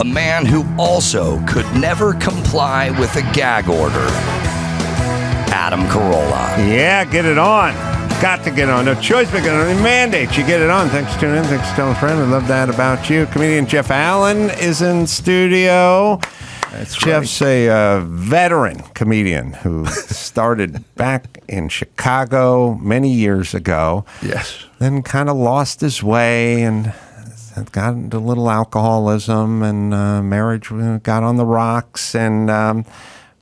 a man who also could never comply with a gag order. Adam Carolla. Yeah, get it on. Got to get on. No choice but get on. It mandates you get it on. Thanks for tuning in. Thanks for telling a friend. We love that about you. Comedian Jeff Allen is in studio. That's Jeff's right. a veteran comedian who started back in Chicago many years ago. Yes. Then kind of lost his way and got into a little alcoholism and marriage got on the rocks and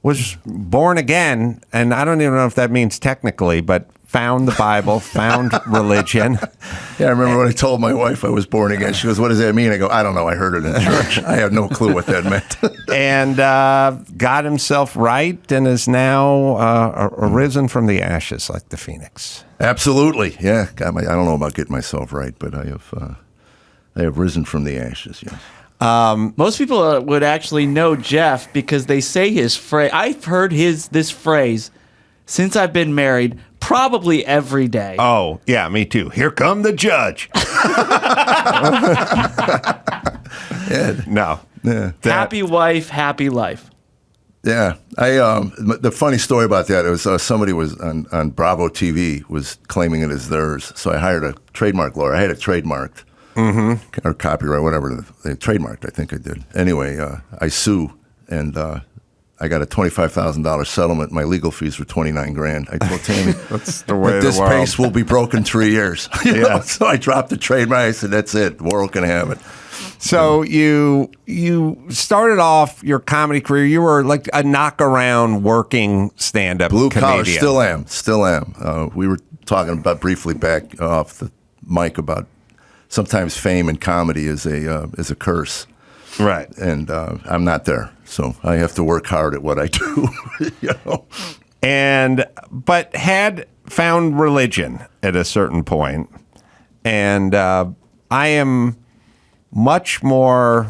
was born again. And I don't even know if that means technically, but found the Bible, found religion. Yeah, I remember when I told my wife I was born again. She goes, "What does that mean?" I go, "I don't know. I heard it in church. I have no clue what that meant." And got himself right and is now arisen from the ashes like the phoenix. Absolutely. Yeah. I don't know about getting myself right, but I have risen from the ashes. Yes. Most people would actually know Jeff because they say his phrase. I've heard this phrase since I've been married probably every day. Oh, yeah, me too. Here come the judge. Yeah. No. Yeah. Happy wife, happy life. Yeah. The funny story about that is somebody was on Bravo TV was claiming it as theirs. So I hired a trademark lawyer. I had it trademarked. Mm-hmm. Or copyright, whatever. They trademarked, I think I did. Anyway, I sue, and I got a $25,000 settlement. My legal fees were $29,000. I told Tammy, That's the way at of this the world. pace, we'll be broke in 3 years. You know? So I dropped the trademark. I said, that's it. The world can have it. So you started off your comedy career. You were like a knock-around working stand-up Blue comedian. collar, still am. We were talking about briefly back off the mic about sometimes fame and comedy is a curse. Right. And I'm not there, so I have to work hard at what I do. You know? But had found religion at a certain point, and I am much more.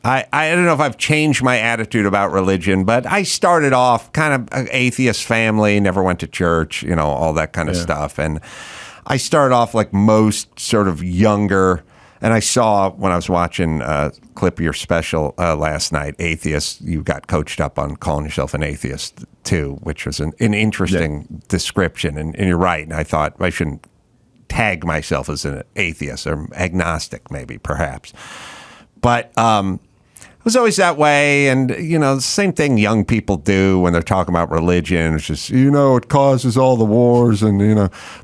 I don't know if I've changed my attitude about religion, but I started off kind of an atheist family, never went to church, all that kind of stuff, and I started off like most sort of younger. And I saw when I was watching a clip of your special last night, atheists, you got coached up on calling yourself an atheist too, which was an interesting description. And you're right. And I thought I shouldn't tag myself as an atheist or agnostic, maybe, perhaps. But it was always that way. And, the same thing young people do when they're talking about religion. It's just, it causes all the wars and,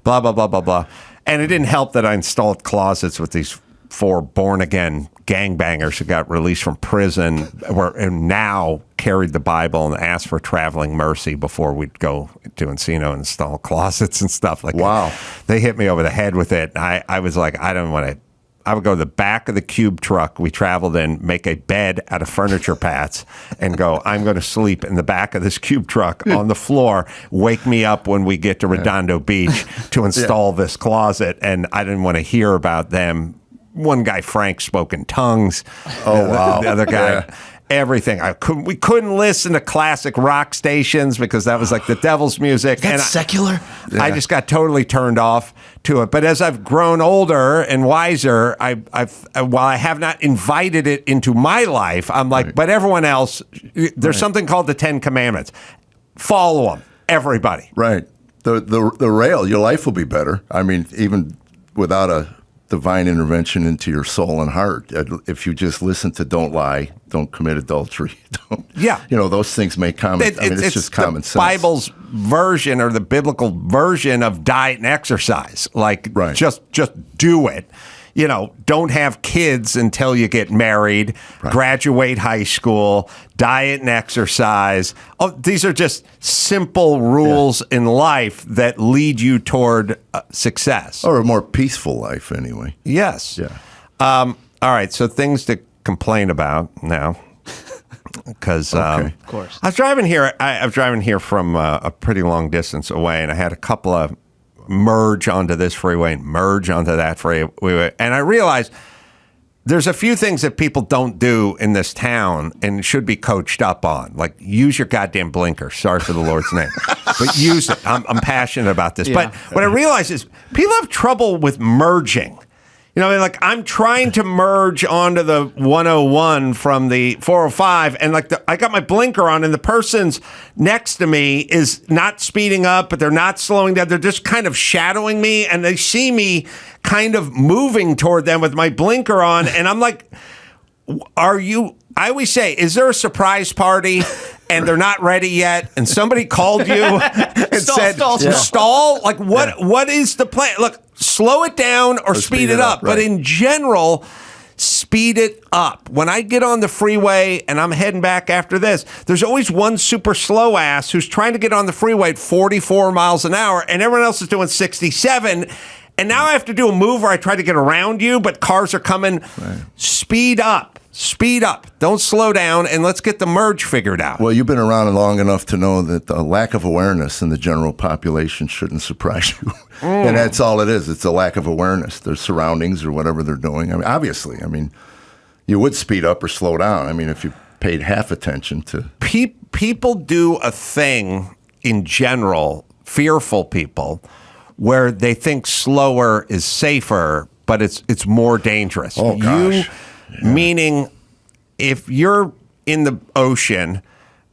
blah, blah, blah, blah, blah. And it didn't help that I installed closets with these 4 born-again gangbangers who got released from prison and now carried the Bible and asked for traveling mercy before we'd go to Encino and install closets and stuff like that. Wow. They hit me over the head with it. I was like, I don't want to. I would go to the back of the cube truck we traveled in, make a bed out of furniture pads, and go, I'm going to sleep in the back of this cube truck on the floor. Wake me up when we get to Redondo Beach to install this closet. And I didn't want to hear about them. One guy, Frank, spoke in tongues. Oh, wow. The other guy, everything. We couldn't listen to classic rock stations because that was like the devil's music. That's secular? I just got totally turned off to it. But as I've grown older and wiser, while I have not invited it into my life, I'm like, but everyone else, there's something called the 10 Commandments. Follow them, everybody. Right. The rail, your life will be better. I mean, even without a divine intervention into your soul and heart. If you just listen to don't lie, don't commit adultery, those things make common. It's just common sense. Bible's version or the biblical version of diet and exercise. Like, just do it. Don't have kids until you get married, graduate high school, diet and exercise. Oh, these are just simple rules in life that lead you toward success. Or a more peaceful life, anyway. Yes. Yeah. All right, so things to complain about now. Because of course. I was driving here from a pretty long distance away, and I had a couple of merge onto this freeway and merge onto that freeway. And I realized there's a few things that people don't do in this town and should be coached up on. Like, use your goddamn blinker. Sorry for the Lord's name. But use it. I'm passionate about this. Yeah. But what I realized is people have trouble with merging. You know, like I'm trying to merge onto the 101 from the 405, and like I got my blinker on, and the person's next to me is not speeding up, but they're not slowing down. They're just kind of shadowing me, and they see me kind of moving toward them with my blinker on, and I'm like, are you? I always say, is there a surprise party? And they're not ready yet, and somebody called you and said, stall? Like, what is the plan? Look, slow it down or speed it up. Right. But in general, speed it up. When I get on the freeway and I'm heading back after this, there's always one super slow ass who's trying to get on the freeway at 44 miles an hour, and everyone else is doing 67. And now I have to do a move where I try to get around you, but cars are coming. Right. Speed up. Speed up. Don't slow down, and let's get the merge figured out. Well, you've been around long enough to know that the lack of awareness in the general population shouldn't surprise you. And that's all it is. It's a lack of awareness. Their surroundings or whatever they're doing. I mean, obviously, you would speed up or slow down. I mean, if you paid half attention to... People do a thing in general, fearful people, where they think slower is safer, but it's more dangerous. Oh, gosh. Meaning, if you're in the ocean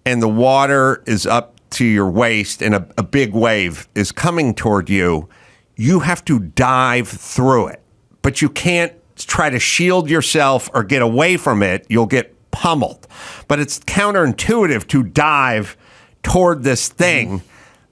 and the water is up to your waist and a big wave is coming toward you, you have to dive through it. But you can't try to shield yourself or get away from it. You'll get pummeled. But it's counterintuitive to dive toward this thing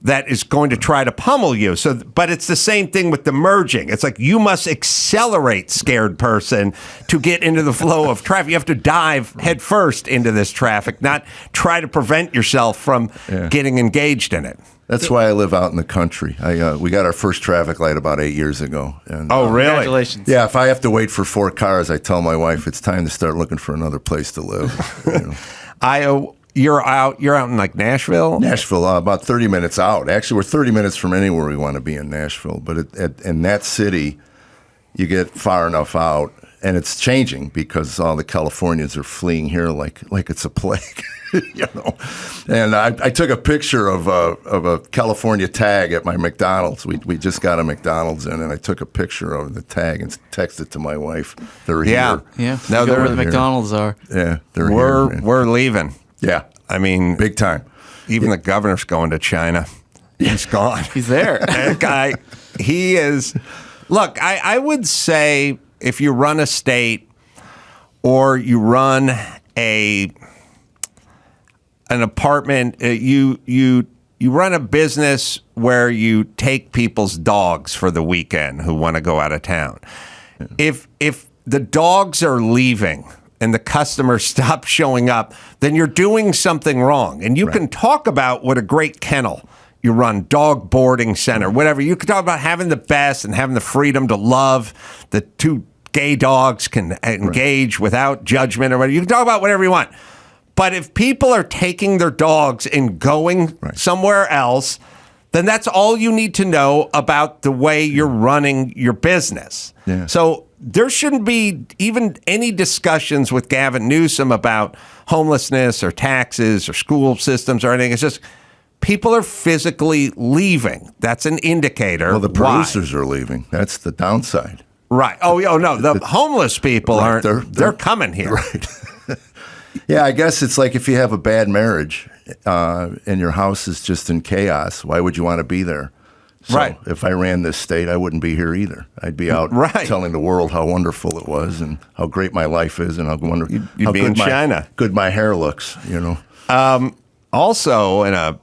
that is going to try to pummel you. But it's the same thing with the merging. It's like you must accelerate, scared person, to get into the flow of traffic. You have to dive headfirst into this traffic, not try to prevent yourself from getting engaged in it. That's why I live out in the country. We got our first traffic light about 8 years ago. And, oh, really? Congratulations. Yeah, if I have to wait for 4 cars, I tell my wife it's time to start looking for another place to live. You know. You're out in like Nashville? Nashville, about 30 minutes out. Actually, we're 30 minutes from anywhere we want to be in Nashville. But in that city, you get far enough out, and it's changing because all the Californians are fleeing here like it's a plague. You know, and I took a picture of a California tag at my McDonald's. We just got a McDonald's in, and I took a picture of the tag and texted to my wife. They're here. Yeah. No, they're where the McDonald's are. Yeah, they're here. Man. We're leaving. Yeah. I mean, big time. Even the governor's going to China. He's gone. He's there. That guy, he is. Look, I would say if you run a state or you run an apartment, you run a business where you take people's dogs for the weekend who want to go out of town. Yeah. If the dogs are leaving and the customers stop showing up, then you're doing something wrong. And you can talk about what a great kennel you run, dog boarding center, whatever. You can talk about having the best and having the freedom to love. The 2 gay dogs can engage without judgment or whatever. You can talk about whatever you want. But if people are taking their dogs and going somewhere else, then that's all you need to know about the way you're running your business. Yeah. So there shouldn't be even any discussions with Gavin Newsom about homelessness or taxes or school systems or anything. It's just people are physically leaving. That's an indicator. Well, the producers are leaving. That's the downside. Right. Oh, no. The homeless people aren't. They're coming here. Right. Yeah, I guess it's like if you have a bad marriage and your house is just in chaos, why would you want to be there? So if I ran this state, I wouldn't be here either. I'd be out telling the world how wonderful it was and how great my life is and how wonderful. You'd be in China. Good my hair looks, you know. Also, in a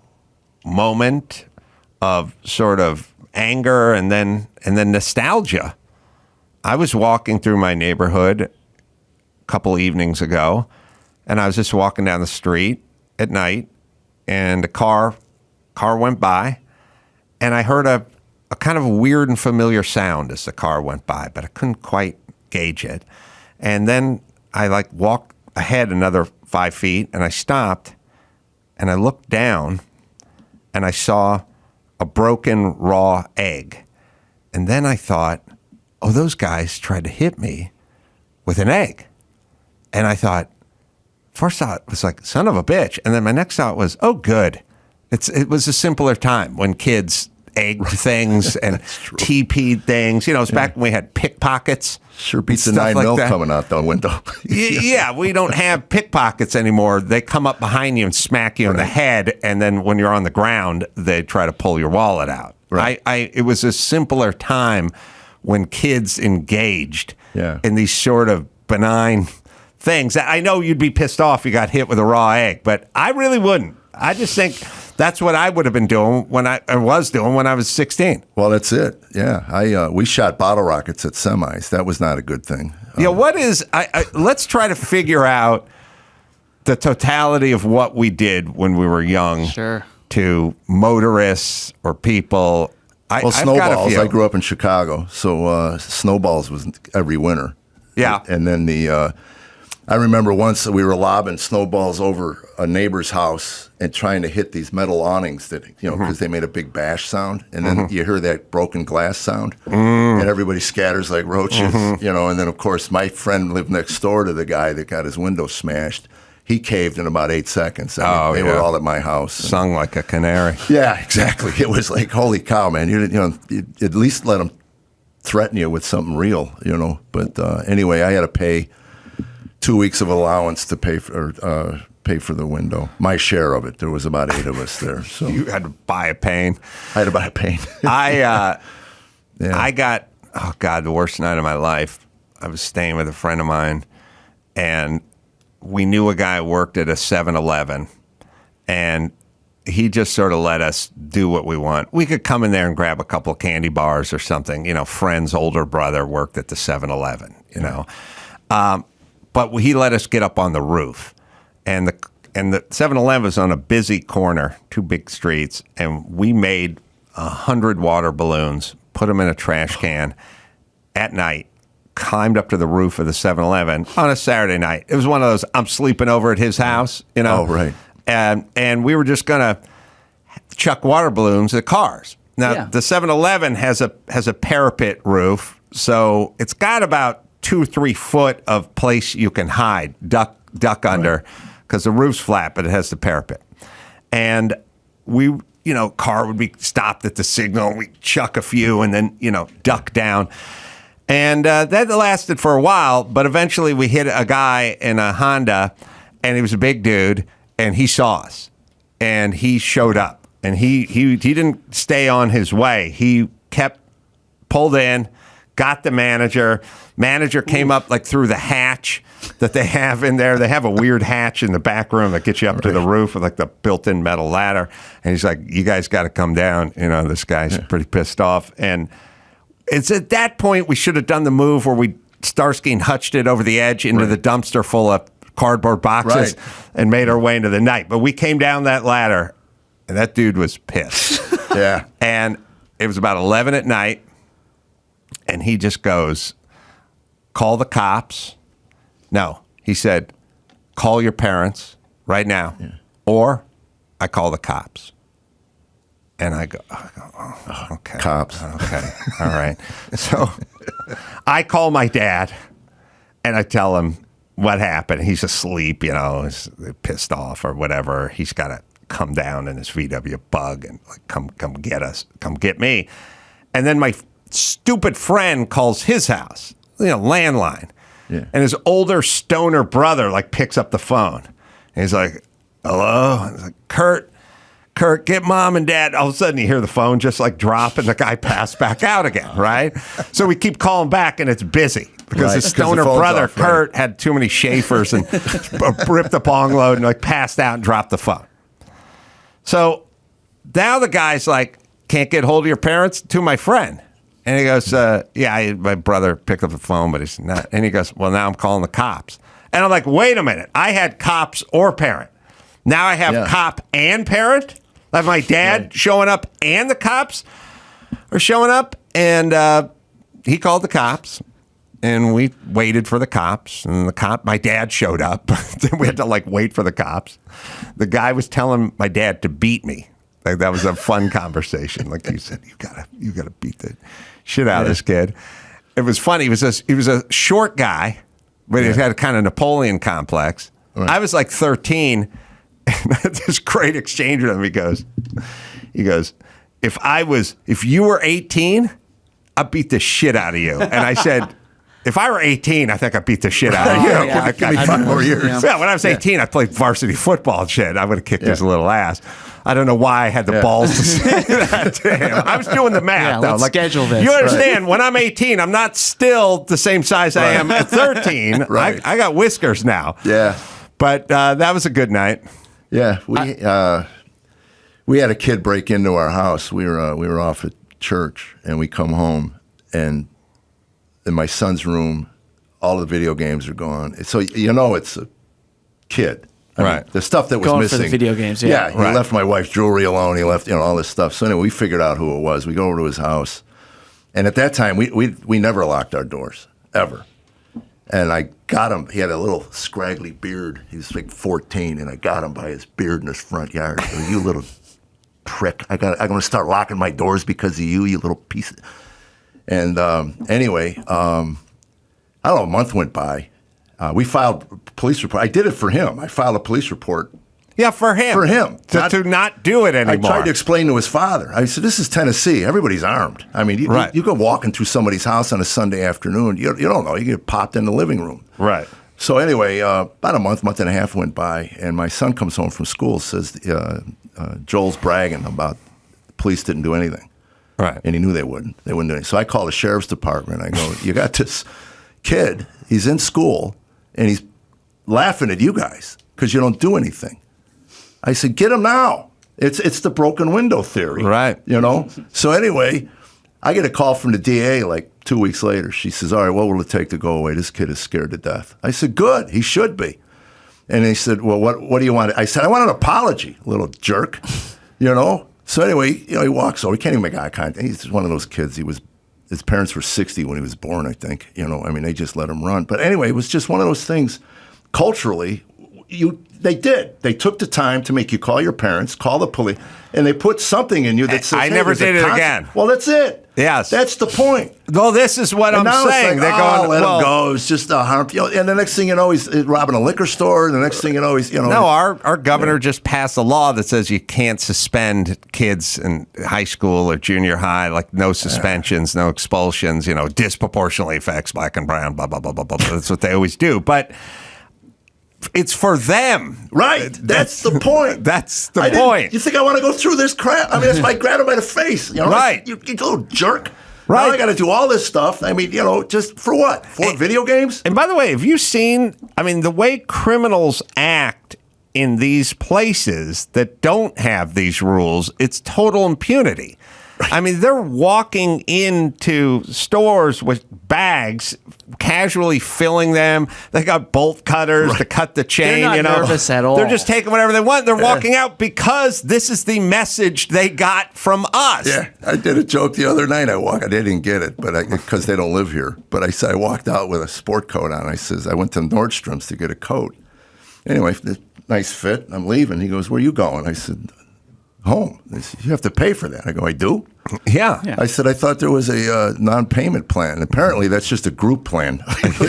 moment of sort of anger and then nostalgia, I was walking through my neighborhood a couple evenings ago, and I was just walking down the street at night, and a car went by. And I heard a kind of weird and familiar sound as the car went by, but I couldn't quite gauge it. And then I walked ahead another 5 feet, and I stopped, and I looked down, and I saw a broken raw egg. And then I thought, oh, those guys tried to hit me with an egg. And I thought, first thought was like, son of a bitch. And then my next thought was, oh, good. It was a simpler time when kids egged things and TP'd things. You know, it's back when we had pickpockets. Sure beats the stuff 9 like mil that. coming out the window. Yeah, we don't have pickpockets anymore. They come up behind you and smack you in the head, and then when you're on the ground, they try to pull your wallet out. Right. It was a simpler time when kids engaged Yeah. in these sort of benign things. I know you'd be pissed off you got hit with a raw egg, but I really wouldn't. I just think that's what I would have been doing when I was 16. Well, that's it. Yeah, we shot bottle rockets at semis. That was not a good thing. Yeah, what is? Let's try to figure out the totality of what we did when we were young. Sure. To motorists or people. Well, I've got a snowballs. few. I grew up in Chicago, so snowballs was every winter. Yeah. And then I remember once we were lobbing snowballs over a neighbor's house and trying to hit these metal awnings that, because they made a big bash sound. And then you hear that broken glass sound and everybody scatters like roaches, and then of course my friend lived next door to the guy that got his window smashed. He caved in about 8 seconds. They were all at my house. Sung like a canary. Yeah, exactly. It was like, holy cow, man. You at least let them threaten you with something real, But anyway, I had to pay 2 weeks of allowance to pay for the window. My share of it. There was about 8 of us there. So You had to buy a pain. I had to buy a paint. I got, the worst night of my life. I was staying with a friend of mine, and we knew a guy who worked at a 7-Eleven, and he just sort of let us do what we want. We could come in there and grab a couple of candy bars or something. Friend's older brother worked at the 7-Eleven, but he let us get up on the roof. And the 7-Eleven was on a busy corner, 2 big streets, and we made 100 water balloons, put them in a trash can at night, climbed up to the roof of the 7-Eleven on a Saturday night. It was one of those, I'm sleeping over at his house, Oh, right. And we were just going to chuck water balloons at cars. Now, the 7-Eleven has a parapet roof, so it's got about 2 or 3 foot of place you can hide, duck under, because the roof's flat, but it has the parapet. And we, car would be stopped at the signal, we'd chuck a few and then, duck down. And that lasted for a while, but eventually we hit a guy in a Honda, and he was a big dude, and he saw us, and he showed up, and he didn't stay on his way. He pulled in, got the manager. Manager came up like through the hatch that they have in there. They have a weird hatch in the back room that gets you up to the roof with like the built-in metal ladder. And he's like, "You guys got to come down." This guy's pretty pissed off, and it's at that point we should have done the move where we Starsky and Hutched it over the edge into the dumpster full of cardboard boxes and made our way into the night. But we came down that ladder, and that dude was pissed. Yeah. And it was about 11 at night, and he just goes, "Call the cops." No, he said, "Call your parents right now, or I call the cops." And I go, oh, okay. Cops. Okay. All right. So I call my dad, and I tell him what happened. He's asleep, he's pissed off or whatever. He's got to come down in his VW Bug and like come get us, come get me. And then my stupid friend calls his house, landline. Yeah. And his older stoner brother like picks up the phone. And he's like, "Hello?" And he's like, Kurt, get mom and dad. All of a sudden you hear the phone just like drop, and the guy passed back out again, right? So we keep calling back, and it's busy because his stoner brother, Kurt, had too many Schaefers and ripped the bong load and like passed out and dropped the phone. So now the guy's like, "Can't get hold of your parents?" To my friend. And he goes, my brother picked up the phone, but he's not. And he goes, "Well, now I'm calling the cops." And I'm like, wait a minute. I had cops or parent. Now I have cop and parent. I have my dad showing up and the cops are showing up. And he called the cops, and we waited for the cops. And my dad showed up. Then we had to like wait for the cops. The guy was telling my dad to beat me. Like that was a fun conversation. Like he said, you gotta beat the shit out of this kid. It was funny. He was a short guy, but he had a kind of Napoleon complex. Right. I was like 13, and I had this great exchange with him. He goes, if you were 18, I'd beat the shit out of you. And I said, if I were 18, I think I'd beat the shit out of you. yeah. Give me 5 more years. Yeah, when I was 18, I played varsity football and shit. I would have kicked his little ass. I don't know why I had the balls to say that to him. I was doing the math, though. Let's schedule this. You understand, when I'm 18, I'm not still the same size I am at 13. Right. I got whiskers now. Yeah. But that was a good night. Yeah, we had a kid break into our house. We were off at church, and we come home, and in my son's room, all the video games are gone. So it's a kid. I mean, the stuff that was Going missing. for the video games, He left my wife's jewelry alone. He left all this stuff. So anyway, we figured out who it was. We go over to his house, and at that time, we never locked our doors ever. And I got him. He had a little scraggly beard. He was like 14, and I got him by his beard in his front yard. So, you little prick! I'm going to start locking my doors because of you, you little piece. And anyway, I don't know. A month went by. We filed a police report. I did it for him. I filed a police report. Yeah, for him. For him. To not do it anymore. I tried to explain to his father. I said, this is Tennessee. Everybody's armed. I mean, you go walking through somebody's house on a Sunday afternoon. You don't know. You get popped in the living room. Right. So anyway, about a month and a half went by, and my son comes home from school, says Joel's bragging about the police didn't do anything. Right. And he knew they wouldn't. They wouldn't do anything. So I call the sheriff's department. I go, you got this kid. He's in school, and he's laughing at you guys because you don't do anything. I said, get him now. It's the broken window theory. Right. So anyway, I get a call from the DA like 2 weeks later. She says, all right, what will it take to go away? This kid is scared to death. I said, good. He should be. And he said, well, what do you want? I said, I want an apology, little jerk. So anyway, he walks over. He can't even make eye contact. He's one of those kids. His parents were 60 when he was born, I think. They just let him run. But anyway, it was just one of those things. Culturally, they did. They took the time to make you call your parents, call the police, and they put something in you that says, I never did it again. Well, that's it. Yes. That's the point. Well, this is what I'm saying. It's like, let him go. It's just a harm. And the next thing you know, he's robbing a liquor store. And the next thing you know, he's, No, our governor just passed a law that says you can't suspend kids in high school or junior high, like no suspensions, no expulsions, disproportionately affects black and brown, blah, blah, blah, blah, blah. That's what they always do. But it's for them. Right. That's the point. That's the point. You think I want to go through this crap? I mean, that's why I grabbed him by the face. Right. You little jerk. Right. Now I got to do all this stuff. I mean, just for what? For video games? And by the way, have you seen, the way criminals act in these places that don't have these rules, it's total impunity. They're walking into stores with bags, casually filling them. They got bolt cutters to cut the chain. They're not nervous at all. They're just taking whatever they want. They're walking out because this is the message they got from us. Yeah, I did a joke the other night. I didn't get it, but because they don't live here. But I said I walked out with a sport coat on. I says I went to Nordstrom's to get a coat. Anyway, nice fit. I'm leaving. He goes, "Where are you going?" I said, "Home." He said, "You have to pay for that." I go, "I do?" Yeah. I said, "I thought there was a non-payment plan." Apparently, that's just a group plan.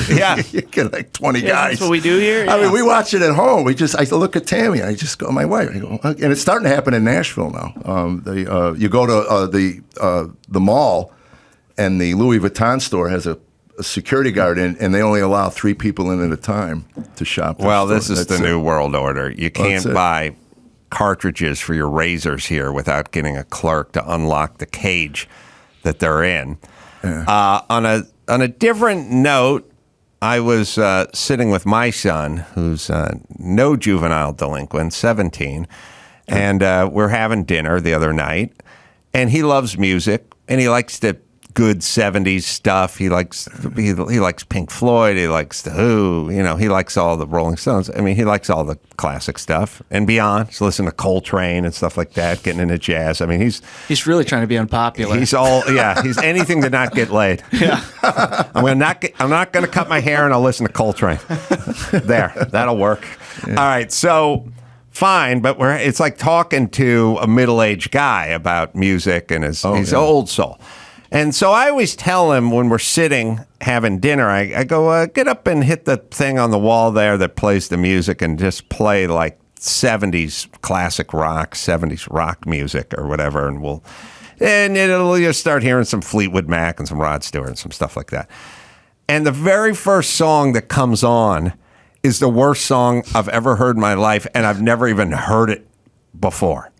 Yeah. You get like 20 guys. That's what we do here. I mean, we watch it at home. I look at Tammy. I just go, my wife. I go, and it's starting to happen in Nashville now. You go to the mall, and the Louis Vuitton store has a security guard in, and they only allow 3 people in at a time to shop. Well, this is the new world order. You can't buy cartridges for your razors here without getting a clerk to unlock the cage that they're in. Yeah. On a different note, I was sitting with my son, who's no juvenile delinquent, 17, and we're having dinner the other night, and he loves music, and he likes the good 70s stuff. He likes Pink Floyd. He likes The Who. He likes all the Rolling Stones. He likes all the classic stuff and beyond. He's listening to Coltrane and stuff like that, getting into jazz. He's really trying to be unpopular. He's anything to not get laid. Yeah. I'm not going to cut my hair, and I'll listen to Coltrane. There, that'll work. Yeah. All right, so fine, but it's like talking to a middle-aged guy about music and his old soul. And so I always tell him when we're sitting having dinner, I go, get up and hit the thing on the wall there that plays the music and just play like 70s classic rock, 70s rock music or whatever. And And you'll start hearing some Fleetwood Mac and some Rod Stewart and some stuff like that. And the very first song that comes on is the worst song I've ever heard in my life, and I've never even heard it before.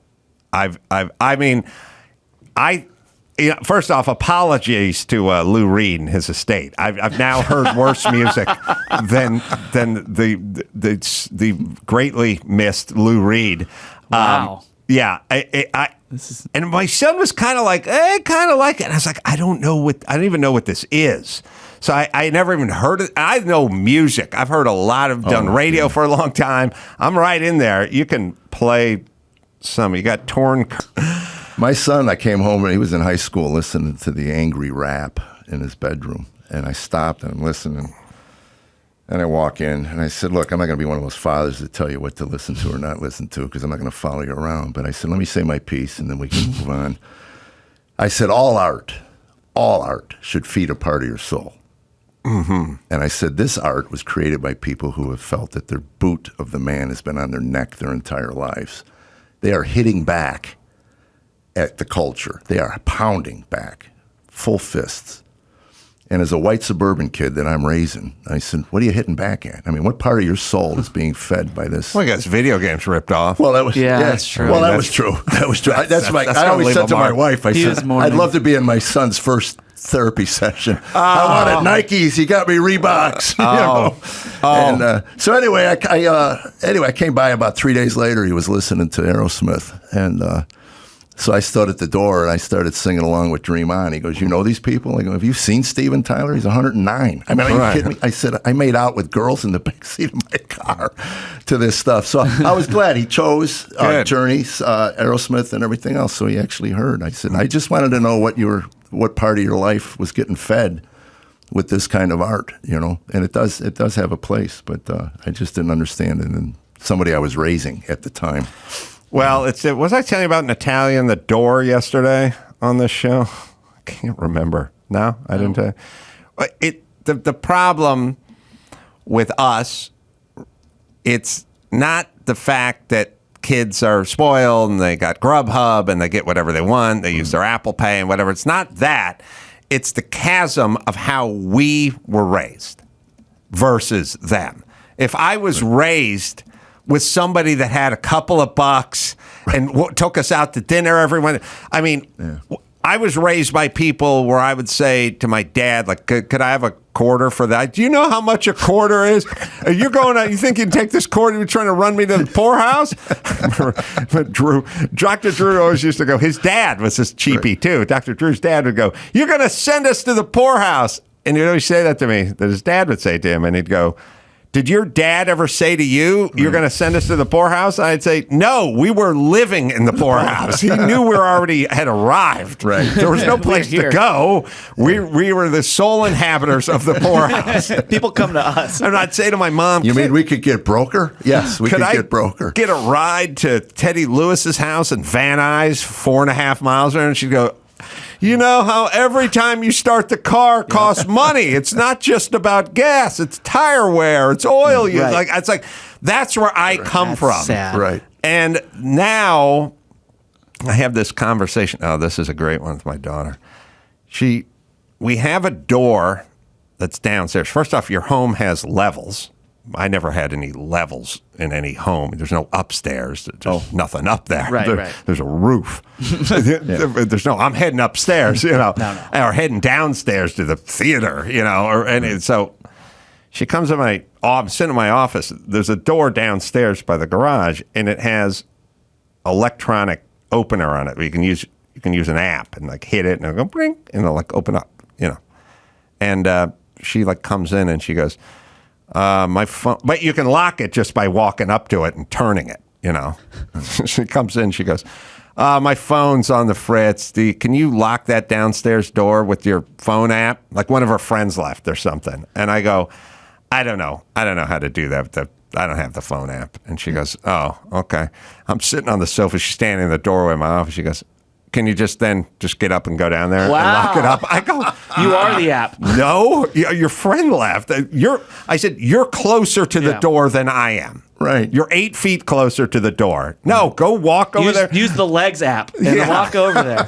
First off, apologies to Lou Reed and his estate. I've now heard worse music than the greatly missed Lou Reed. Wow. And my son was kind of like, kind of like it. And I was like, I don't even know what this is. So I never even heard it. I know music. I've heard a lot of done radio for a long time. I'm right in there. You can play some. You got Torn. My son, I came home and he was in high school listening to the angry rap in his bedroom. And I stopped and I'm listening. And I walk in and I said, look, I'm not going to be one of those fathers that tell you what to listen to or not listen to because I'm not going to follow you around. But I said, let me say my piece and then we can move on. I said, all art should feed a part of your soul. Mm-hmm. And I said, this art was created by people who have felt that their boot of the man has been on their neck their entire lives. They are hitting back at the culture. They are pounding back, full fists. And as a white suburban kid that I'm raising, I said, what are you hitting back at? I mean, what part of your soul is being fed by this? Well, I guess video games ripped off. Well, that was that's true. Well, that was true. That was true. I always said to my wife, I said, I'd love to be in my son's first therapy session. I wanted Nikes. He got me Reeboks. And so anyway, I came by about 3 days later. He was listening to Aerosmith, and so I stood at the door and I started singing along with Dream On. He goes, you know these people? I go, have you seen Steven Tyler? He's 109. I mean, are you kidding me? I said, I made out with girls in the backseat of my car to this stuff. So I was glad he chose Journeys, Aerosmith, and everything else. So he actually heard. I said, I just wanted to know what part of your life was getting fed with this kind of art, and it does have a place, but I just didn't understand it. And somebody I was raising at the time. Well, was I telling you about Natalia and the Door yesterday on this show? I can't remember. No, I didn't tell you. The problem with us, it's not the fact that kids are spoiled and they got Grubhub and they get whatever they want. They use their Apple Pay and whatever. It's not that. It's the chasm of how we were raised versus them. If I was raised with somebody that had a couple of bucks and took us out to dinner everyone. I mean, I was raised by people where I would say to my dad, like, could I have a quarter for that? Do you know how much a quarter is? You're going out, you think you can take this quarter? You're trying to run me to the poorhouse? Dr. Drew always used to go, his dad was this cheapie too. Dr. Drew's dad would go, you're going to send us to the poorhouse. And he'd always say that to me, that his dad would say to him, and he'd go, did your dad ever say to you, you're going to send us to the poorhouse? I'd say, no, we were living in the poorhouse. He knew we already had arrived. Right. There was no place to go. We were the sole inhabitants of the poorhouse. People come to us. And I'd say to my mom, you mean we could get Broker? Yes, we could get Broker. Get a ride to Teddy Lewis's house in Van Nuys, 4.5 miles there? And she'd go, you know how every time you start the car costs money. It's not just about gas. It's tire wear. It's oil use. Right. It's like that's where I come from. Sad. Right. And now I have this conversation. Oh, this is a great one with my daughter. We have a door that's downstairs. First off, your home has levels. I never had any levels in any home. There's no upstairs. There's nothing up there. Right. There's a roof. There's no, I'm heading upstairs, No. or heading downstairs to the theater, so she comes to I'm sitting in my office. There's a door downstairs by the garage, and it has electronic opener on it. You can use an app and like hit it, and it'll go bring, and it'll like open up, And she like comes in and she goes, my phone, but you can lock it just by walking up to it and turning it, She comes in, she goes, my phone's on the fritz. Can you lock that downstairs door with your phone app? Like one of her friends left or something. And I go, I don't know how to do that. I don't have the phone app. And she goes, oh, okay. I'm sitting on the sofa. She's standing in the doorway of my office. She goes, can you just get up and go down there and lock it up? I go, you are the app. No, your friend left. I said, you're closer to the door than I am. Right. You're 8 feet closer to the door. No, go walk over there. Use the legs app and walk over there.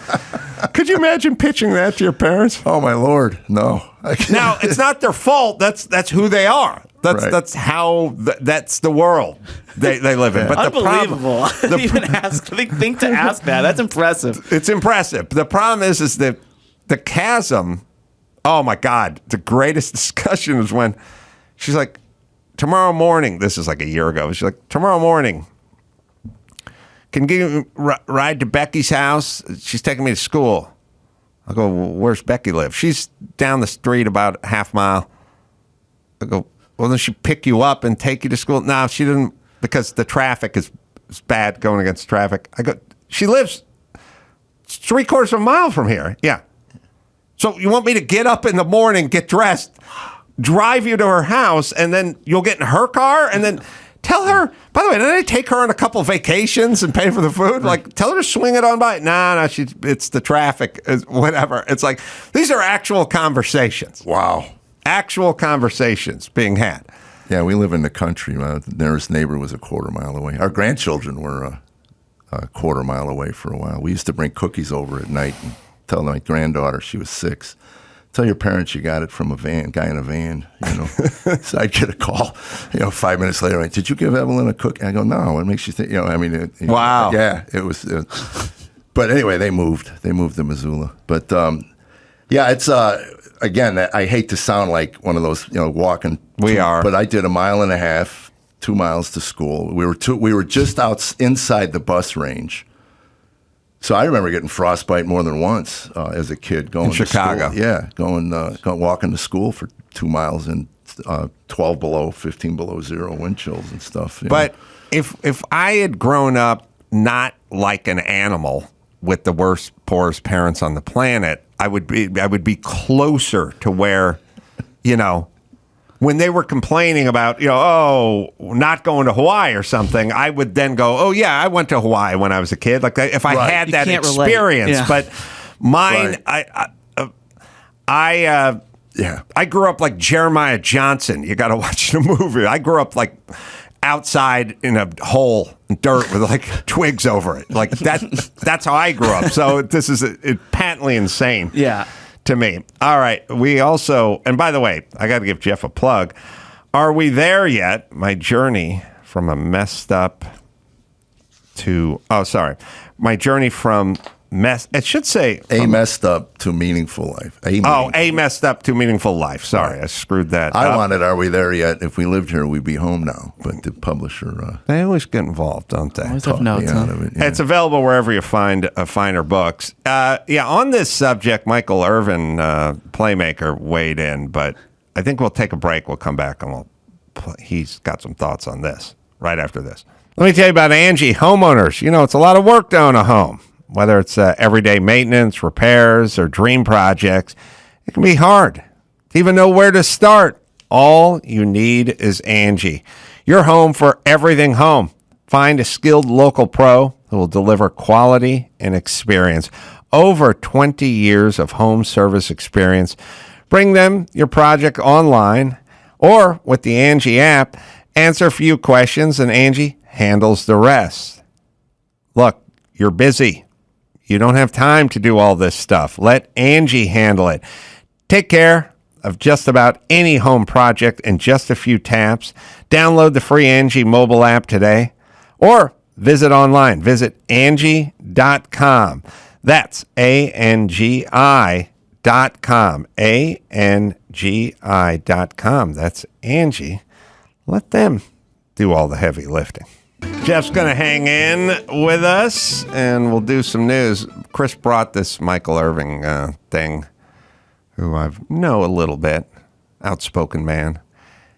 Could you imagine pitching that to your parents? Oh my Lord, no. Now, it's not their fault. That's who they are. Right. That's how that's the world they live in. But Unbelievable. I didn't even think to ask that. That's impressive. It's impressive. The problem is that the chasm. Oh my God! The greatest discussion is when she's like, "Tomorrow morning." This is like a year ago. She's like, "Tomorrow morning, can you ride to Becky's house? She's taking me to school." I go, well, "Where's Becky live?" "She's down the street about a half mile." I go, "Well, then she pick you up and take you to school?" "No, she didn't, because the traffic is bad going against traffic." I go, "She lives 3/4 of a mile from here." "Yeah." "So you want me to get up in the morning, get dressed, drive you to her house, and then you'll get in her car and then tell her, by the way, did I take her on a couple vacations and pay for the food? Like, tell her to swing it on by." No, it's the traffic, whatever." It's like, these are actual conversations. Wow. Actual conversations being had. Yeah, we live in the country. My nearest neighbor was a 1/4 mile away. Our grandchildren were a 1/4 mile away for a while. We used to bring cookies over at night and tell my granddaughter, she was 6, "Tell your parents you got it from a guy in a van." So I'd get a call, 5 minutes later, like, "Did you give Evelyn a cookie?" I go, "No, what makes you think?" Wow. Yeah, it was. But anyway, they moved. They moved to Missoula. But yeah, it's again, I hate to sound like one of those, walking. We are. But I did 1.5 miles, 2 miles to school. We were just out inside the bus range. So I remember getting frostbite more than once as a kid going in Chicago. To school. Yeah, walking to school for 2 miles in 12 below, 15 below zero wind chills and stuff. But if I had grown up not like an animal with the worst, poorest parents on the planet, I would be closer to where, when they were complaining about, not going to Hawaii or something, I would then go, "Oh yeah, I went to Hawaii when I was a kid." Like if I had that experience, yeah. But mine, I grew up like Jeremiah Johnson. You got to watch the movie. I grew up like outside in a hole in dirt with like twigs over it. Like that's how I grew up. So this is patently insane. Yeah. To me. All right. We also, and by the way, I got to give Jeff a plug. Are we there yet? My journey from a messed up to, my journey from it should say messed up to meaningful life. A messed up to meaningful life. Sorry, I screwed that I up. wanted, are we there yet? If we lived here, we'd be home now. But the publisher... they always get involved, don't they? Always have notes, huh? It's available wherever you find finer books. On this subject, Michael Irvin, playmaker, weighed in, but I think we'll take a break. We'll come back and he's got some thoughts on this right after this. Let me tell you about Angie Homeowners. It's a lot of work to own a home. Whether it's everyday maintenance, repairs, or dream projects, it can be hard to even know where to start. All you need is Angie, your home for everything home. Find a skilled local pro who will deliver quality and experience. Over 20 years of home service experience. Bring them your project online or with the Angie app. Answer a few questions and Angie handles the rest. Look, you're busy. You don't have time to do all this stuff. Let Angie handle it. Take care of just about any home project in just a few taps. Download the free Angie mobile app today or visit online. Visit Angie.com. That's ANGI.com. ANGI.com. That's Angie. Let them do all the heavy lifting. Jeff's going to hang in with us, and we'll do some news. Chris brought this Michael Irvin thing, who I know a little bit, outspoken man.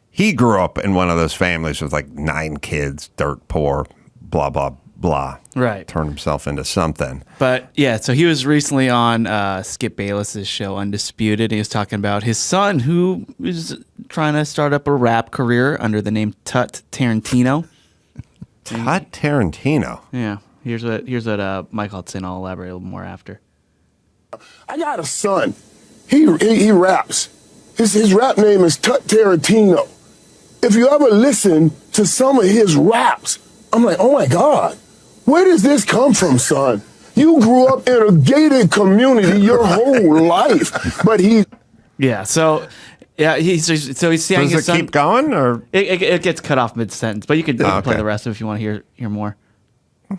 He grew up in one of those families with like 9 kids, dirt poor, blah, blah, blah. Right. Turned himself into something. But yeah, so he was recently on Skip Bayless's show, Undisputed. He was talking about his son, who is trying to start up a rap career under the name Tut Tarantino. Tut Tarantino. Yeah. Here's what Michael had said. I'll elaborate a little more after. I got a son. He raps. His rap name is Tut Tarantino. If you ever listen to some of his raps, I'm like, oh my God, where does this come from, son? You grew up in a gated community your whole life, but Yeah. So, yeah, he's saying Does his it son. keep going, or It gets cut off mid sentence, but you could Oh, play okay. the rest of it if you want to hear more.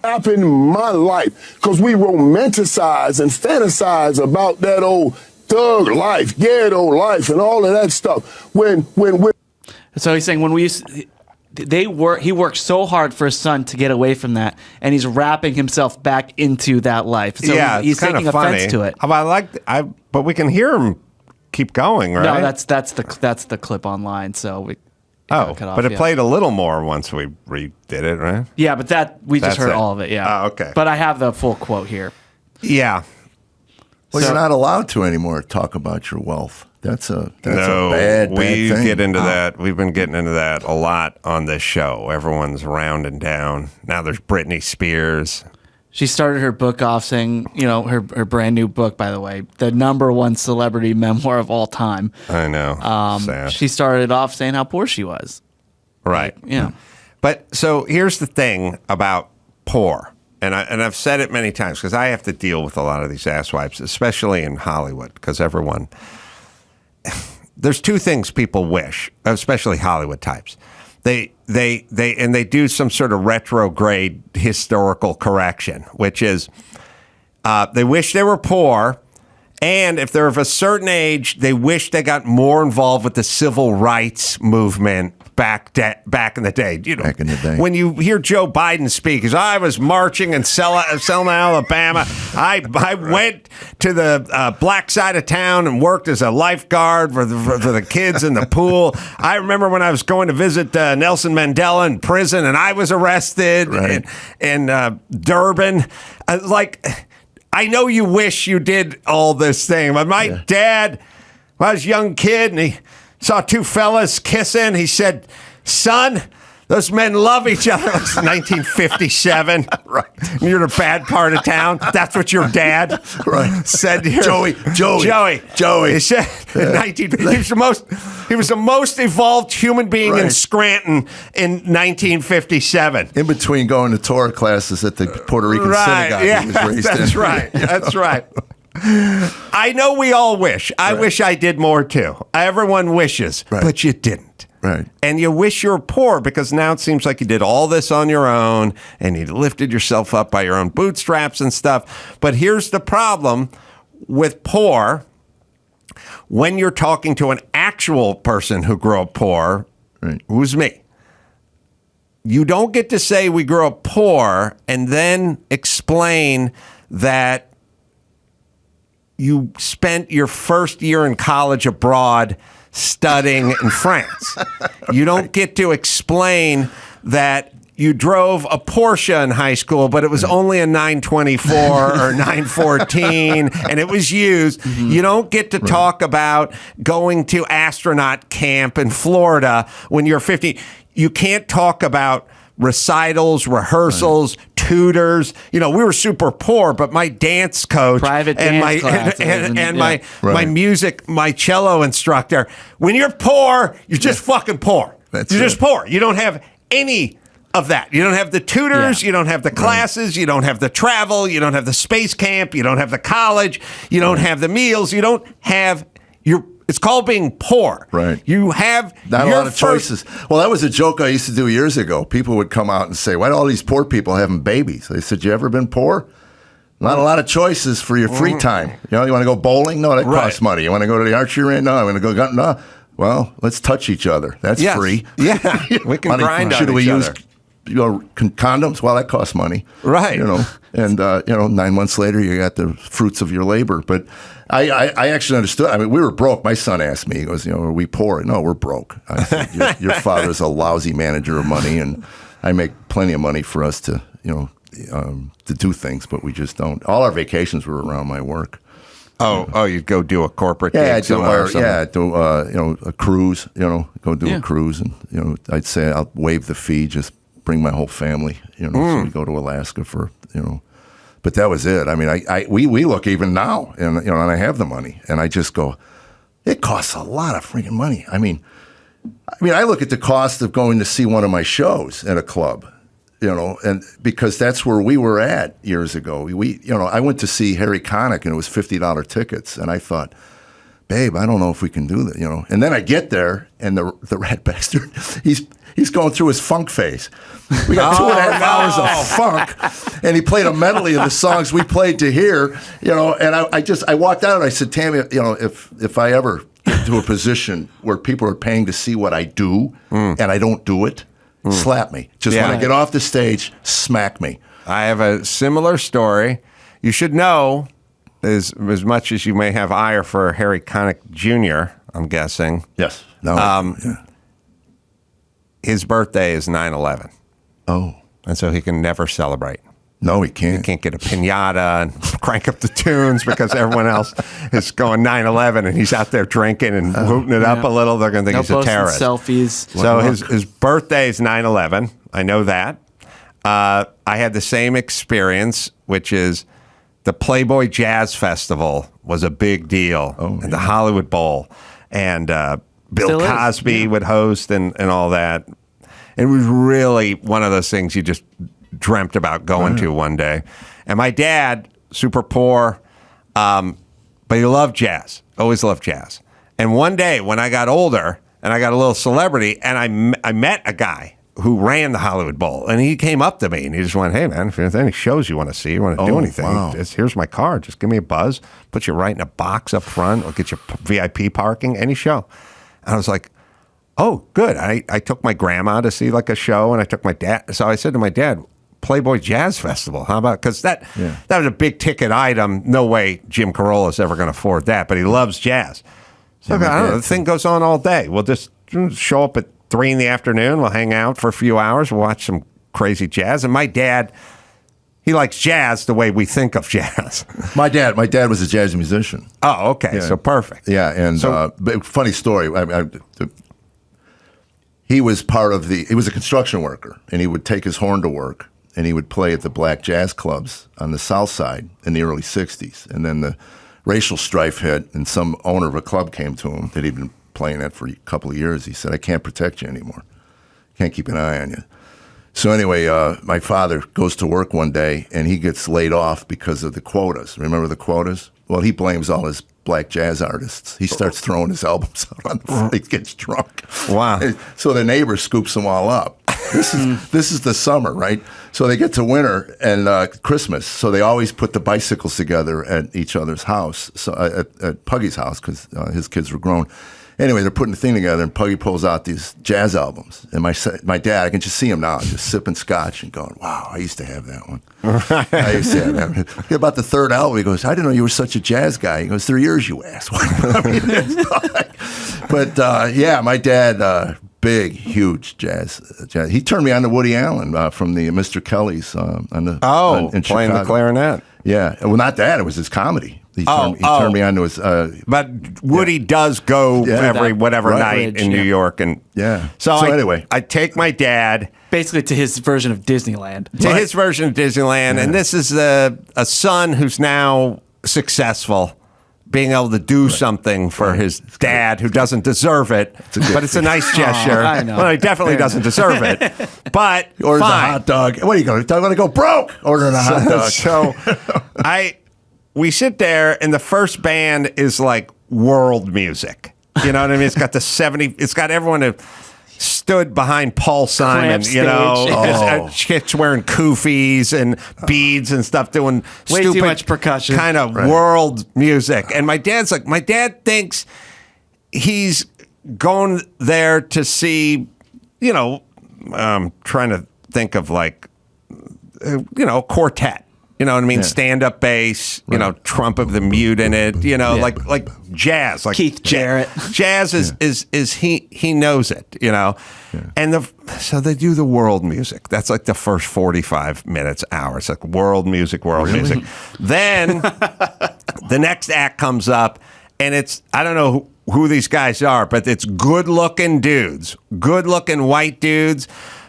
happened in my life because we romanticize and fantasize about that old thug life, ghetto life, and all of that stuff. When So he's saying when we used, he worked so hard for his son to get away from that, and he's wrapping himself back into that life. So yeah, he's it's kind taking of funny. offense to it. But we can hear him keep going, right? No, that's the clip online. So we cut off, but it yeah. played a little more once we redid it, right? Yeah, but we just That's heard it. all of it. Yeah. Oh, okay. But I have the full quote here. Yeah. Well, So- you're not allowed to anymore talk about your wealth. That's a No, bad we thing. get into that. We've been getting into that a lot on this show. Everyone's rounding down. Now there's Britney Spears. She started her book off saying, her brand new book, by the way, the #1 celebrity memoir of all time. I know. Sad. She started off saying how poor she was. Right. Yeah. But so here's the thing about poor. And I've said it many times because I have to deal with a lot of these asswipes, especially in Hollywood, because there's two things people wish, especially Hollywood types. They do some sort of retrograde historical correction, which is they wish they were poor, and if they're of a certain age, they wish they got more involved with the civil rights movement back in the day. Back in the day. When you hear Joe Biden speak, I was marching in Selma, Alabama. I went to the black side of town and worked as a lifeguard for the kids in the pool. I remember when I was going to visit Nelson Mandela in prison, and I was arrested in Durban. I know you wish you did all this thing, but my dad, when I was a young kid, and he saw two fellas kissing, he said, "Son, those men love each other." It was 1957. Right. You're in a bad part of town. That's what your dad said to you. Joey. He said he was the most evolved human being in Scranton in 1957. In between going to Torah classes at the Puerto Rican synagogue he was raised that's in. right. That's right. I know we all wish. I wish I did more too. Everyone wishes, but you didn't. Right. And you wish you were poor because now it seems like you did all this on your own and you lifted yourself up by your own bootstraps and stuff. But here's the problem with poor. When you're talking to an actual person who grew up poor, who's me, you don't get to say we grew up poor and then explain that you spent your first year in college abroad studying in France. You don't get to explain that you drove a Porsche in high school, but it was only a 924 or 914, and it was used. Mm-hmm. You don't get to talk about going to astronaut camp in Florida when you're 50. You can't talk about recitals, rehearsals, tutors. We were super poor, but my dance coach Private and dance classes my music, my cello instructor. When you're poor, you're just fucking poor. You're just poor. You don't have any of that. You don't have the tutors. You don't have the classes. You don't have the travel. You don't have the space camp. You don't have the college. You don't have the meals. You don't have It's called being poor. Right. You have not a lot of choices. Well, that was a joke I used to do years ago. People would come out and say, "Why do all these poor people having babies?" I said, "You ever been poor? Not a lot of choices for your free time. You want to go bowling? No, that costs money. You want to go to the archery range? No, I want to go gun. No. Well, let's touch each other. That's free. Yeah, we can grind on Should we each use other. condoms? Well, that costs money. Right. And 9 months later, you got the fruits of your labor. But I actually understood. I mean, we were broke. My son asked me, he goes, "Are we poor?" No, we're broke. I said, your father's a lousy manager of money, and I make plenty of money for us to, to do things, but we just don't. All our vacations were around my work. Oh, you'd go do a corporate gig gig somewhere or something. do a cruise. Go do a cruise, and I'd say I'll waive the fee. Just bring my whole family. So we go to Alaska for But that was it. I mean, we look even now, and and I have the money, and I just go, it costs a lot of freaking money. I mean, I look at the cost of going to see one of my shows at a club. and because that's where we were at years ago. I went to see Harry Connick, and it was $50 tickets, and I thought, babe, I don't know if we can do that, And then I get there, and the rat bastard, he's going through his funk phase. We got 2.5 hours of funk, and he played a medley of the songs we played to hear, And I walked out, and I said, Tammy, if I ever get to a position where people are paying to see what I do, and I don't do it, slap me. Just when I get off the stage, smack me. I have a similar story. You should know. As much as you may have ire for Harry Connick Jr., I'm guessing. Yes. No. His birthday is 9/11. Oh. And so he can never celebrate. No, he can't. He can't get a piñata and crank up the tunes because everyone else is going 9/11 and he's out there drinking and hooting it up a little. They're going to think he's a terrorist. Selfies. So his birthday is 9/11. I know that. I had the same experience, which is the Playboy Jazz Festival was a big deal, and the Hollywood Bowl, and Bill Cosby would host and all that. It was really one of those things you just dreamt about going to one day. And my dad, super poor, but he loved jazz, always loved jazz. And one day when I got older and I got a little celebrity, and I met a guy who ran the Hollywood Bowl, and he came up to me and he just went, "Hey man, if there's any shows you want to see, you want to do anything, here's my card. Just give me a buzz, put you right in a box up front, I'll get you VIP parking, any show." And I was like, "Oh, good." I took my grandma to see like a show, and I took my dad. So I said to my dad, "Playboy Jazz Festival, how about?" Because that was a big ticket item. No way Jim Carolla is ever going to afford that, but he loves jazz. So I don't know, the thing goes on all day. We'll just show up at 3 p.m. We'll hang out for a few hours. We'll watch some crazy jazz. And my dad, he likes jazz the way we think of jazz. My dad was a jazz musician. Oh, okay. So perfect. Yeah, and funny story. He was he was a construction worker, and he would take his horn to work, and he would play at the black jazz clubs on the South Side in the early 60s. And then the racial strife hit, and some owner of a club came to him that he'd been playing that for a couple of years. He said, "I can't protect you anymore. Can't keep an eye on you." So anyway, my father goes to work one day, and he gets laid off because of the quotas. Remember the quotas? Well, he blames all his black jazz artists. He starts throwing his albums out on the floor. He gets drunk. Wow. So the neighbor scoops them all up. This is the summer, right? So they get to winter and Christmas. So they always put the bicycles together at each other's house, so at Puggy's house, because his kids were grown. Anyway, they're putting the thing together, and Puggy pulls out these jazz albums. And my dad, I can just see him now, just sipping scotch and going, "Wow, I used to have that one." I used to have that one. About the third album, he goes, "I didn't know you were such a jazz guy." He goes, "3 years, you asshole." But my dad, big, huge jazz. He turned me on to Woody Allen from the Mr. Kelly's in playing Chicago. the clarinet. Yeah, well, not that. It was his comedy. He turned me on to his. But Woody does go every whatever night in New York, and So anyway, I take my dad basically to his version of Disneyland. His version of Disneyland, and this is a son who's now successful, being able to do something for his dad who doesn't deserve it, but it's a nice gesture. I know. Well, he definitely doesn't deserve it, but orders fine. a hot dog. What are you going to go broke? Ordering a hot dog. So we sit there, and the first band is like world music. You know what I mean? It's got it's got everyone who stood behind Paul Simon, chicks wearing koofies and beads and stuff, doing way stupid too much percussion, kind of world music. And my dad thinks he's going there to see, trying to think of quartet. You know what I mean? Stand-up bass, trumpet with the mute in it, like jazz, like Keith Jarrett. Jazz is he knows it, And so they do the world music. That's like the first 45 minutes, hour. It's like world music. Then the next act comes up, and it's, I don't know who these guys are, but it's good-looking dudes, good-looking white dudes,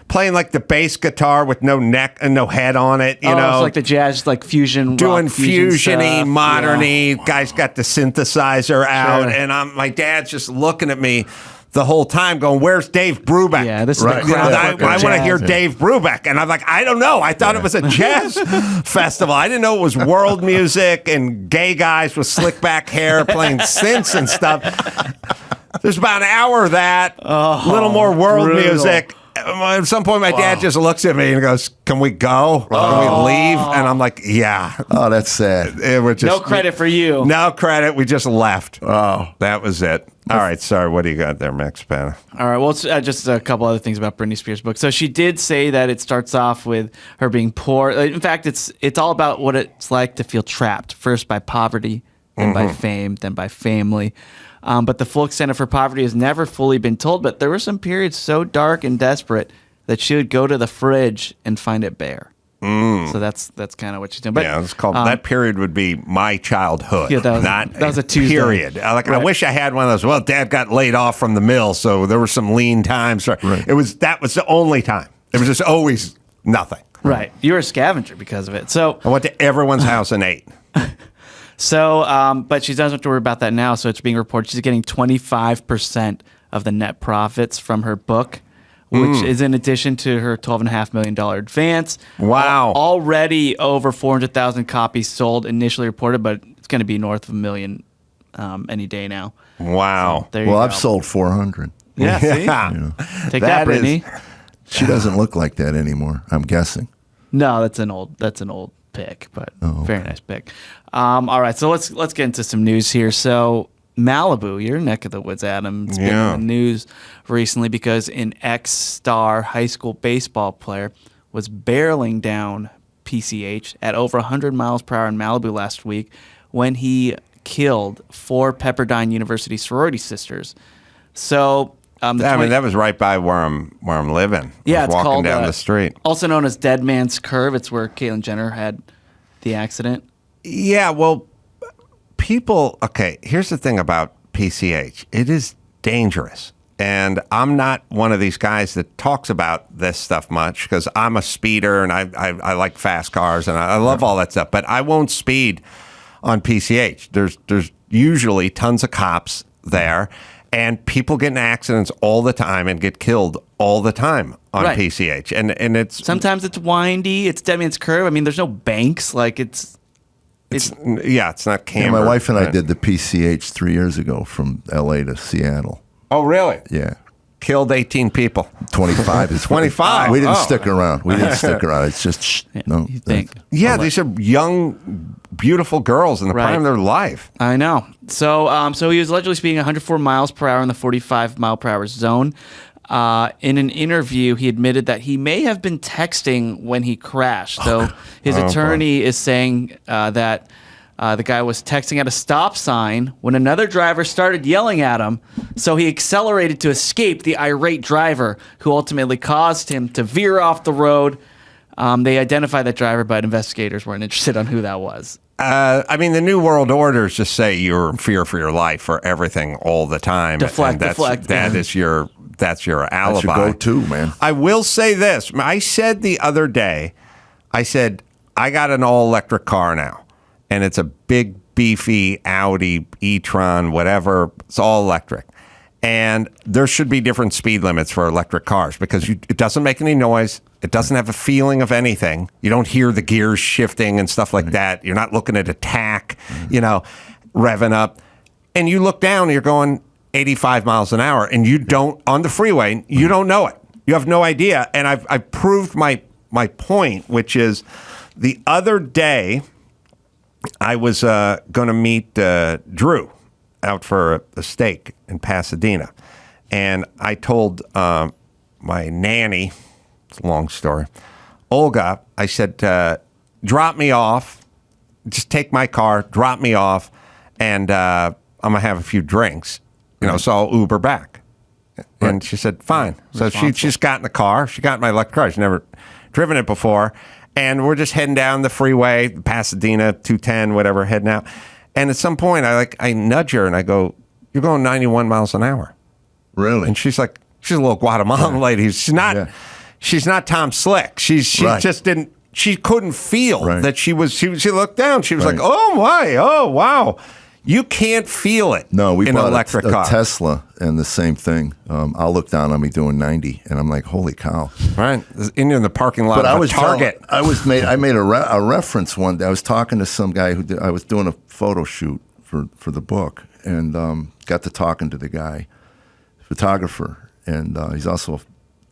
playing like the bass guitar with no neck and no head on it, you know. It's like the jazz, like fusion, doing fusion-y, modern-y. Guy's got the synthesizer out, and my dad's just looking at me the whole time going, where's Dave Brubeck? Yeah, this is Right. the You know, crowd I worker want to jazz. hear Dave Brubeck. And I'm like, I don't know. I thought it was a jazz festival. I didn't know it was world music and gay guys with slick back hair playing synths and stuff. There's about an hour of that, a little more world brutal. music. At some point, my dad just looks at me and goes, can we go? Can we leave? And I'm like, yeah. Oh, that's sad. It was just, No credit for you. No credit. We just left. Oh. That was it. All right. Sorry. What do you got there, Max Spanner? All right. Well, it's, just a couple other things about Britney Spears' book. So she did say that it starts off with her being poor. In fact, it's all about what it's like to feel trapped, first by poverty, then by fame, then by family. But the full extent of her poverty has never fully been told. But there were some periods so dark and desperate that she would go to the fridge and find it bare. So that's kind of what she's doing. But, Yeah, it's called that period would be my childhood. Yeah, that was a Tuesday. period. Like I Right. wish I had one of those. Well, Dad got laid off from the mill, so there were some lean times. That was the only time. It was just always nothing. Right. You were a scavenger because of it. So I went to everyone's house and ate. But she doesn't have to worry about that now. So it's being reported she's getting 25% of the net profits from her book, which is in addition to her $12.5 million advance. Wow. Already over 400,000 copies sold, initially reported, but it's going to be north of 1 million any day now. Wow. There you Well, go. I've sold 400. Yeah, see? Take that, That is- Brittany. She doesn't look like that anymore, I'm guessing. No, that's an old pick, but very nice pick. All right, so let's get into some news here. So Malibu, your neck of the woods, Adam, has been Yeah. in the news recently because an ex-star high school baseball player was barreling down PCH at over 100 miles per hour in Malibu last week when he killed 4 Pepperdine University sorority sisters. So that was right by where I'm living. Yeah, I was it's walking called down the street. also known as Dead Man's Curve. It's where Caitlyn Jenner had the accident. Yeah, well, people, okay, here's the thing about PCH. It is dangerous. And I'm not one of these guys that talks about this stuff much because I'm a speeder and I like fast cars and I love all that stuff. But I won't speed on PCH. There's usually tons of cops there. And people get in accidents all the time and get killed all the time on Right. PCH. And it's Sometimes it's windy. It's Dead Man's Curve. I mean, there's no banks. Like it's not Yeah, camera. my wife and I did the PCH 3 years ago from LA to Seattle. Oh, really? Yeah. Killed 18 people. 25 is 25? We didn't Oh. stick around. We didn't stick around. It's just no. you think. Yeah, these are young, beautiful girls in the Right. prime of their life. I know. So so he was allegedly speeding 104 miles per hour in the 45 mile per hour zone. In an interview, he admitted that he may have been texting when he crashed. So his attorney is saying that the guy was texting at a stop sign when another driver started yelling at him. So he accelerated to escape the irate driver, who ultimately caused him to veer off the road. They identified that driver, but investigators weren't interested on who that was. I mean, the New World Orders just say you're in fear for your life for everything all the time. Deflect, and deflect. That's your alibi. That's your go-to, man. I will say this. I said the other day, I got an all-electric car now, and it's a big, beefy Audi e-tron, whatever. It's all electric. And there should be different speed limits for electric cars because it doesn't make any noise. It doesn't have a feeling of anything. You don't hear the gears shifting and stuff like that. You're not looking at attack, revving up. And you look down and you're going 85 miles an hour and you don't, on the freeway, you don't know it. You have no idea. And I've proved my point, which is the other day I was going to meet Drew out for a steak in Pasadena. And I told my nanny, it's a long story, Olga, I said, drop me off, just take my car, drop me off, and I'm going to have a few drinks, so I'll Uber back. And she said, fine. So she just got in the car. She got in my electric car. She's never driven it before. And we're just heading down the freeway, Pasadena, 210, whatever, heading out. And at some point, I nudge her and I go, you're going 91 miles an hour. Really? And she's like, she's a little Guatemalan lady. She's not Tom Slick. She just didn't, she couldn't feel that she looked down. She was like, oh my, oh wow. You can't feel it. No, we in bought an electric a car. Tesla, and the same thing. I'll look down on me doing 90, and I'm like, holy cow! Right, in the parking lot But I of a was Target. I made a reference one day. I was talking to some guy I was doing a photo shoot for the book, and got to talking to the guy, photographer, and he's also a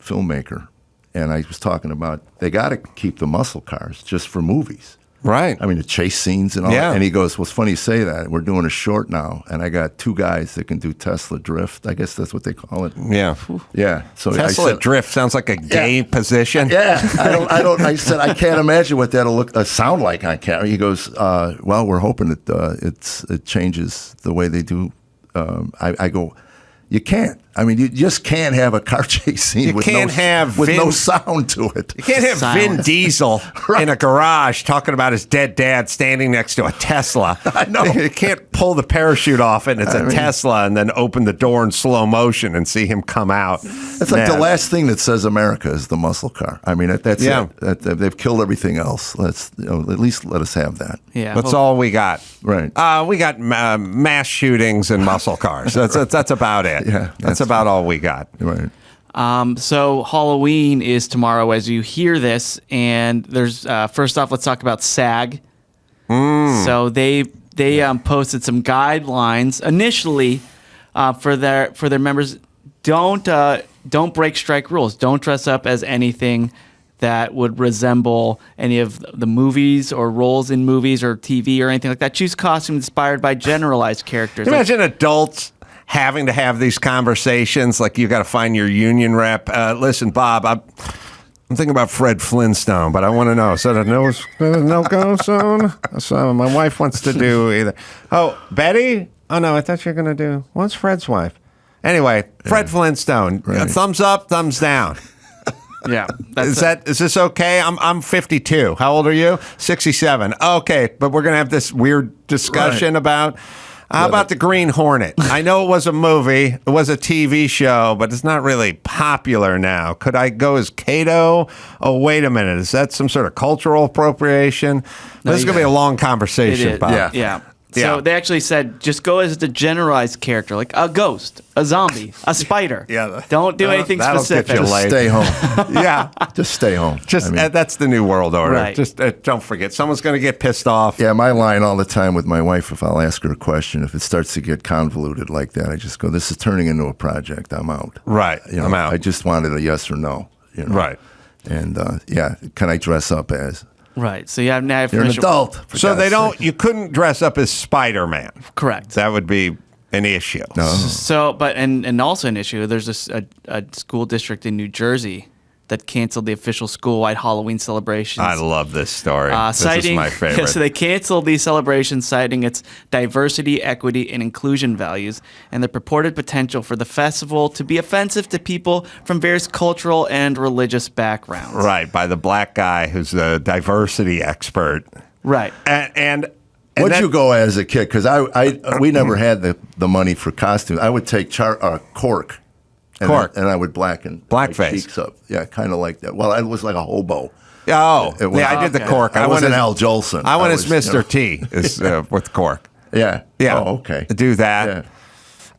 filmmaker. And I was talking about they got to keep the muscle cars just for movies. Right. I mean, the chase scenes and all Yeah. that. And he goes, well, it's funny you say that. We're doing a short now, and I got 2 guys that can do Tesla drift. I guess that's what they call it. Yeah. Yeah. So Tesla I said, drift sounds like a gay position. yeah, I said, I can't imagine what that'll sound like on camera. He goes, well, we're hoping that it changes the way they do. I go, you can't. I mean, you just can't have a car chase scene with no sound to it. You can't have Vin Diesel in a garage talking about his dead dad standing next to a Tesla. I know. You can't pull the parachute off and it's a Tesla and then open the door in slow motion and see him come out. It's like the last thing that says America is the muscle car. I mean, that's it. They've killed everything else. Let's at least let us have that. Yeah, That's all we got. Right. We got mass shootings and muscle cars. That's about it. Yeah, that's about all we got. Right. So Halloween is tomorrow as you hear this, and there's first off, let's talk about SAG. So they posted some guidelines initially for their members. Don't break strike rules. Don't dress up as anything that would resemble any of the movies or roles in movies or TV or anything like that. Choose costumes inspired by generalized characters. Imagine adults having to have these conversations, like you got to find your union rep. Listen, Bob, I'm thinking about Fred Flintstone, but I want to know. So the no-go zone? So my wife wants to do either. Oh, Betty? Oh, no, I thought you were going to do. What's Fred's wife? Anyway, Fred Flintstone. Right. Thumbs up, thumbs down. Yeah. Is this okay? I'm 52. How old are you? 67. Okay, but we're going to have this weird discussion about... How about the Green Hornet? I know it was a movie, it was a TV show, but it's not really popular now. Could I go as Kato? Oh, wait a minute. Is that some sort of cultural appropriation? This is going to be a long conversation, Bob. Yeah. So they actually said just go as the generalized character, like a ghost, a zombie, a spider. Don't do anything that'll specific. get you laid. Stay home. Yeah. Just stay home. That's the new world order. Right. Just don't forget. Someone's going to get pissed off. Yeah, my line all the time with my wife, if I'll ask her a question, if it starts to get convoluted like that, I just go, this is turning into a project. I'm out. Right. I'm out. I just wanted a yes or no. Right. And, can I dress up as? Right. So you have now You're an adult. So they don't. You couldn't dress up as Spider-Man. Correct. That would be an issue. No. So, but and also an issue. There's a school district in New Jersey that canceled the official school-wide Halloween celebrations. I love this story. This is my favorite. So they canceled these celebrations, citing its diversity, equity, and inclusion values, and the purported potential for the festival to be offensive to people from various cultural and religious backgrounds. Right, by the black guy who's a diversity expert. Right. And What'd you go as a kid? Because we never had the money for costumes. I would take cork. And I would blacken my Blackface. cheeks up. Yeah, kind of like that. Well, I was like a hobo. Oh, It was- I did the cork. I wasn't Al Jolson. I went as was, Mr. T with cork. Yeah. Yeah. Oh, okay. Do that.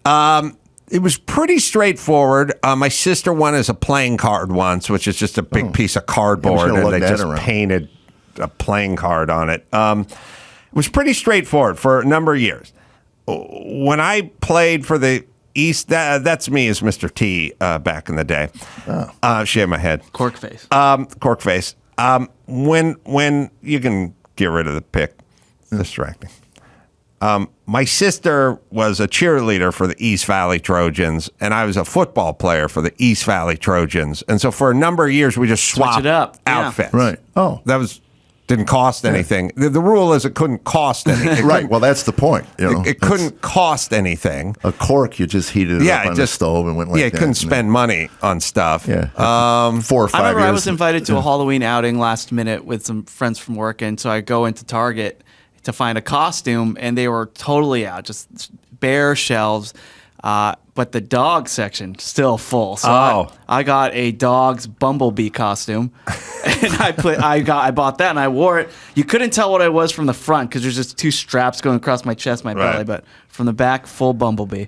Yeah. It was pretty straightforward. My sister won as a playing card once, which is just a big piece of cardboard, gonna and lug they that just around. painted a playing card on it. It was pretty straightforward for a number of years. When I played for the East, that's me as Mr. T back in the day. Shave my head. Cork face. Cork face. When you can get rid of the pick, distracting. My sister was a cheerleader for the East Valley Trojans, and I was a football player for the East Valley Trojans. And so for a number of years, we just swapped it up. Yeah. outfits. Right. Oh. That didn't cost anything. The rule is it couldn't cost anything. Right. Well, that's the point. It couldn't cost anything. A cork, you just heated it up on the stove and went like that. Yeah, couldn't spend money on stuff. Yeah. 4 or 5 I remember years. I was invited to a Halloween outing last minute with some friends from work, and so I go into Target to find a costume, and they were totally out, just bare shelves. But the dog section still full. So I got a dog's bumblebee costume. and I bought that and I wore it. You couldn't tell what I was from the front because there's just 2 straps going across my chest, my belly, but from the back, full Bumblebee.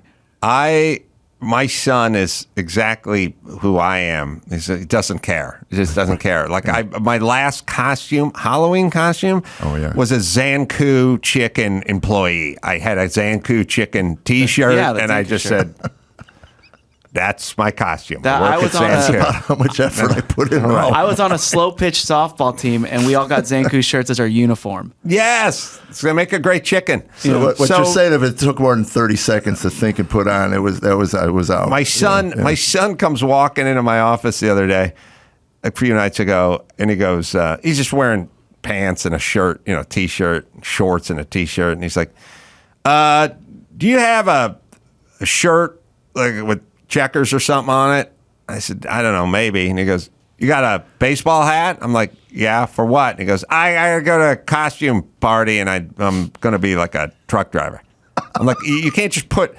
My son is exactly who I am. He doesn't care. He just doesn't care. Like my last costume, Halloween costume, was a Zanku chicken employee. I had a Zanku chicken T-shirt, and I just said, "That's my costume." I was on about how much effort I put in. I was on a slow pitch softball team, and we all got Zanku shirts as our uniform. Yes, it's gonna make a great chicken. So what you're saying, if it took more than 30 seconds to think and put on, I was out. My son comes walking into my office the other day, a few nights ago, and he goes, he's just wearing pants and a shirt, T-shirt, shorts and a T-shirt, and he's like, "Do you have a shirt like with checkers or something on it?" I said, "I don't know, maybe." And he goes, "You got a baseball hat?" I'm like, "Yeah, for what?" And he goes, I gotta go to a costume party and I'm gonna be like a truck driver." I'm like, "You can't just put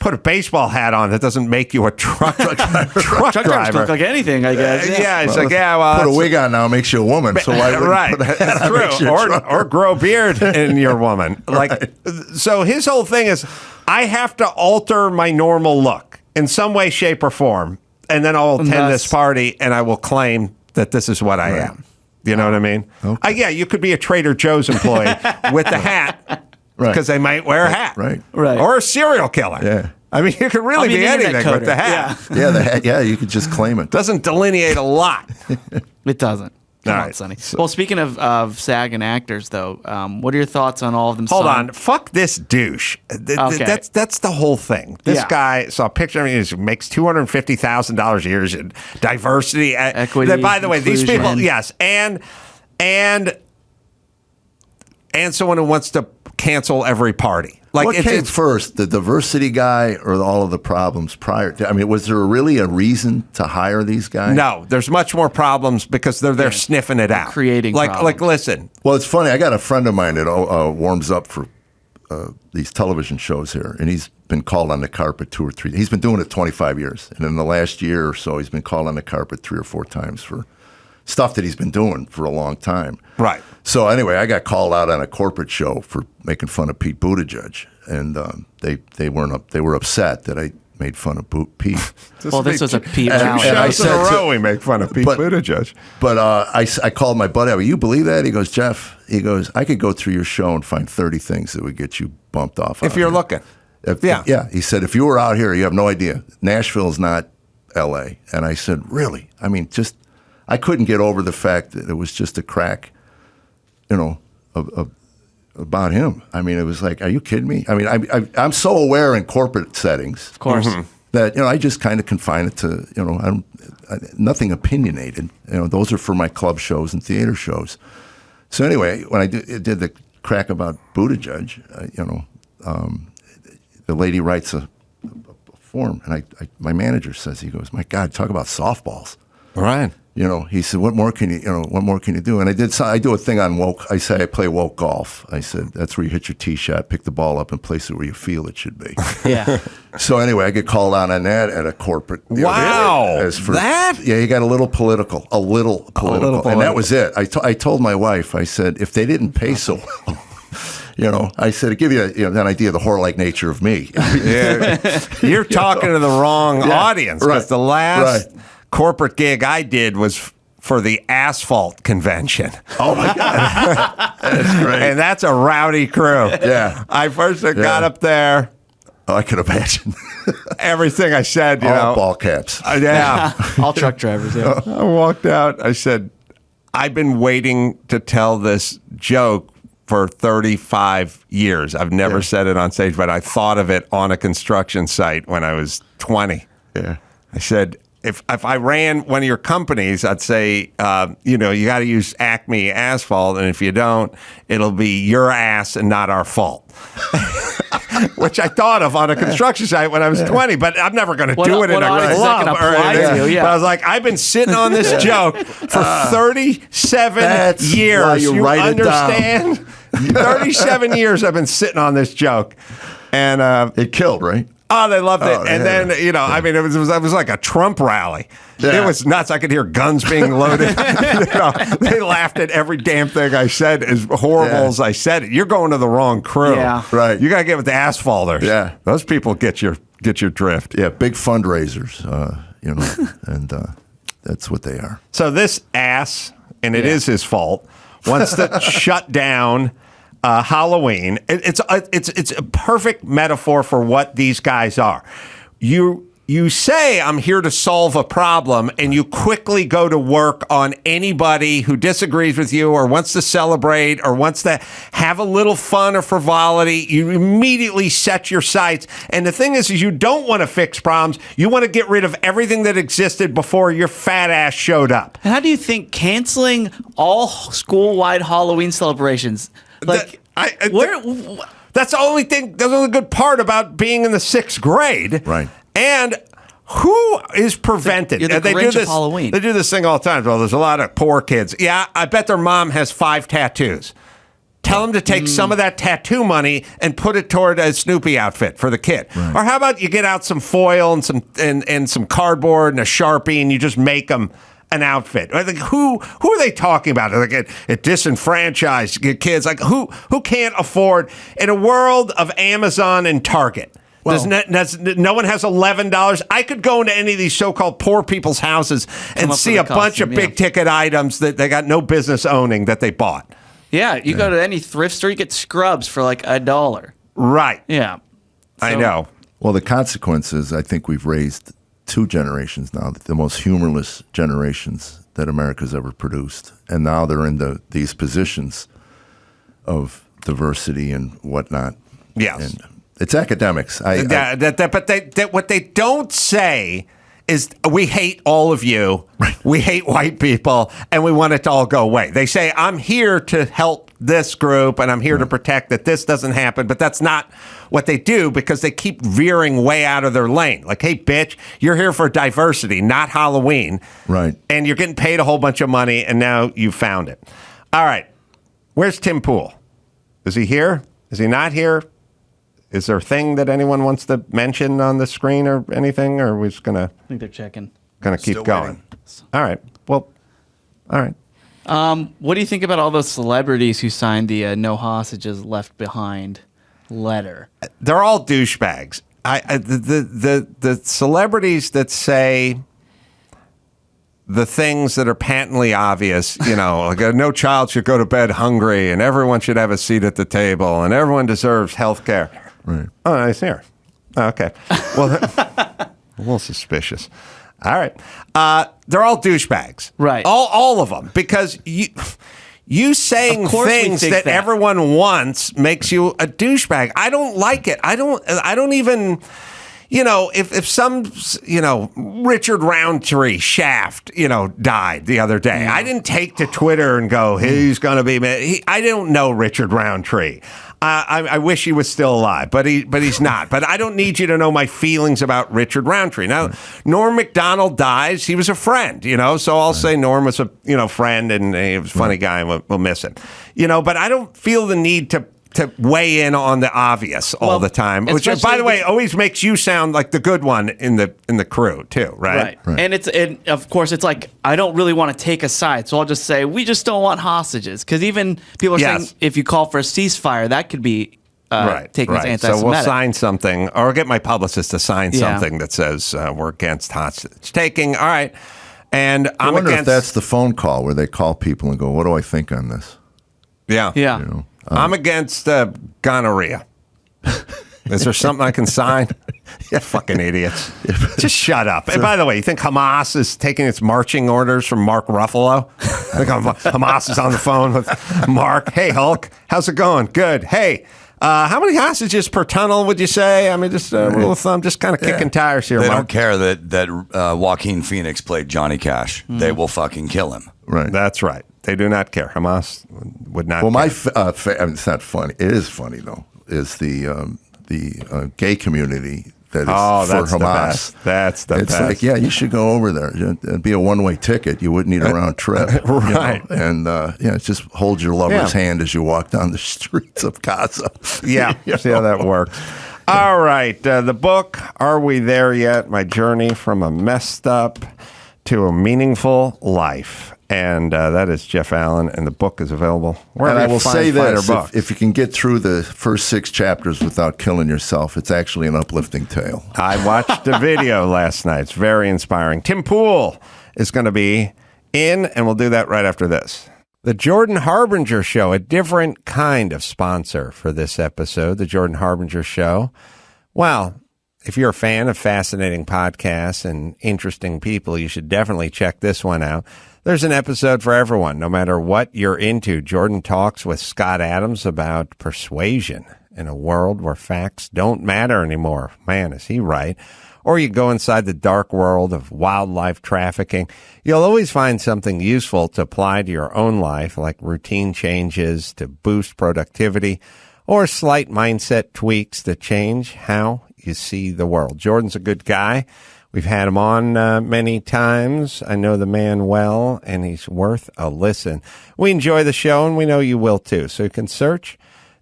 a baseball hat on. That doesn't make you a truck driver." Truck drivers look like anything, I guess. Yeah, it's like, well, put a wig on now makes you a woman. So why wouldn't put a hat on makes you a truck or grow a beard in your woman. Like, so his whole thing is, I have to alter my normal look in some way, shape, or form, and then I'll attend this party and I will claim that this is what I am. You know what I mean? Okay. Yeah, you could be a Trader Joe's employee with the hat because they might wear a hat. Right. Or a serial killer. Yeah. I mean, you could really be anything with the hat. Yeah, the hat. Yeah, you could just claim it. Doesn't delineate a lot. It doesn't. Come on, right, Sonny. Well, speaking of SAG and actors, though, what are your thoughts on all of them? Hold on. Fuck this douche. Okay. That's the whole thing. This guy, saw a picture of him, he makes $250,000 a year in diversity. Equity, by the way, these inclusion. people, yes. And someone who wants to cancel every party. Like, what came first, the diversity guy or all of the problems prior to? I mean, was there really a reason to hire these guys? No, there's much more problems because they're there sniffing it out. Creating problems. Like, listen. Well, it's funny. I got a friend of mine that warms up for these television shows here, and he's been called on the carpet 2 or 3. He's been doing it 25 years, and in the last year or so, he's been called on the carpet 3 or 4 times for stuff that he's been doing for a long time. Right. So anyway, I got called out on a corporate show for making fun of Pete Buttigieg, and they were upset that I made fun of Pete. Well, this was a Pete Two rally. shows in a row we make fun of Pete Buttigieg. But I called my buddy. You believe that? He goes, Jeff. He goes, I could go through your show and find 30 things that would get you bumped off. If you're looking. Yeah. He said, if you were out here, you have no idea. Nashville's not L.A. And I said, really? I mean, just I couldn't get over the fact that it was just a crack, about him. I mean, it was like, are you kidding me? I mean, I'm so aware in corporate settings, Of course. that I just kind of confine it to nothing opinionated. Those are for my club shows and theater shows. So anyway, when I did the crack about Buttigieg, the lady writes a form, and my manager says, he goes, my God, talk about softballs. Right. He said, what more can you do? And I do a thing on woke. I say I play woke golf. I said, that's where you hit your tee shot, pick the ball up and place it where you feel it should be. Yeah. So anyway, I get called out on that at a corporate. Wow. That? Yeah, he got a little political. And that was it. I told my wife, I said, if they didn't pay so well, I said, to give you an idea of the whore-like nature of me. You're talking to the wrong audience. Because the last corporate gig I did was for the Asphalt Convention. Oh, my God. That's great. And that's a rowdy crew. Yeah. I first got up there. Oh, I could imagine. Everything I said, all ball caps. Yeah. All truck drivers, yeah. I walked out. I said, I've been waiting to tell this joke for 35 years. I've never said it on stage, but I thought of it on a construction site when I was 20. Yeah. I said, if I ran one of your companies, I'd say, you got to use Acme Asphalt, and if you don't, it'll be your ass and not our fault. Which I thought of on a construction site when I was 20, but I'm never going to do it in a club or anything. But I was like, I've been sitting on this joke for 37 years. You understand? 37 years I've been sitting on this joke. And it killed, right? Oh, they loved it. Oh, And yeah. then, I mean, it was like a Trump rally. Yeah. It was nuts. I could hear guns being loaded. They laughed at every damn thing I said, as horrible as I said it. You're going to the wrong crew. Yeah. Right. You got to get with the asphalters. Yeah. Those people get your drift. Yeah, big fundraisers, and that's what they are. So this ass, and it is his fault, wants to shut down Halloween. It's a perfect metaphor for what these guys are. You say, I'm here to solve a problem, and you quickly go to work on anybody who disagrees with you or wants to celebrate or wants to have a little fun or frivolity. You immediately set your sights. And the thing is you don't want to fix problems. You want to get rid of everything that existed before your fat ass showed up. And how do you think canceling all school-wide Halloween celebrations, like, That's the only thing, that's the only good part about being in the 6th grade. Right. And who is prevented? You're the They Grinch do this. of Halloween. They do this thing all the time. Well, there's a lot of poor kids. Yeah, I bet their mom has 5 tattoos. Tell them to take some of that tattoo money and put it toward a Snoopy outfit for the kid. Right. Or how about you get out some foil and some cardboard and a Sharpie and you just make them an outfit? Like, who are they talking about? Like it disenfranchised kids. Like who can't afford in a world of Amazon and Target? Well, no one has $11. I could go into any of these so-called poor people's houses and see a bunch of big-ticket items that they got no business owning that they bought. Yeah, you go to any thrift store, you get scrubs for like $1. Right. Yeah. I know. Well, the consequences, I think we've raised 2 generations now, the most humorless generations that America's ever produced. And now they're in these positions of diversity and whatnot. Yes. And it's academics. But what they don't say is we hate all of you. Right. We hate white people, and we want it to all go away. They say, I'm here to help this group, and I'm here to protect that this doesn't happen. But that's not what they do because they keep veering way out of their lane. Like, hey, bitch, you're here for diversity, not Halloween. Right. And you're getting paid a whole bunch of money, and now you found it. All right. Where's Tim Pool? Is he here? Is he not here? Is there a thing that anyone wants to mention on the screen or anything? Or are we just going to... I think they're checking. Going to keep going. Waiting. All right. Well, all right. What do you think about all those celebrities who signed the No Hostages Left Behind letter? They're all douchebags. The celebrities that say the things that are patently obvious, like no child should go to bed hungry and everyone should have a seat at the table and everyone deserves health care. Right. Oh, nice here. Okay. Well, a little suspicious. All right. They're all douchebags. Right. All of them. Because you saying things that everyone wants makes you a douchebag. I don't like it. I don't even... if some, Richard Roundtree Shaft, died the other day, I didn't take to Twitter and go, he's going to be, I don't know Richard Roundtree. I wish he was still alive, but he's not. But I don't need you to know my feelings about Richard Roundtree. Now, Norm Macdonald dies. He was a friend, so I'll say Norm was a, friend and he was a funny guy and we'll miss him. But I don't feel the need to weigh in on the obvious all the time, which, by the way, always makes you sound like the good one in the crew too, right? Right. And of course, it's like I don't really want to take a side, so I'll just say we just don't want hostages because even people are saying if you call for a ceasefire, that could be taken as anti-Semitic. So we'll sign something, or get my publicist to sign something that says we're against hostage taking. All right, and I wonder if that's the phone call where they call people and go, "What do I think on this?" Yeah. I'm against gonorrhea. Is there something I can sign? You fucking idiots. Just shut up. And by the way, you think Hamas is taking its marching orders from Mark Ruffalo? I think Hamas is on the phone with Mark. Hey, Hulk, how's it going? Good. Hey, how many hostages per tunnel would you say? I mean, just rule of thumb, just kind of kicking tires here, They Mark. don't care that Joaquin Phoenix played Johnny Cash. They will fucking kill him. Right. That's right. They do not care. Hamas would not care. Well, it's not funny. It is funny, though, is the gay community that is for Hamas. That's the best. It's like, yeah, you should go over there. It'd be a one-way ticket. You wouldn't need a round trip. Right. And, just hold your lover's hand as you walk down the streets of Gaza. Yeah. See how that works. All right. The book, Are We There Yet? My Journey from a Messed Up to a Meaningful Life. And that is Jeff Allen, and the book is available wherever And I will say this, books. if you can get through the first 6 chapters without killing yourself, it's actually an uplifting tale. I watched the video last night. It's very inspiring. Tim Pool is going to be in, and we'll do that right after this. The Jordan Harbinger Show, a different kind of sponsor for this episode, the Jordan Harbinger Show. Well, if you're a fan of fascinating podcasts and interesting people, you should definitely check this one out. There's an episode for everyone, no matter what you're into. Jordan talks with Scott Adams about persuasion in a world where facts don't matter anymore. Man, is he right. Or you go inside the dark world of wildlife trafficking. You'll always find something useful to apply to your own life, like routine changes to boost productivity or slight mindset tweaks to change how you see the world. Jordan's a good guy. We've had him on many times. I know the man well, and he's worth a listen. We enjoy the show, and we know you will too. So you can search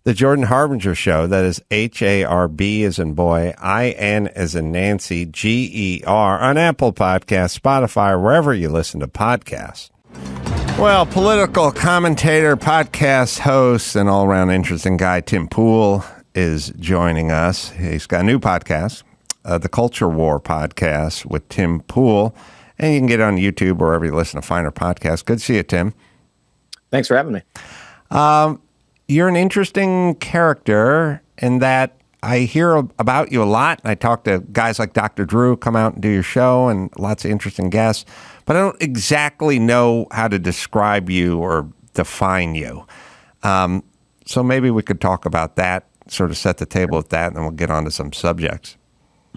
The Jordan Harbinger Show. That is HARB as in boy, IN as in Nancy, GER on Apple Podcasts, Spotify, or wherever you listen to podcasts. Well, political commentator, podcast host, and all-around interesting guy Tim Pool is joining us. He's got a new podcast, the Culture War podcast with Tim Pool, and you can get it on YouTube or wherever you listen to finer podcasts. Good to see you, Tim. Thanks for having me. You're an interesting character in that I hear about you a lot. I talk to guys like Dr. Drew come out and do your show and lots of interesting guests, but I don't exactly know how to describe you or define you. So maybe we could talk about that, sort of set the table with that, and then we'll get on to some subjects.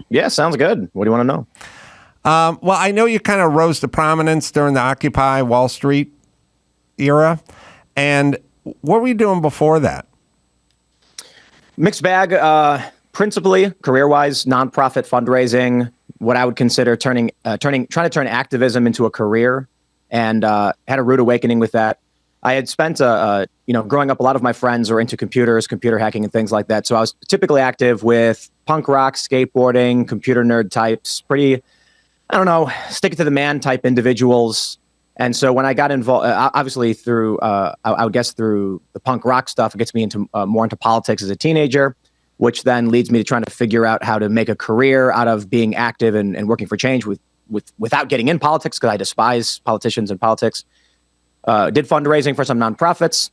Yeah, sounds good. What do you want to know? Well, I know you kind of rose to prominence during the Occupy Wall Street era. And what were you doing before that? Mixed bag, principally career-wise, nonprofit fundraising, what I would consider trying to turn activism into a career, and had a rude awakening with that. I had spent, growing up, a lot of my friends were into computers, computer hacking, and things like that. So I was typically active with punk rock, skateboarding, computer nerd types, pretty, stick it to the man type individuals. And so when I got involved, obviously through, I would guess through the punk rock stuff, it gets me into more into politics as a teenager, which then leads me to trying to figure out how to make a career out of being active and working for change without getting in politics, because I despise politicians and politics. Did fundraising for some nonprofits,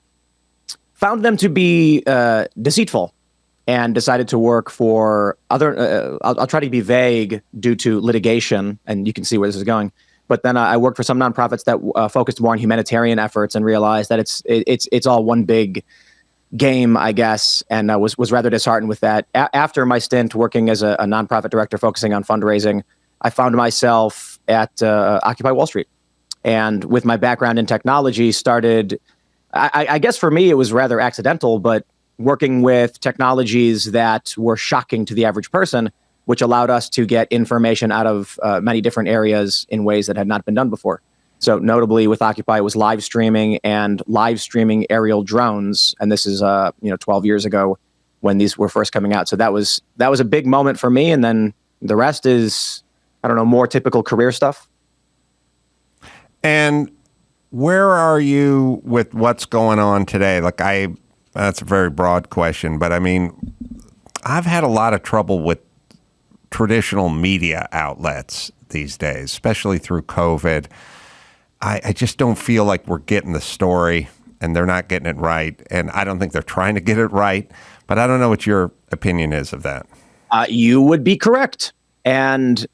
found them to be deceitful, and decided to work for other, I'll try to be vague due to litigation, and you can see where this is going. But then I worked for some nonprofits that focused more on humanitarian efforts and realized that it's all one big game, I guess, and I was rather disheartened with that. After my stint working as a nonprofit director focusing on fundraising, I found myself at Occupy Wall Street. And with my background in technology, started, I guess for me, it was rather accidental, but working with technologies that were shocking to the average person, which allowed us to get information out of many different areas in ways that had not been done before. So notably with Occupy, it was live streaming and live streaming aerial drones. And this is 12 years ago when these were first coming out. So that was a big moment for me. And then the rest is, more typical career stuff. And where are you with what's going on today? That's a very broad question, but I mean, I've had a lot of trouble with traditional media outlets these days, especially through COVID. I just don't feel like we're getting the story, and they're not getting it right. And I don't think they're trying to get it right, but I don't know what your opinion is of that. You would be correct. And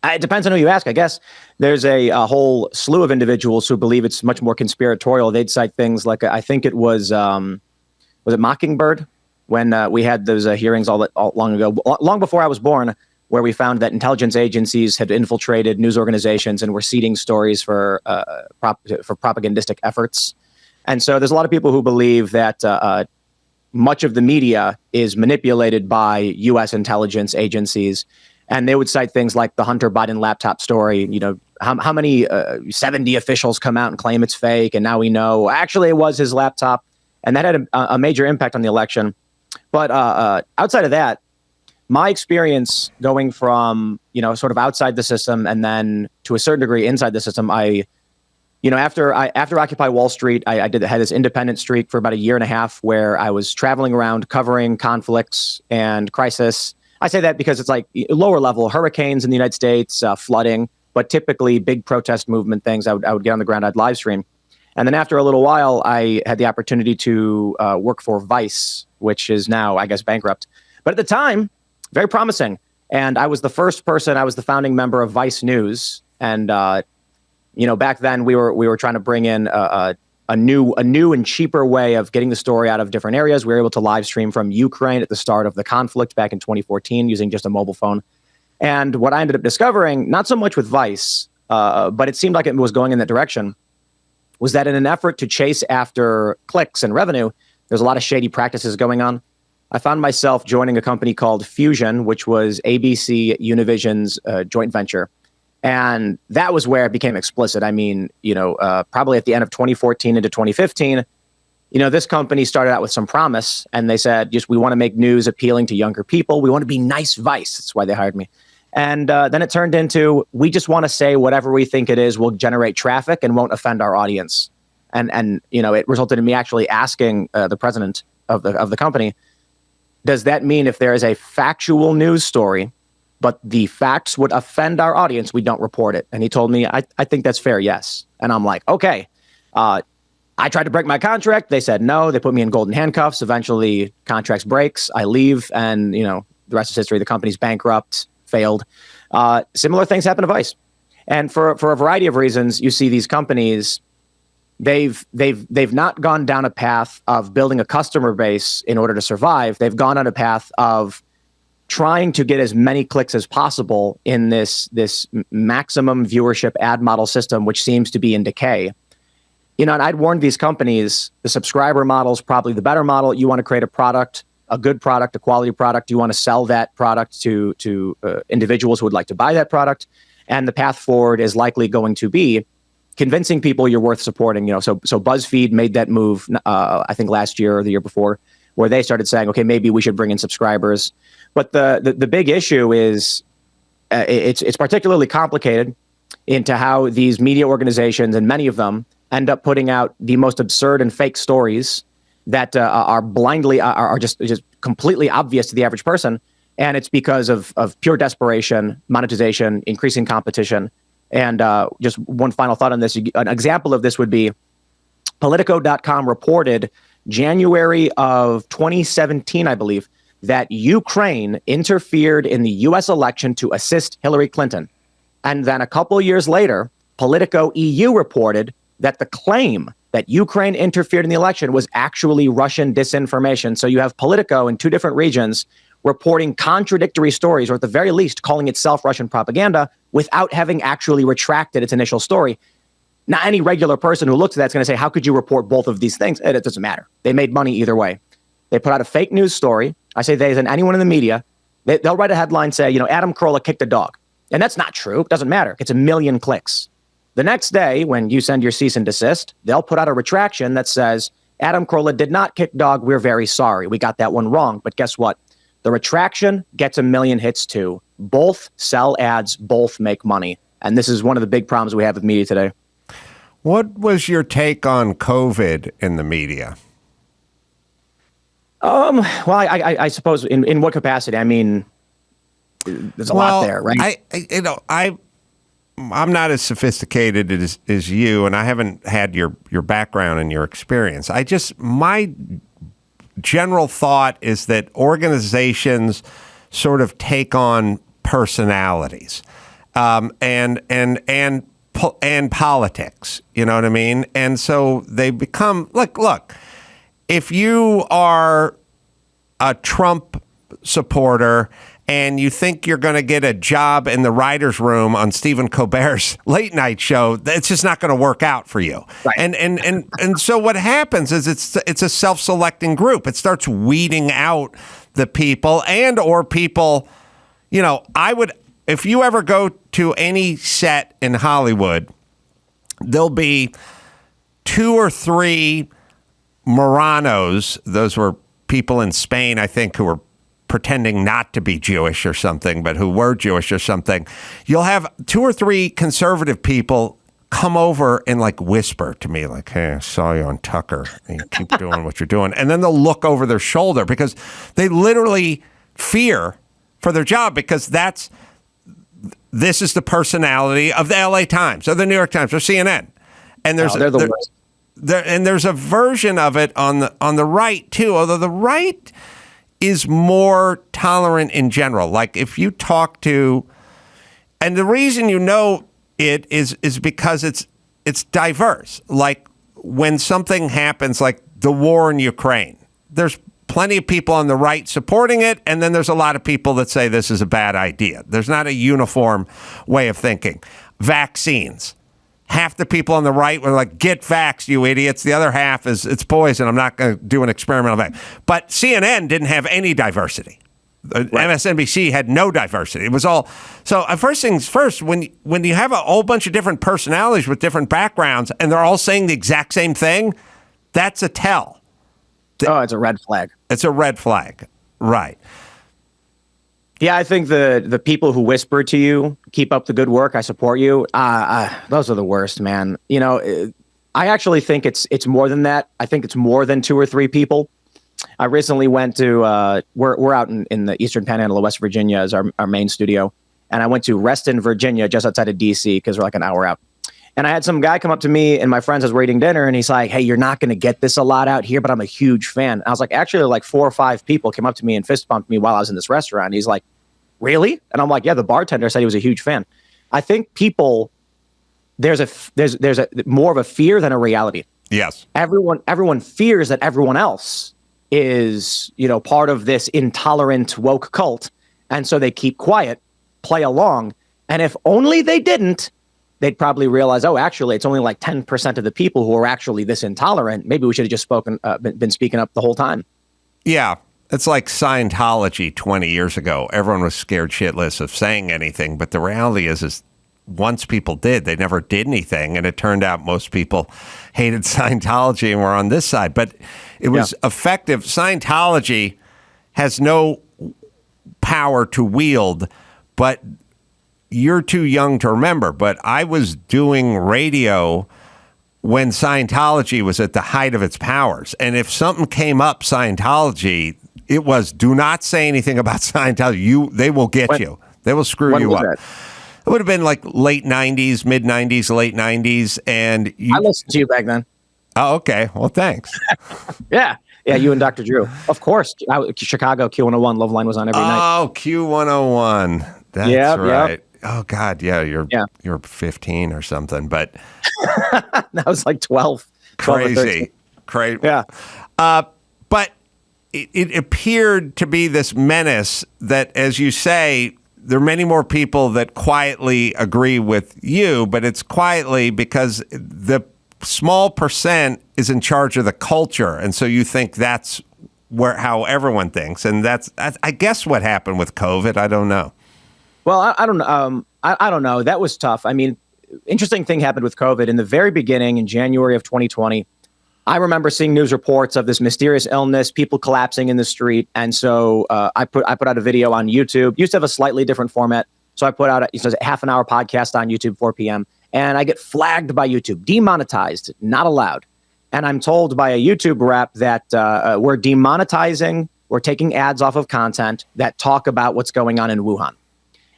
it depends on who you ask, I guess. There's a whole slew of individuals who believe it's much more conspiratorial. They'd cite things like, I think it was it Mockingbird, when we had those hearings all long ago, long before I was born, where we found that intelligence agencies had infiltrated news organizations and were seeding stories for propagandistic efforts. And so there's a lot of people who believe that much of the media is manipulated by U.S. intelligence agencies. And they would cite things like the Hunter Biden laptop story. How many 70 officials come out and claim it's fake, and now we know actually it was his laptop. And that had a major impact on the election. But outside of that, my experience going from, sort of outside the system and then to a certain degree inside the system, after Occupy Wall Street, I had this independent streak for about a year and a half where I was traveling around covering conflicts and crisis. I say that because it's like lower level hurricanes in the United States, flooding, but typically big protest movement things. I would get on the ground, I'd live stream. And then after a little while, I had the opportunity to work for Vice, which is now, I guess, bankrupt. But at the time, very promising. And I was the first person, I was the founding member of Vice News. And, back then we were trying to bring in a new and cheaper way of getting the story out of different areas. We were able to live stream from Ukraine at the start of the conflict back in 2014 using just a mobile phone. And what I ended up discovering, not so much with Vice, but it seemed like it was going in that direction, was that in an effort to chase after clicks and revenue, there's a lot of shady practices going on. I found myself joining a company called Fusion, which was ABC Univision's joint venture. And that was where it became explicit. I mean, probably at the end of 2014 into 2015, this company started out with some promise, and they said, we want to make news appealing to younger people. We want to be nice Vice. That's why they hired me. And then it turned into, we just want to say whatever we think it is will generate traffic and won't offend our audience. And it resulted in me actually asking the president of the company, does that mean if there is a factual news story, but the facts would offend our audience, we don't report it? And he told me, I think that's fair, yes. And I'm like, okay. I tried to break my contract. They said no. They put me in golden handcuffs. Eventually, contracts breaks. I leave, and the rest is history. The company's bankrupt, failed. Similar things happen to Vice, and for a variety of reasons, you see these companies. They've not gone down a path of building a customer base in order to survive. They've gone on a path of trying to get as many clicks as possible in this maximum viewership ad model system, which seems to be in decay. And I'd warned these companies, the subscriber model is probably the better model. You want to create a product, a good product, a quality product. You want to sell that product to individuals who would like to buy that product. And the path forward is likely going to be convincing people you're worth supporting. So BuzzFeed made that move, I think last year or the year before, where they started saying, okay, maybe we should bring in subscribers. But the big issue is it's particularly complicated into how these media organizations, and many of them, end up putting out the most absurd and fake stories that are just completely obvious to the average person. And it's because of pure desperation, monetization, increasing competition. And just one final thought on this. An example of this would be Politico.com reported January of 2017, I believe, that Ukraine interfered in the U.S. election to assist Hillary Clinton. And then a couple years later, Politico EU reported that the claim that Ukraine interfered in the election was actually Russian disinformation. So you have Politico in two different regions reporting contradictory stories, or at the very least calling itself Russian propaganda, without having actually retracted its initial story. Now, any regular person who looks at that's going to say, how could you report both of these things? It doesn't matter. They made money either way. They put out a fake news story. I say they, and anyone in the media, they'll write a headline, say, Adam Carolla kicked a dog. And that's not true. It doesn't matter. It's 1 million clicks. The next day, when you send your cease and desist, they'll put out a retraction that says, Adam Carolla did not kick dog. We're very sorry. We got that one wrong. But guess what? The retraction gets 1 million hits too. Both sell ads, both make money. And this is one of the big problems we have with media today. What was your take on COVID in the media? Well, I suppose in what capacity? I mean, there's a lot there, right? I'm not as sophisticated as you, and I haven't had your background and your experience. My general thought is that organizations sort of take on personalities, and politics. You know what I mean? And so they become look. If you are a Trump supporter and you think you're going to get a job in the writer's room on Stephen Colbert's late night show, it's just not going to work out for you. Right. And so what happens is it's a self-selecting group. It starts weeding out the people or people, if you ever go to any set in Hollywood, there'll be 2 or 3 Moranos. Those were people in Spain, I think, who were pretending not to be Jewish or something, but who were Jewish or something, you'll have 2 or 3 conservative people come over and like whisper to me like, hey, I saw you on Tucker. And you keep doing what you're doing. And then they'll look over their shoulder because they literally fear for their job because this is the personality of the LA Times or the New York Times or CNN. And there's they're the worst. And there's a version of it on the right too, although the right is more tolerant in general. Like if you talk to, and the reason you know it is because it's diverse. Like when something happens, like the war in Ukraine, there's plenty of people on the right supporting it, and then there's a lot of people that say this is a bad idea. There's not a uniform way of thinking. Vaccines. Half the people on the right were like, get vaxxed, you idiots. The other half is, it's poison. I'm not going to do an experimental vaccine. But CNN didn't have any diversity. Right. MSNBC had no diversity. It was all... So first things first, when you have a whole bunch of different personalities with different backgrounds and they're all saying the exact same thing, that's a tell. It's a red flag. It's a red flag. Right. Yeah, I think the people who whisper to you, keep up the good work, I support you, those are the worst, man. You know, I actually think it's more than that. I think it's more than 2 or 3 people. I recently went to, we're out in the Eastern Panhandle of West Virginia as our main studio. And I went to Reston, Virginia, just outside of DC, because we're like an hour out. And I had some guy come up to me and my friends as we're eating dinner, and he's like, hey, you're not going to get this a lot out here, but I'm a huge fan. And I was like, actually, like 4 or 5 people came up to me and fist bumped me while I was in this restaurant. And he's like, really? And I'm like, yeah, the bartender said he was a huge fan. I think people, there's a more of a fear than a reality. Yes. Everyone fears that everyone else is, you know, part of this intolerant woke cult. And so they keep quiet, play along. And if only they didn't, they'd probably realize, oh, actually, it's only like 10% of the people who are actually this intolerant. Maybe we should have just been speaking up the whole time. Yeah. It's like Scientology 20 years ago. Everyone was scared shitless of saying anything. But the reality is once people did, they never did anything. And it turned out most people hated Scientology and were on this side. But it was effective. Scientology has no power to wield, but you're too young to remember. But I was doing radio when Scientology was at the height of its powers. And if something came up Scientology, it was, do not say anything about Scientology. They will get you. They will screw you up. It would have been like late 90s, mid 90s, late 90s. And I listened to you back then. Oh, okay. Well, thanks. Yeah, you and Dr. Drew. Of course. Chicago, Q101, Loveline was on every night. Oh, Q101. That's right. Yep. Oh, God. Yeah, you're 15 or something. But that was like 12. Crazy. Yeah. But it appeared to be this menace that, as you say, there are many more people that quietly agree with you, but it's quietly because the small percent is in charge of the culture. And so you think that's how everyone thinks. And that's, I guess, what happened with COVID. I don't know. Well, I don't know. I don't know. That was tough. I mean, interesting thing happened with COVID in the very beginning in January of 2020. I remember seeing news reports of this mysterious illness, people collapsing in the street. And so I put out a video on YouTube. Used to have a slightly different format. So I put out a half an hour podcast on YouTube, 4 p.m. And I get flagged by YouTube, demonetized, not allowed. And I'm told by a YouTube rep that we're demonetizing, we're taking ads off of content that talk about what's going on in Wuhan.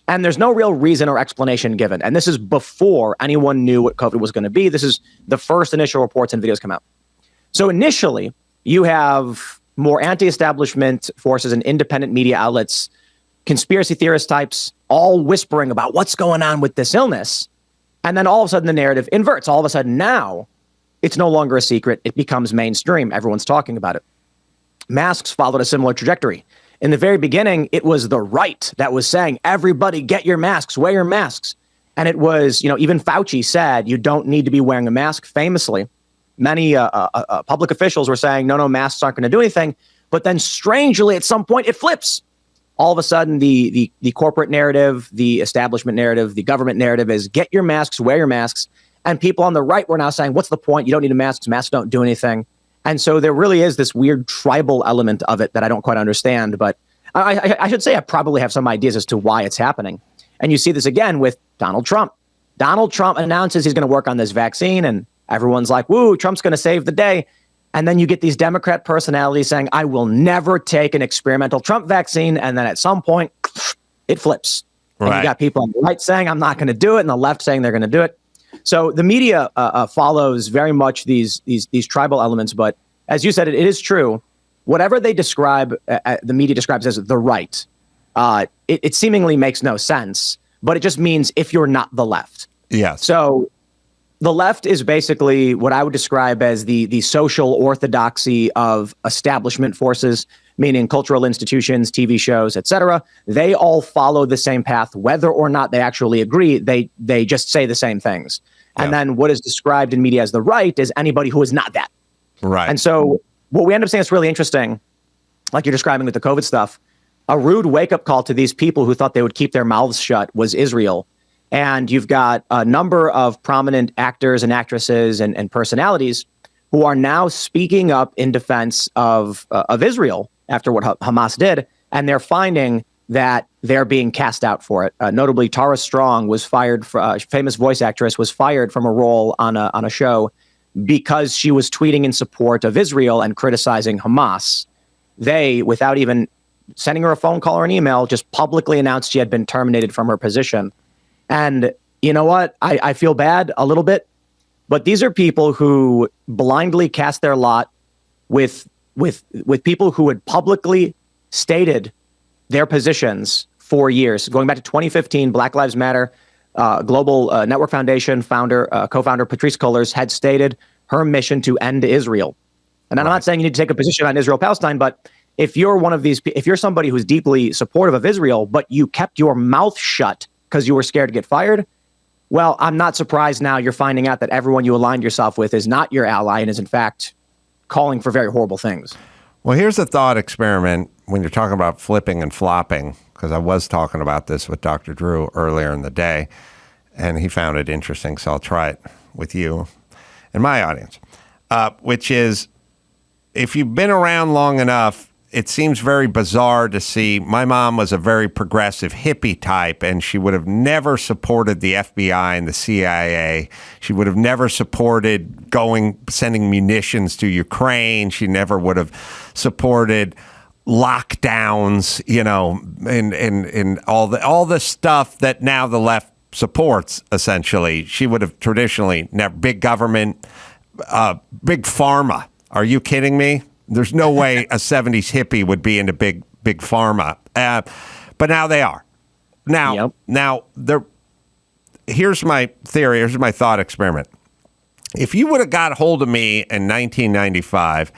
And there's no real reason or explanation given. And this is before anyone knew what COVID was going to be. This is the first initial reports and videos come out. So initially, you have more anti-establishment forces and independent media outlets, conspiracy theorist types, all whispering about what's going on with this illness. And then all of a sudden the narrative inverts. All of a sudden now it's no longer a secret. It becomes mainstream. Everyone's talking about it. Masks followed a similar trajectory. In the very beginning, it was the right that was saying, everybody get your masks, wear your masks. And it was, even Fauci said, you don't need to be wearing a mask, famously. Many public officials were saying, no, masks aren't going to do anything. But then strangely, at some point, it flips. All of a sudden, the corporate narrative, the establishment narrative, the government narrative is get your masks, wear your masks. And people on the right were now saying, what's the point? You don't need a mask. Masks don't do anything. And so there really is this weird tribal element of it that I don't quite understand. But I should say I probably have some ideas as to why it's happening. And you see this again with Donald Trump. Donald Trump announces he's going to work on this vaccine, and everyone's like, woo, Trump's going to save the day. And then you get these Democrat personalities saying, I will never take an experimental Trump vaccine. And then at some point, it flips. And you got people on the right saying, I'm not going to do it, and the left saying they're going to do it. So the media follows very much these tribal elements. But as you said, it is true. Whatever they describe, the media describes as the right, it seemingly makes no sense, but it just means if you're not the left. Yes. So the left is basically what I would describe as the social orthodoxy of establishment forces, meaning cultural institutions, TV shows, etc. They all follow the same path, whether or not they actually agree. They just say the same things. And then what is described in media as the right is anybody who is not that. Right. And so what we end up saying is really interesting, like you're describing with the COVID stuff, a rude wake-up call to these people who thought they would keep their mouths shut was Israel. And you've got a number of prominent actors and actresses and personalities who are now speaking up in defense of Israel after what Hamas did. And they're finding that they're being cast out for it. Notably, Tara Strong was fired, famous voice actress, was fired from a role on a show because she was tweeting in support of Israel and criticizing Hamas. They, without even sending her a phone call or an email, just publicly announced she had been terminated from her position. And you know what? I feel bad a little bit, but these are people who blindly cast their lot with people who had publicly stated their positions for years. Going back to 2015, Black Lives Matter, Global Network Foundation co-founder Patrisse Cullors had stated her mission to end Israel. And I'm not saying you need to take a position on Israel-Palestine, but if you're one of these, if you're somebody who's deeply supportive of Israel, but you kept your mouth shut because you were scared to get fired, well, I'm not surprised now you're finding out that everyone you aligned yourself with is not your ally and is in fact calling for very horrible things. Well, here's a thought experiment when you're talking about flipping and flopping, because I was talking about this with Dr. Drew earlier in the day, and he found it interesting, so I'll try it with you and my audience, which is, if you've been around long enough, it seems very bizarre to see. My mom was a very progressive hippie type, and she would have never supported the FBI and the CIA. She would have never supported sending munitions to Ukraine. She never would have supported lockdowns, and all the stuff that now the left supports. Essentially, she would have traditionally never big government, big pharma. Are you kidding me? There's no way a 70s hippie would be into big pharma. But now they are. Now, here's my theory. Here's my thought experiment. If you would have got hold of me in 1995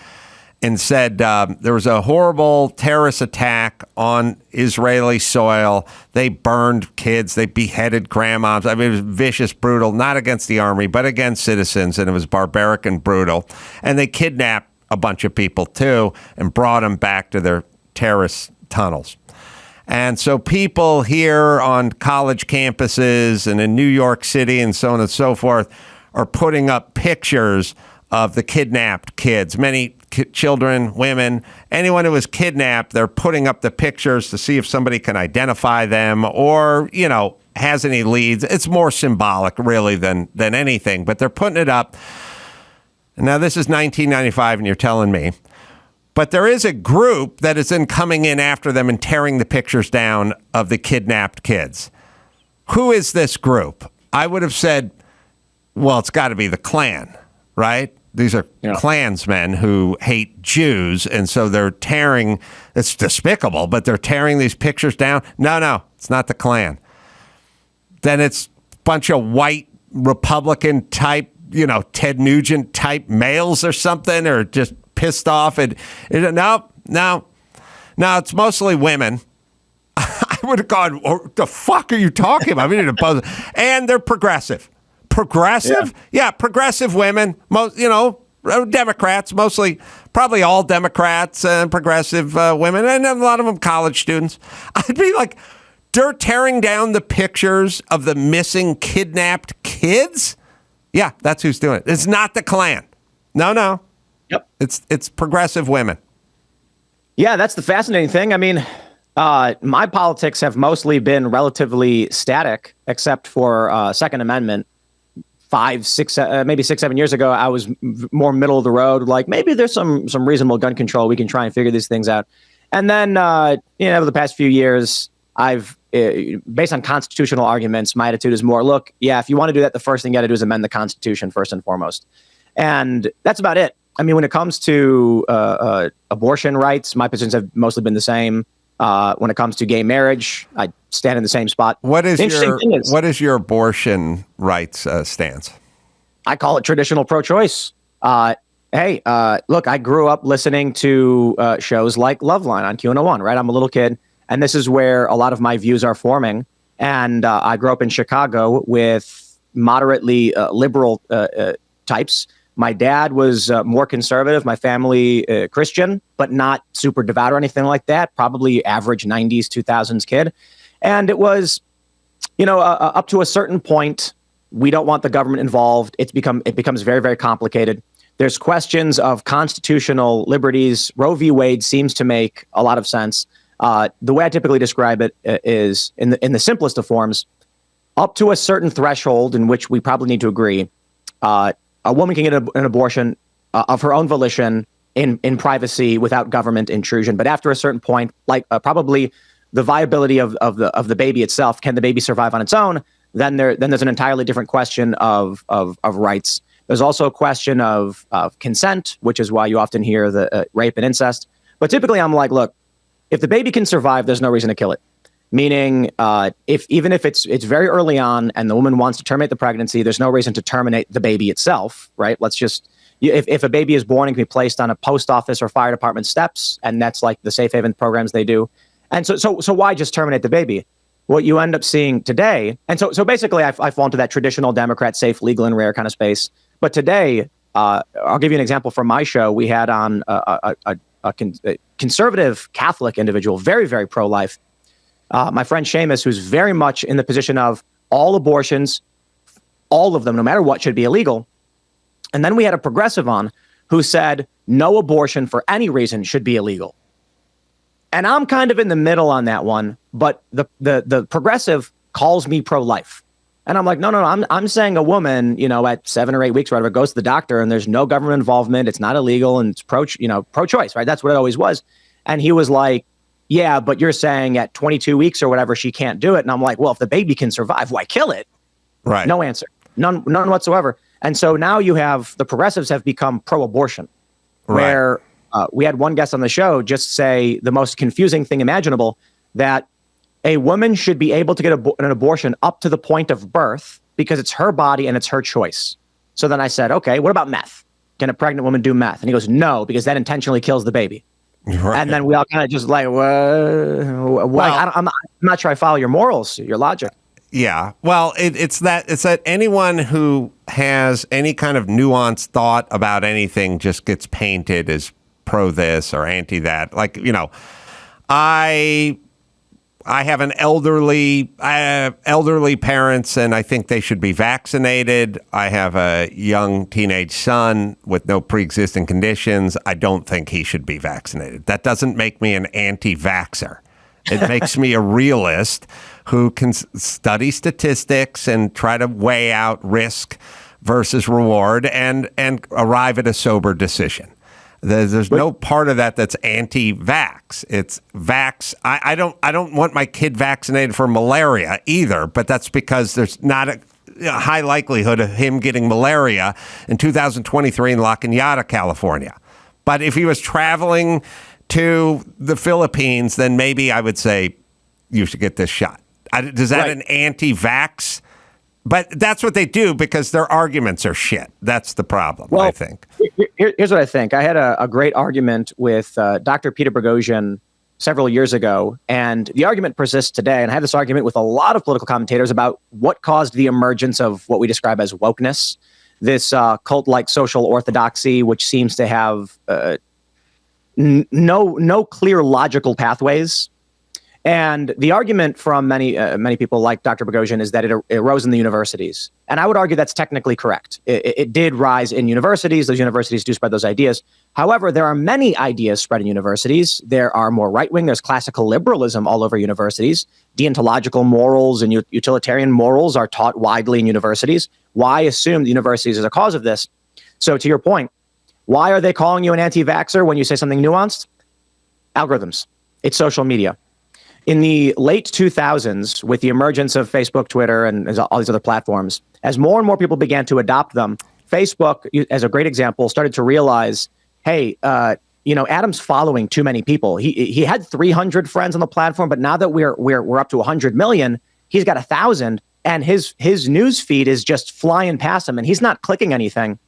and said there was a horrible terrorist attack on Israeli soil, they burned kids, they beheaded grandmoms. I mean, it was vicious, brutal, not against the army, but against citizens, and it was barbaric and brutal. And they kidnapped a bunch of people too and brought them back to their terrorist tunnels. And so people here on college campuses and in New York City and so on and so forth are putting up pictures of the kidnapped kids, many children, women, anyone who was kidnapped. They're putting up the pictures to see if somebody can identify them or, has any leads. It's more symbolic really than anything, but they're putting it up. Now, this is 1995, and you're telling me. But there is a group that is then coming in after them and tearing the pictures down of the kidnapped kids. Who is this group? I would have said, well, it's got to be the Klan, right? These are Klansmen who hate Jews, and so they're tearing, it's despicable, but they're tearing these pictures down. No, it's not the Klan. Then it's a bunch of white Republican type, Ted Nugent type males or something, or just pissed off. No, it's mostly women. I would have gone, what the fuck are you talking about? And they're progressive. Progressive? Yeah, progressive women. Most, Democrats, mostly, probably all Democrats and progressive women, and a lot of them college students. I'd be like, they're tearing down the pictures of the missing kidnapped kids? Yeah, that's who's doing it. It's not the Klan. No. Yep. It's progressive women. Yeah, that's the fascinating thing. I mean, My politics have mostly been relatively static, except for Second Amendment. 6-7 years ago, I was more middle of the road. Like maybe there's some reasonable gun control. We can try and figure these things out. And then, over the past few years, I've based on constitutional arguments, my attitude is more, look, yeah, if you want to do that, the first thing you got to do is amend the Constitution first and foremost. And that's about it. I mean, when it comes to abortion rights, my positions have mostly been the same. When it comes to gay marriage, I stand in the same spot. What is your abortion rights stance? I call it traditional pro-choice. Look, I grew up listening to shows like Loveline on Q101, right? I'm a little kid, and this is where a lot of my views are forming. And I grew up in Chicago with moderately liberal types. My dad was more conservative. My family, Christian, but not super devout or anything like that. Probably average 90s, 2000s kid. And it was, up to a certain point, we don't want the government involved. It becomes very, very complicated. There's questions of constitutional liberties. Roe v. Wade seems to make a lot of sense. The way I typically describe it is, in the simplest of forms, up to a certain threshold in which we probably need to agree, a woman can get an abortion of her own volition in privacy without government intrusion. But after a certain point, like probably the viability of the baby itself, can the baby survive on its own? Then there's an entirely different question of rights. There's also a question of consent, which is why you often hear the rape and incest. But typically, I'm like, look, if the baby can survive, there's no reason to kill it. Meaning, even if it's very early on and the woman wants to terminate the pregnancy, there's no reason to terminate the baby itself, right? If a baby is born, it can be placed on a post office or fire department steps, and that's like the safe haven programs they do. And so why just terminate the baby? What you end up seeing today, and so basically, I fall into that traditional Democrat, safe, legal, and rare kind of space. But today, I'll give you an example from my show. We had on a conservative Catholic individual, very, very pro-life. My friend Seamus, who's very much in the position of all abortions, all of them, no matter what, should be illegal. And then we had a progressive on who said no abortion for any reason should be illegal. And I'm kind of in the middle on that one, but the progressive calls me pro-life. And I'm like, no, I'm saying a woman, at 7 or 8 weeks or whatever, goes to the doctor and there's no government involvement, it's not illegal, and it's pro-choice, right? That's what it always was. And he was like, yeah, but you're saying at 22 weeks or whatever, she can't do it. And I'm like, well, if the baby can survive, why kill it? Right. No answer. None whatsoever. And so now the progressives have become pro-abortion, where we had one guest on the show just say the most confusing thing imaginable, that a woman should be able to get an abortion up to the point of birth because it's her body and it's her choice. So then I said, okay, what about meth? Can a pregnant woman do meth? And he goes, no, because that intentionally kills the baby. Right. And then we all kind of just like, I'm not sure I follow your morals, your logic. Yeah. Well, it's that anyone who has any kind of nuanced thought about anything just gets painted as pro this or anti that. Like, I have an elderly parents, and I think they should be vaccinated. I have a young teenage son with no pre-existing conditions. I don't think he should be vaccinated. That doesn't make me an anti-vaxxer. It makes me a realist who can study statistics and try to weigh out risk versus reward and arrive at a sober decision. There's no part of that that's anti-vax. It's vax. I don't want my kid vaccinated for malaria either, but that's because there's not a high likelihood of him getting malaria in 2023 in La Cañada, California. But if he was traveling to the Philippines, then maybe I would say you should get this shot. Is that an anti-vax? But that's what they do because their arguments are shit. That's the problem, I think. Here's what I think. I had a great argument with Dr. Peter Boghossian several years ago, and the argument persists today. And I had this argument with a lot of political commentators about what caused the emergence of what we describe as wokeness, this cult-like social orthodoxy, which seems to have no clear logical pathways. And the argument from many people like Dr. Boghossian is that it arose in the universities. And I would argue that's technically correct. It did rise in universities. Those universities do spread those ideas. However, there are many ideas spread in universities. There are more right-wing. There's classical liberalism all over universities. Deontological morals and utilitarian morals are taught widely in universities. Why assume the universities is a cause of this? So to your point, why are they calling you an anti-vaxxer when you say something nuanced? Algorithms. It's social media. In the late 2000s, with the emergence of Facebook, Twitter, and all these other platforms, as more and more people began to adopt them, Facebook, as a great example, started to realize, hey, Adam's following too many people. He had 300 friends on the platform, but now that we're up to 100 million, he's got 1,000, and his news feed is just flying past him, and he's not clicking anything.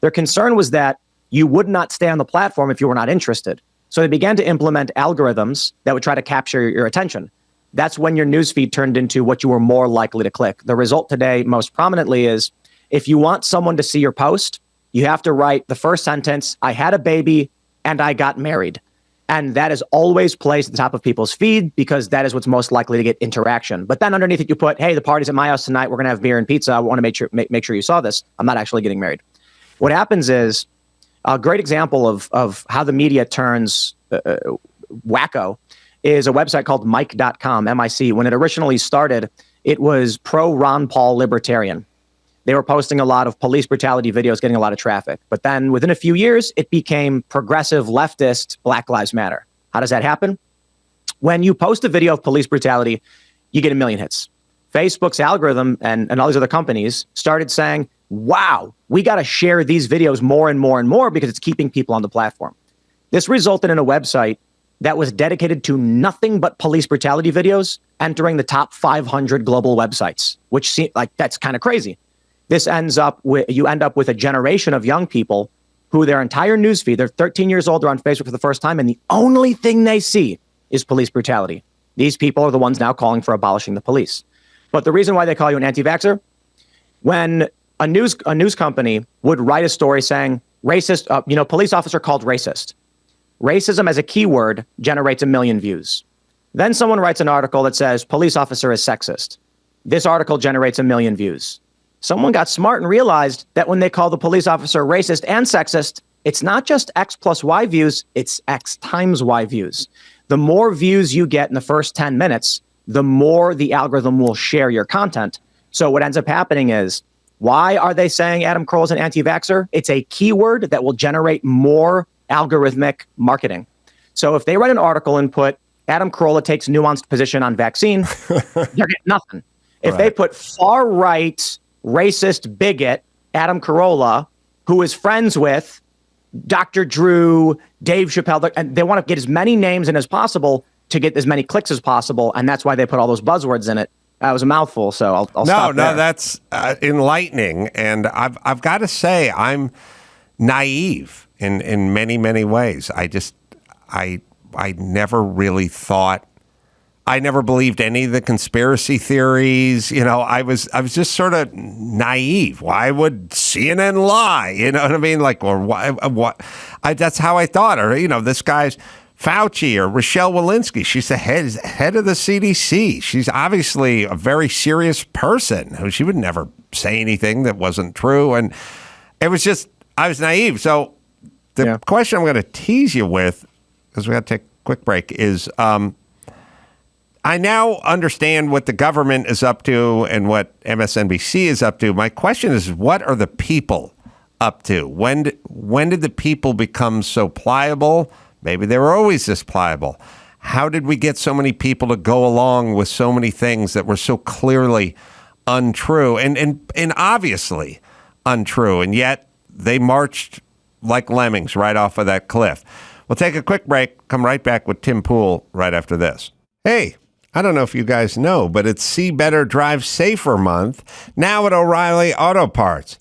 Their concern was that you would not stay on the platform if you were not interested. So they began to implement algorithms that would try to capture your attention. That's when your newsfeed turned into what you were more likely to click. The result today, most prominently, is if you want someone to see your post, you have to write the first sentence, I had a baby and I got married. And that is always placed at the top of people's feed because that is what's most likely to get interaction. But then underneath it, you put, hey, the party's at my house tonight. We're going to have beer and pizza. I want to make sure you saw this. I'm not actually getting married. What happens is, a great example of how the media turns wacko is a website called Mic.com, M-I-C. When it originally started, it was pro-Ron Paul libertarian. They were posting a lot of police brutality videos, getting a lot of traffic. But then within a few years, it became progressive, leftist, Black Lives Matter. How does that happen? When you post a video of police brutality, you get 1 million hits. Facebook's algorithm and all these other companies started saying, wow, we got to share these videos more and more and more because it's keeping people on the platform. This resulted in a website that was dedicated to nothing but police brutality videos entering the top 500 global websites, which seems like that's kind of crazy. This you end up with a generation of young people who their entire newsfeed, they're 13 years old, they're on Facebook for the first time, and the only thing they see is police brutality. These people are the ones now calling for abolishing the police. But the reason why they call you an anti-vaxxer, when a news company would write a story saying racist, police officer called racist. Racism as a keyword generates 1 million views. Then someone writes an article that says police officer is sexist. This article generates 1 million views. Someone got smart and realized that when they call the police officer racist and sexist, it's not just X plus Y views, it's X times Y views. The more views you get in the first 10 minutes, the more the algorithm will share your content. So what ends up happening is, why are they saying Adam Carolla is an anti-vaxxer? It's a keyword that will generate more algorithmic marketing. So if they write an article and put Adam Carolla takes nuanced position on vaccine, they're getting nothing. If they put far right, racist bigot Adam Carolla, who is friends with Dr. Drew, Dave Chappelle, and they want to get as many names in as possible to get as many clicks as possible, and that's why they put all those buzzwords in it. That was a mouthful, so I'll stop there. No, that's enlightening, and I've got to say I'm naive in many, many ways. I never really thought, I never believed any of the conspiracy theories. I was just sort of naive. Why would CNN lie? You know what I mean? Like, or why? What? That's how I thought. Or this guy's Fauci or Rochelle Walensky. She's the head of the CDC. She's obviously a very serious person. She would never say anything that wasn't true. And it was just, I was naive. So the question I'm going to tease you with, because we got to take a quick break, is I now understand what the government is up to and what MSNBC is up to. My question is, what are the people up to? When did the people become so pliable? Maybe they were always this pliable. How did we get so many people to go along with so many things that were so clearly untrue and obviously untrue, and yet they marched like lemmings right off of that cliff? We'll take a quick break, come right back with Tim Pool right after this. Hey, I don't know if you guys know, but it's See Better, Drive Safer month now at O'Reilly Auto Parts.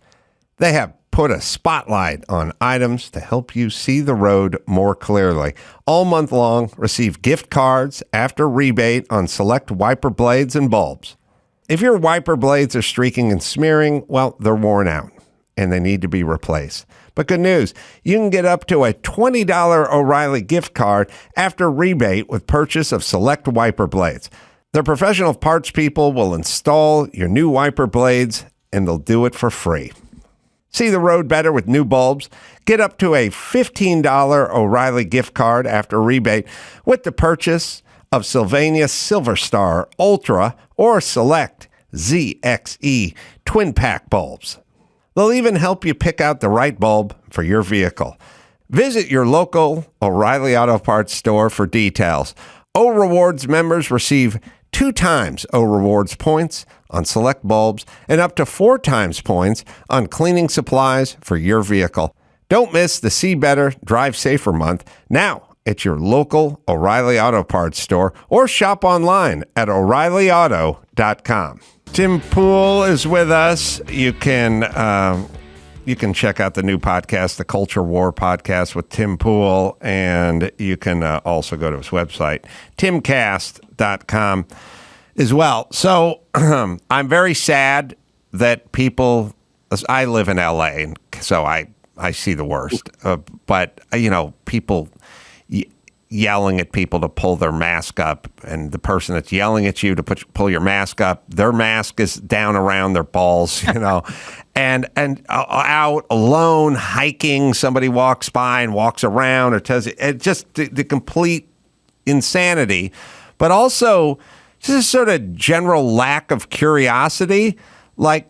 They have put a spotlight on items to help you see the road more clearly. All month long, receive gift cards after rebate on select wiper blades and bulbs. If your wiper blades are streaking and smearing, well, they're worn out and they need to be replaced. But good news, you can get up to a $20 O'Reilly gift card after rebate with purchase of select wiper blades. Their professional parts people will install your new wiper blades and they'll do it for free. See the road better with new bulbs? Get up to a $15 O'Reilly gift card after rebate with the purchase of Sylvania Silver Star Ultra or select ZXE twin pack bulbs. They'll even help you pick out the right bulb for your vehicle. Visit your local O'Reilly Auto Parts store for details. O Rewards members receive 2 times O Rewards points on select bulbs and up to 4 times points on cleaning supplies for your vehicle. Don't miss the See Better, Drive Safer month now at your local O'Reilly Auto Parts store or shop online at O'ReillyAuto.com. Tim Pool is with us. You can check out the new podcast, the Culture War podcast with Tim Pool, and you can also go to his website, timcast.com as well. So I'm very sad that people, I live in LA, so I see the worst, but, people yelling at people to pull their mask up, and the person that's yelling at you to pull your mask up, their mask is down around their balls, and out alone hiking, somebody walks by and walks around or tells you, it just the complete insanity, but also just a sort of general lack of curiosity, like,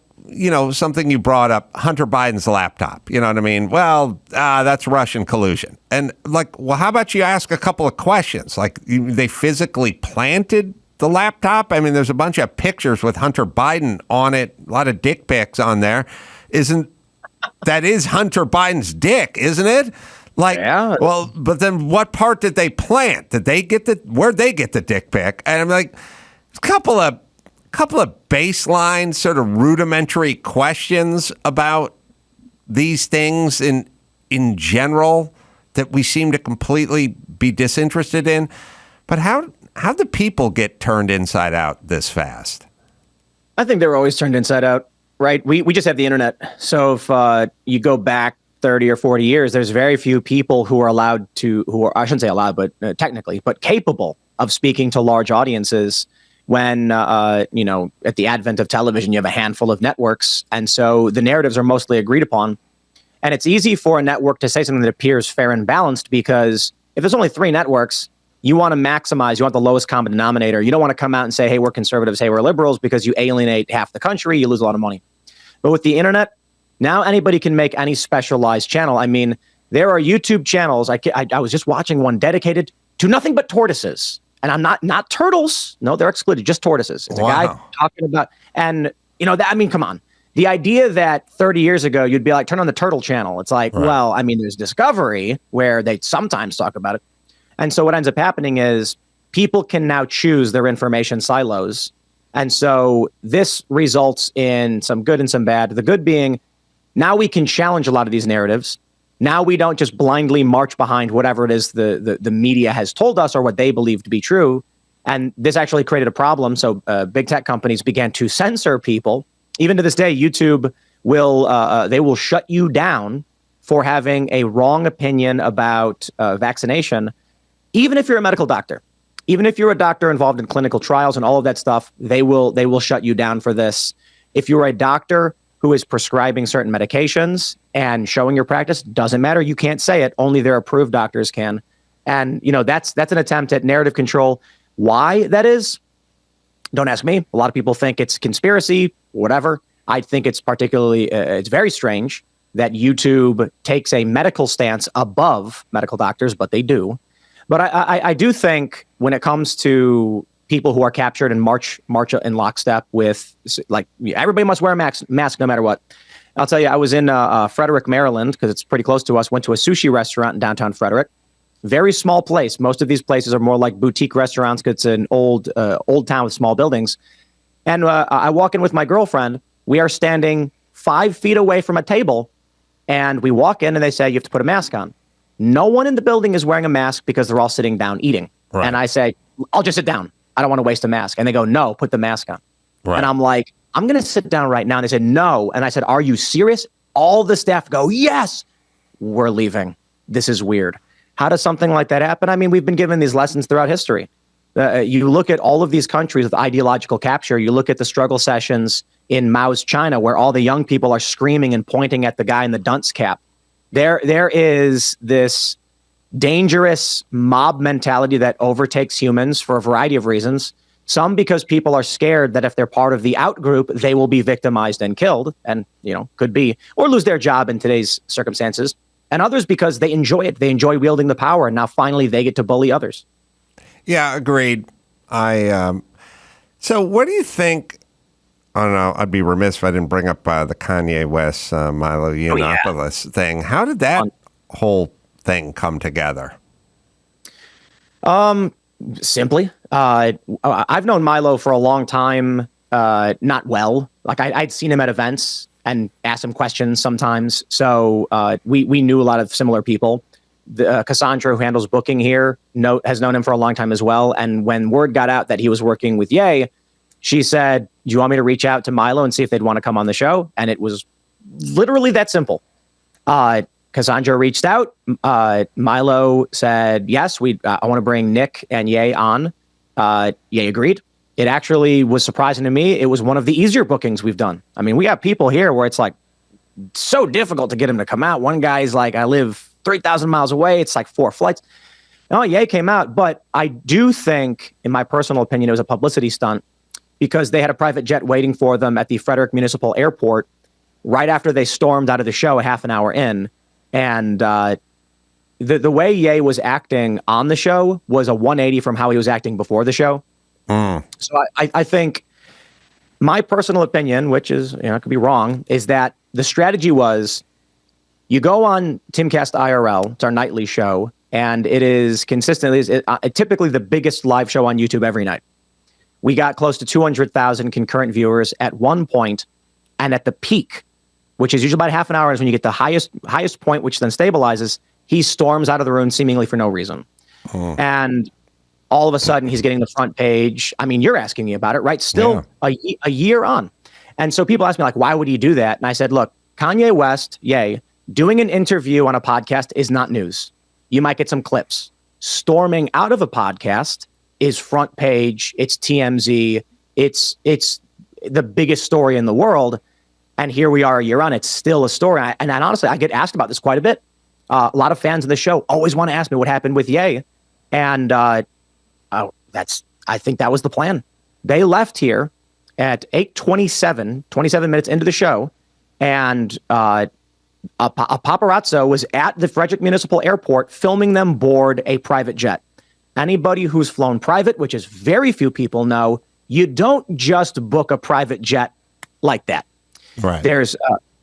something you brought up, Hunter Biden's laptop. You know what I mean? Well, that's Russian collusion. And well, how about you ask a couple of questions? Like, they physically planted the laptop? I mean, there's a bunch of pictures with Hunter Biden on it, a lot of dick pics on there. That is Hunter Biden's dick, isn't it? Yeah. Well, but then what part did they plant? Where'd they get the dick pic? And I'm like, a couple of baseline sort of rudimentary questions about these things in general that we seem to completely be disinterested in. But how do people get turned inside out this fast? I think they were always turned inside out, right? We just have the internet. So if you go back 30 or 40 years, there's very few people who are I shouldn't say allowed, but technically, but capable of speaking to large audiences. When, at the advent of television, you have a handful of networks. And so the narratives are mostly agreed upon. And it's easy for a network to say something that appears fair and balanced, because if there's only 3 networks, you want to maximize, you want the lowest common denominator. You don't want to come out and say, hey, we're conservatives, hey, we're liberals, because you alienate half the country, you lose a lot of money. But with the internet, now anybody can make any specialized channel. I mean, there are YouTube channels. I was just watching one dedicated to nothing but tortoises. And I'm not turtles. No, they're excluded. Just tortoises. It's a guy talking about, and come on. The idea that 30 years ago, you'd be like, turn on the turtle channel. It's like, right. Well, there's Discovery where they sometimes talk about it. And so what ends up happening is people can now choose their information silos. And so this results in some good and some bad. The good being, now we can challenge a lot of these narratives. Now we don't just blindly march behind whatever it is the media has told us or what they believe to be true. And this actually created a problem. So big tech companies began to censor people. Even to this day, YouTube will shut you down for having a wrong opinion about vaccination, even if you're a medical doctor. Even if you're a doctor involved in clinical trials and all of that stuff, they will shut you down for this. If you're a doctor who is prescribing certain medications and showing your practice, doesn't matter. You can't say it. Only their approved doctors can. And, that's an attempt at narrative control. Why that is, don't ask me. A lot of people think it's conspiracy, whatever. I think it's particularly, it's very strange that YouTube takes a medical stance above medical doctors, but they do. But I do think when it comes to people who are captured and march in lockstep with, like, everybody must wear a mask no matter what. I'll tell you, I was in Frederick, Maryland, because it's pretty close to us, went to a sushi restaurant in downtown Frederick. Very small place. Most of these places are more like boutique restaurants because it's an old town with small buildings. And I walk in with my girlfriend. We are standing 5 feet away from a table, and we walk in and they say, you have to put a mask on. No one in the building is wearing a mask because they're all sitting down eating. Right. And I say, I'll just sit down. I don't want to waste a mask. And they go, no, put the mask on. Right. And I'm like, I'm going to sit down right now. And they said, no. And I said, are you serious? All the staff go, yes, we're leaving. This is weird. How does something like that happen? I mean, we've been given these lessons throughout history. You look at all of these countries with ideological capture. You look at the struggle sessions in Mao's China, where all the young people are screaming and pointing at the guy in the dunce cap. There is this dangerous mob mentality that overtakes humans for a variety of reasons. Some because people are scared that if they're part of the out group, they will be victimized and killed, and could be, or lose their job in today's circumstances. And others because they enjoy it. They enjoy wielding the power, and now finally they get to bully others. Yeah, agreed. So what do you think? I don't know. I'd be remiss if I didn't bring up the Kanye West, Milo Yiannopoulos thing. How did that whole thing come together? Simply, I've known Milo for a long time. Not well. Like I'd seen him at events and asked him questions sometimes. So we knew a lot of similar people. Cassandra, who handles booking here, has known him for a long time as well. And when word got out that he was working with Ye, she said, "Do you want me to reach out to Milo and see if they'd want to come on the show?" And it was literally that simple. Cassandra reached out. Milo said, "Yes, I want to bring Nick and Ye on." Ye agreed. It actually was surprising to me. It was one of the easier bookings we've done. I mean, we have people here where it's like so difficult to get him to come out. One guy's like, "I live 3,000 miles away. It's like 4 flights." No, Ye came out, but I do think, in my personal opinion, it was a publicity stunt because they had a private jet waiting for them at the Frederick Municipal Airport right after they stormed out of the show a half an hour in. And the way Ye was acting on the show was a 180 from how he was acting before the show. So I think my personal opinion, which is, could be wrong, is that the strategy was you go on Timcast IRL, it's our nightly show, and it is consistently, typically the biggest live show on YouTube every night. We got close to 200,000 concurrent viewers at one point, and at the peak, which is usually about half an hour, is when you get the highest point, which then stabilizes. He storms out of the room seemingly for no reason. And all of a sudden, he's getting the front page. I mean, you're asking me about it, right? Still a year on. And so people ask me, like, why would he do that? And I said, look, Kanye West, doing an interview on a podcast is not news. You might get some clips. Storming out of a podcast is front page. It's TMZ. It's the biggest story in the world. And here we are a year on. It's still a story. And honestly, I get asked about this quite a bit. A lot of fans of the show always want to ask me what happened with Ye. And I think that was the plan. They left here at 8:27, 27 minutes into the show. And a paparazzo was at the Frederick Municipal Airport filming them board a private jet. Anybody who's flown private, which is very few people know, you don't just book a private jet like that. Right. There's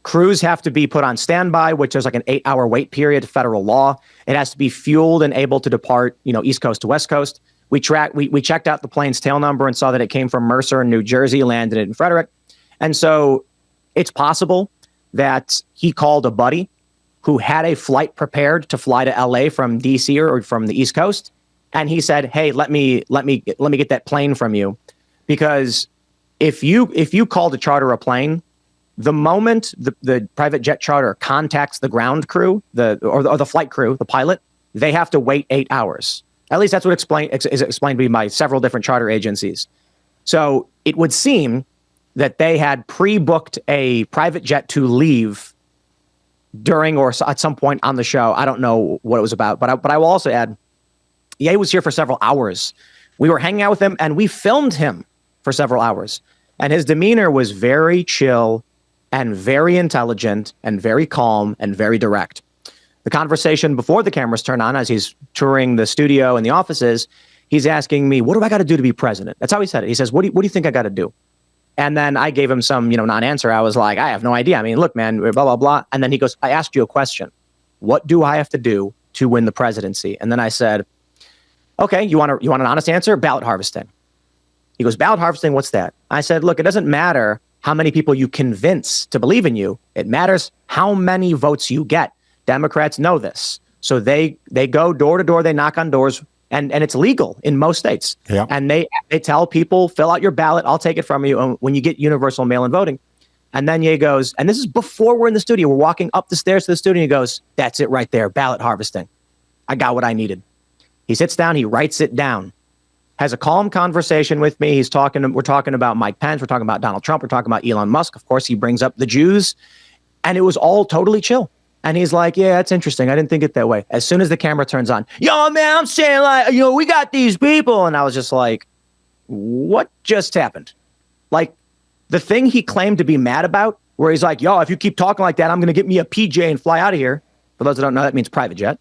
crews have to be put on standby, which there's like an 8-hour wait period, federal law. It has to be fueled and able to depart, East Coast to West Coast. We checked out the plane's tail number and saw that it came from Mercer in New Jersey, landed in Frederick. And so it's possible that he called a buddy who had a flight prepared to fly to LA from DC or from the East Coast. And he said, "Hey, let me get that plane from you." Because if you call to charter a plane, the moment the private jet charter contacts the ground crew, or the flight crew, the pilot, they have to wait 8 hours. At least that's what is explained to me by several different charter agencies. So it would seem that they had pre-booked a private jet to leave during or at some point on the show. I don't know what it was about, but I will also add, Ye was here for several hours. We were hanging out with him, and we filmed him for several hours. And his demeanor was very chill and very intelligent and very calm and very direct. The conversation before the cameras turn on, as he's touring the studio and the offices, he's asking me, "What do I got to do to be president?" That's how he said it. He says, what do you think I got to do?" And then I gave him some, non-answer. I was like, "I have no idea. I mean, look, man, blah, blah, blah." And then he goes, "I asked you a question. What do I have to do to win the presidency?" And then I said, "Okay, you want an honest answer? Ballot harvesting." He goes, "Ballot harvesting, what's that?" I said, "Look, it doesn't matter how many people you convince to believe in you. It matters how many votes you get. Democrats know this. So they go door to door, they knock on doors, and it's legal in most states. Yeah. And they tell people, fill out your ballot, I'll take it from you when you get universal mail-in voting." And then Ye goes, and this is before we're in the studio, we're walking up the stairs to the studio, and he goes, "That's it right there, ballot harvesting. I got what I needed." He sits down, he writes it down. has a calm conversation with me. We're talking about Mike Pence. We're talking about Donald Trump. We're talking about Elon Musk. Of course, he brings up the Jews, and it was all totally chill. And he's like, yeah, that's interesting. I didn't think it that way. As soon as the camera turns on, yo, man, I'm saying, like, we got these people. And I was just like, what just happened? Like, the thing he claimed to be mad about, where he's like, yo, if you keep talking like that, I'm going to get me a PJ and fly out of here. For those that don't know, that means private jet.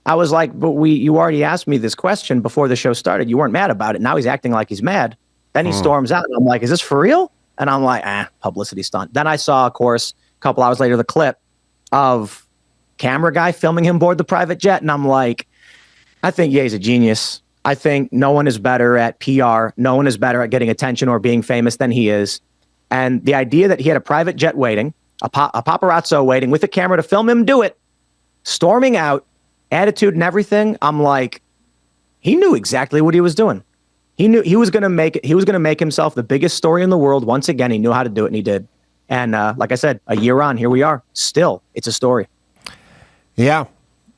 I was like, but you already asked me this question before the show started. You weren't mad about it. Now he's acting like he's mad. Then he storms out. And I'm like, is this for real? And I'm like, publicity stunt. Then I saw, of course, a couple hours later, the clip of camera guy filming him board the private jet. And I'm like, I think Ye's a genius. I think no one is better at PR. No one is better at getting attention or being famous than he is. And the idea that he had a private jet waiting, a paparazzo waiting with a camera to film him do it, storming out, attitude and everything, I'm like, he knew exactly what he was doing. He knew he was going to make it. He was going to make himself the biggest story in the world. Once again, he knew how to do it, and he did. And like I said, a year on, here we are. Still, it's a story. Yeah.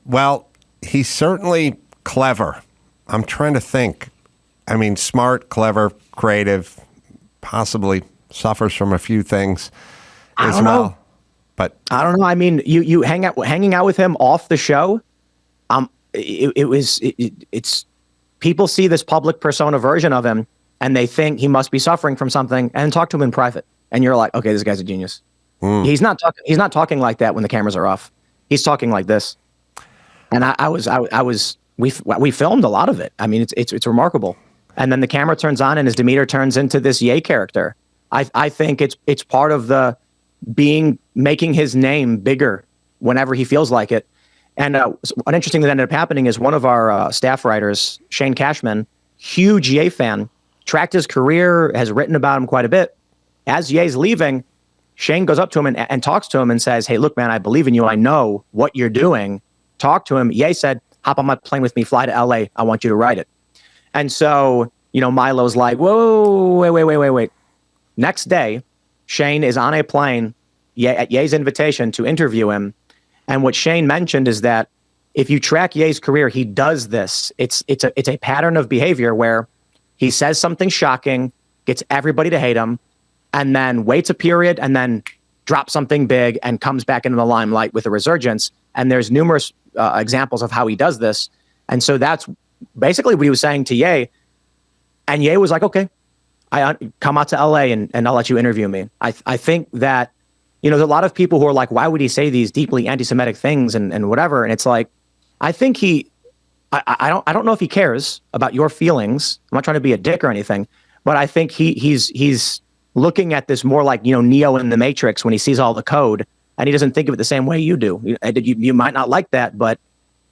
Well, he's certainly clever. I'm trying to think. I mean, smart, clever, creative, possibly suffers from a few things as well. Know. But I don't know. I mean, you hanging out with him off the show. It's people see this public persona version of him and they think he must be suffering from something, and talk to him in private. And you're like, okay, this guy's a genius. He's not talking like that when the cameras are off. He's talking like this. And we filmed a lot of it. I mean, it's remarkable. And then the camera turns on and his demeanor turns into this Ye character. I think it's part of the making his name bigger whenever he feels like it. And one interesting thing that ended up happening is one of our staff writers, Shane Cashman, huge Ye fan, tracked his career, has written about him quite a bit. As Ye's leaving, Shane goes up to him and talks to him and says, hey, look, man, I believe in you. I know what you're doing. Talk to him. Ye said, hop on my plane with me, fly to LA. I want you to write it. And so, Milo's like, whoa, wait. Next day, Shane is on a plane at Ye's invitation to interview him. And what Shane mentioned is that if you track Ye's career, he does this. It's a pattern of behavior where he says something shocking, gets everybody to hate him, and then waits a period and then drops something big and comes back into the limelight with a resurgence. And there's numerous examples of how he does this. And so that's basically what he was saying to Ye. And Ye was like, okay, I come out to LA and I'll let you interview me. I think that, there's a lot of people who are like, why would he say these deeply anti-Semitic things and whatever? And it's like, I think I don't know if he cares about your feelings. I'm not trying to be a dick or anything, but I think he's looking at this more like, Neo in the Matrix when he sees all the code, and he doesn't think of it the same way you do. You might not like that, but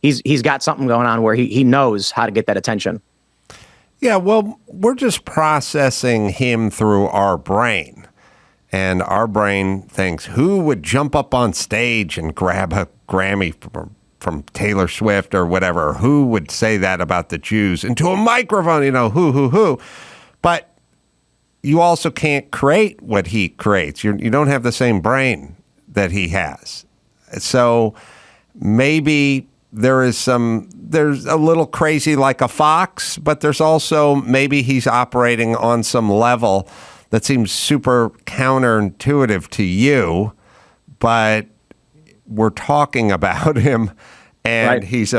he's got something going on where he knows how to get that attention. yeah, well, we're just processing him through our brain. And our brain thinks, who would jump up on stage and grab a Grammy from Taylor Swift or whatever? Who would say that about the Jews into a microphone? Who? But you also can't create what he creates. You don't have the same brain that he has. So maybe there's a little crazy like a fox, but there's also maybe he's operating on some level that seems super counterintuitive to you, but we're talking about him, and right. he's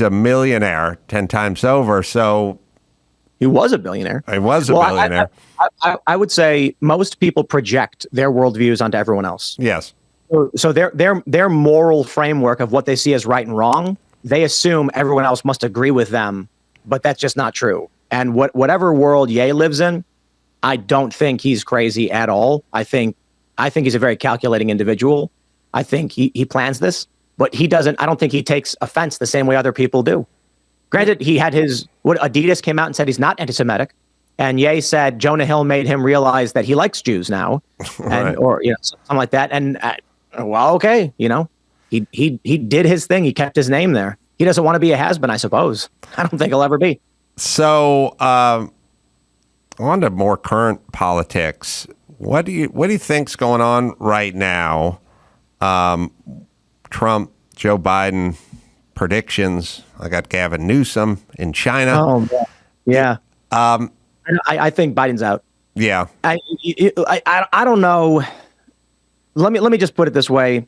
a millionaire 10 times over. So he was a billionaire. He was a billionaire. I would say most people project their worldviews onto everyone else. Yes. So their moral framework of what they see as right and wrong, they assume everyone else must agree with them, but that's just not true. And whatever world Ye lives in, I don't think he's crazy at all. I think he's a very calculating individual. I think he plans this, but he doesn't. I don't think he takes offense the same way other people do. Granted, he had Adidas came out and said he's not anti-Semitic, and Ye said Jonah Hill made him realize that he likes Jews now, right. or something like that. And well, okay, he did his thing. He kept his name there. He doesn't want to be a has-been, I suppose. I don't think he'll ever be. So. On to more current politics. What do you think's going on right now? Trump, Joe Biden predictions. I got Gavin Newsom in China. Oh, yeah. I think Biden's out. Yeah. I don't know. Let me just put it this way.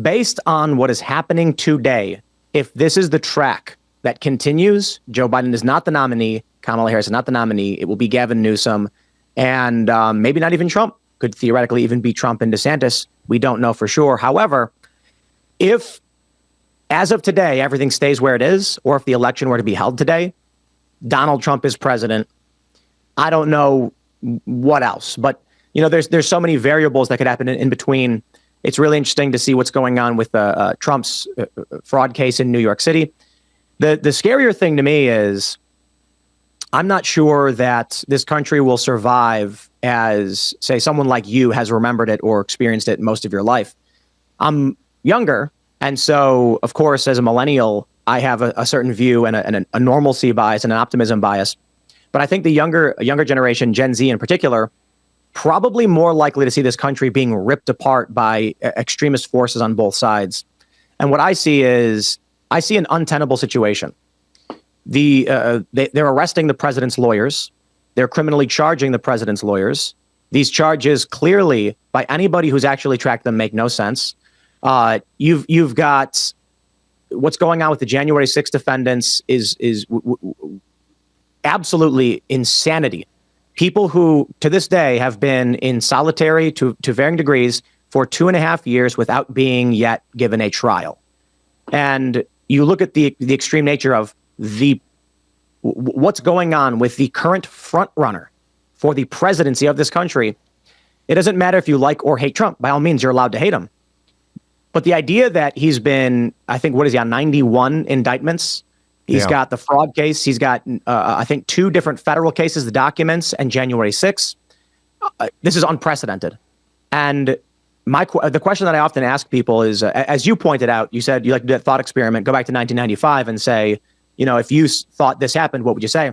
Based on what is happening today, if this is the track that continues, Joe Biden is not the nominee. Kamala Harris is not the nominee. It will be Gavin Newsom, and maybe not even Trump. Could theoretically even be Trump and DeSantis. We don't know for sure. However, if as of today everything stays where it is, or if the election were to be held today, Donald Trump is president. I don't know what else, but there's so many variables that could happen in between. It's really interesting to see what's going on with Trump's fraud case in New York City. The scarier thing to me is I'm not sure that this country will survive as, say, someone like you has remembered it or experienced it most of your life. I'm younger, and so, of course, as a millennial, I have a certain view and a normalcy bias and an optimism bias. But I think the younger generation, Gen Z in particular, probably more likely to see this country being ripped apart by extremist forces on both sides. And what I see is, I see an untenable situation. They're arresting the president's lawyers. They're criminally charging the president's lawyers. These charges clearly, by anybody who's actually tracked them, make no sense. You've got what's going on with the January 6th defendants is absolutely insanity. People who, to this day, have been in solitary to varying degrees for 2.5 years without being yet given a trial. And you look at the extreme nature of what's going on with the current front runner for the presidency of this country. It doesn't matter if you like or hate Trump. By all means, you're allowed to hate him. But the idea that he's been, I think, what is he on, 91 indictments? He's got the fraud case. He's got, I think, 2 different federal cases, the documents, and January 6th. This is unprecedented. And the question that I often ask people is, as you pointed out, you said you like to do that thought experiment, go back to 1995 and say, if you thought this happened, what would you say?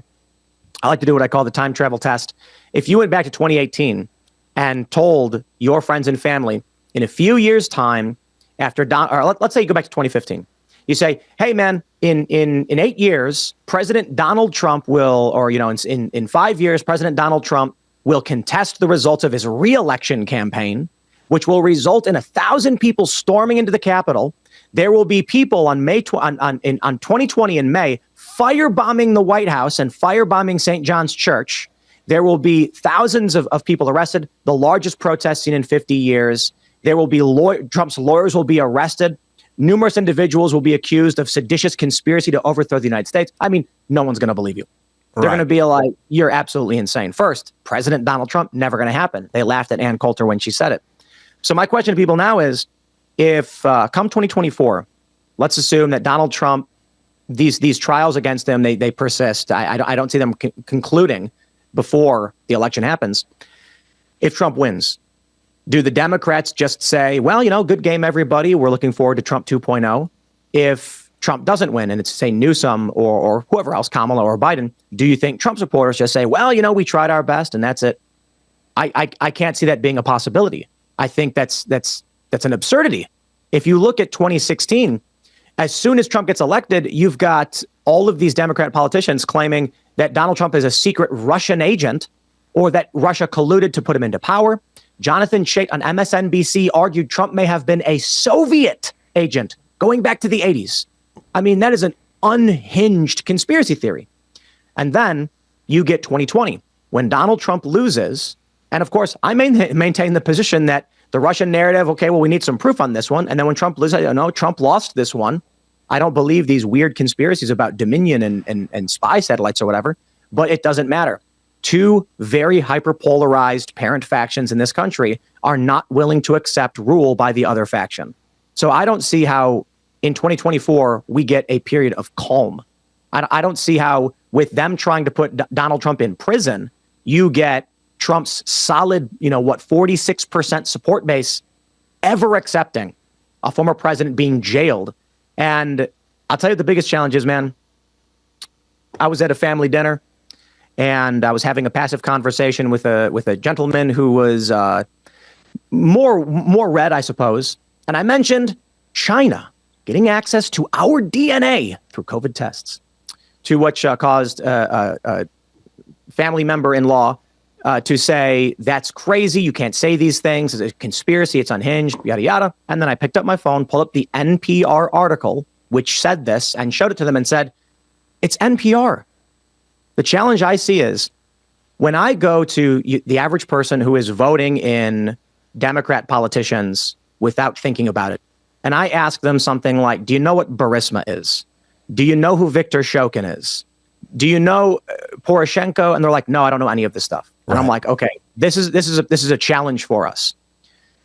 I like to do what I call the time travel test. If you went back to 2018 and told your friends and family in a few years' time after let's say you go back to 2015, you say, hey, man, in 8 years, President Donald Trump will, or, in 5 years, President Donald Trump will contest the results of his re-election campaign, which will result in 1,000 people storming into the Capitol. There will be people on 2020 in May firebombing the White House and firebombing St. John's Church. There will be thousands of people arrested, the largest protest seen in 50 years. There will be Trump's lawyers will be arrested. Numerous individuals will be accused of seditious conspiracy to overthrow the United States. I mean, no one's going to believe you. They're going to be like, you're absolutely insane. First, President Donald Trump, never going to happen. They laughed at Ann Coulter when she said it. So my question to people now is, if come 2024, let's assume that Donald Trump, these trials against him, they persist. I don't see them concluding before the election happens. If Trump wins, do the Democrats just say, well, good game, everybody, we're looking forward to Trump 2.0? If Trump doesn't win and it's, say, Newsom or whoever else, Kamala or Biden, do you think Trump supporters just say, well, we tried our best and that's it? I can't see that being a possibility. I think that's an absurdity. If you look at 2016, as soon as Trump gets elected, you've got all of these Democrat politicians claiming that Donald Trump is a secret Russian agent or that Russia colluded to put him into power. Jonathan Chait on MSNBC argued Trump may have been a Soviet agent going back to the 80s. I mean, that is an unhinged conspiracy theory. And then you get 2020 when Donald Trump loses. And of course, I maintain the position that the Russian narrative, okay, well, we need some proof on this one. And then when Trump loses, no, Trump lost this one. I don't believe these weird conspiracies about Dominion and spy satellites or whatever, but it doesn't matter. 2 very hyperpolarized parent factions in this country are not willing to accept rule by the other faction. So I don't see how in 2024 we get a period of calm. I don't see how with them trying to put Donald Trump in prison, you get Trump's solid, 46% support base ever accepting a former president being jailed. And I'll tell you the biggest challenge is, man, I was at a family dinner and I was having a passive conversation with a gentleman who was more red, I suppose. And I mentioned China getting access to our DNA through COVID tests. to which caused a family member-in-law to say, that's crazy, you can't say these things, it's a conspiracy, it's unhinged, yada, yada. And then I picked up my phone, pulled up the NPR article, which said this, and showed it to them and said, it's NPR. The challenge I see is, when I go to the average person who is voting in Democrat politicians without thinking about it, and I ask them something like, do you know what Burisma is? Do you know who Viktor Shokin is? Do you know Poroshenko? And they're like, no, I don't know any of this stuff. And I'm like, okay, this is a challenge for us.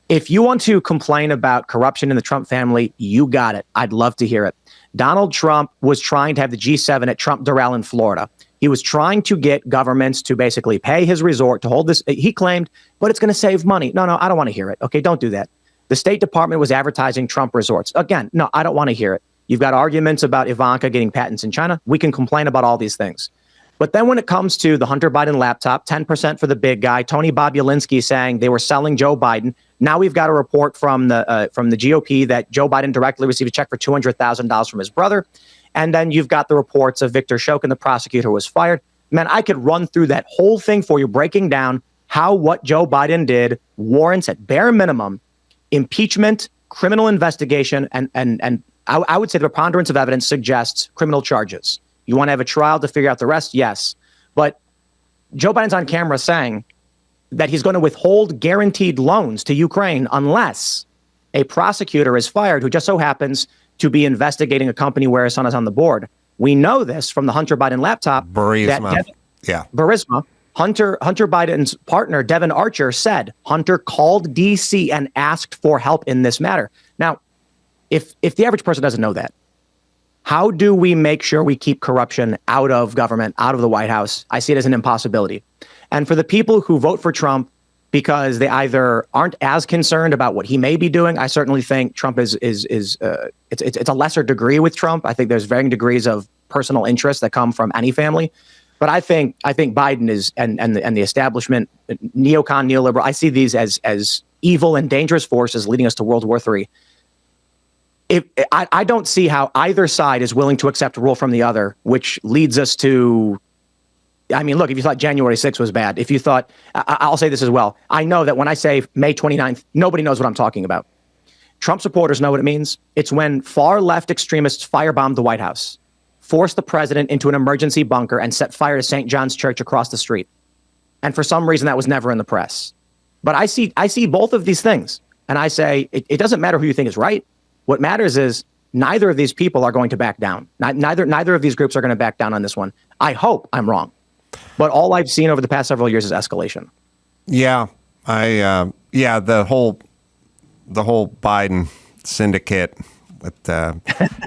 If you want to complain about corruption in the Trump family, you got it. I'd love to hear it. Donald Trump was trying to have the G7 at Trump Doral in Florida. He was trying to get governments to basically pay his resort to hold this. He claimed, but it's going to save money. No, I don't want to hear it. Okay, don't do that. The State Department was advertising Trump resorts. Again, no, I don't want to hear it. You've got arguments about Ivanka getting patents in China. We can complain about all these things. But then when it comes to the Hunter Biden laptop, 10% for the big guy, Tony Bobulinski saying they were selling Joe Biden. Now we've got a report from the GOP that Joe Biden directly received a check for $200,000 from his brother. And then you've got the reports of Viktor Shokin, the prosecutor, who was fired. Man, I could run through that whole thing for you, breaking down how what Joe Biden did warrants at bare minimum impeachment, criminal investigation, and I would say the preponderance of evidence suggests criminal charges. You want to have a trial to figure out the rest? Yes. But Joe Biden's on camera saying that he's going to withhold guaranteed loans to Ukraine unless a prosecutor is fired who just so happens to be investigating a company where his son is on the board. We know this from the Hunter Biden laptop. Burisma. Burisma. Hunter Biden's partner, Devin Archer, said Hunter called D.C. and asked for help in this matter. Now, if the average person doesn't know that, how do we make sure we keep corruption out of government, out of the White House? I see it as an impossibility. And for the people who vote for Trump because they either aren't as concerned about what he may be doing, I certainly think Trump it's a lesser degree with Trump. I think there's varying degrees of personal interest that come from any family. But I think Biden is and the establishment, neocon, neoliberal. I see these as evil and dangerous forces leading us to World War III. I don't see how either side is willing to accept rule from the other, which leads us to, I mean, look, if you thought January 6th was bad, if you thought, I'll say this as well. I know that when I say May 29th, nobody knows what I'm talking about. Trump supporters know what it means. It's when far left extremists firebombed the White House, forced the president into an emergency bunker, and set fire to St. John's Church across the street. And for some reason, that was never in the press. But I see both of these things, and I say, it doesn't matter who you think is right. What matters is neither of these people are going to back down. Neither of these groups are going to back down on this one. I hope I'm wrong. But all I've seen over the past several years is escalation. Yeah, the whole Biden syndicate with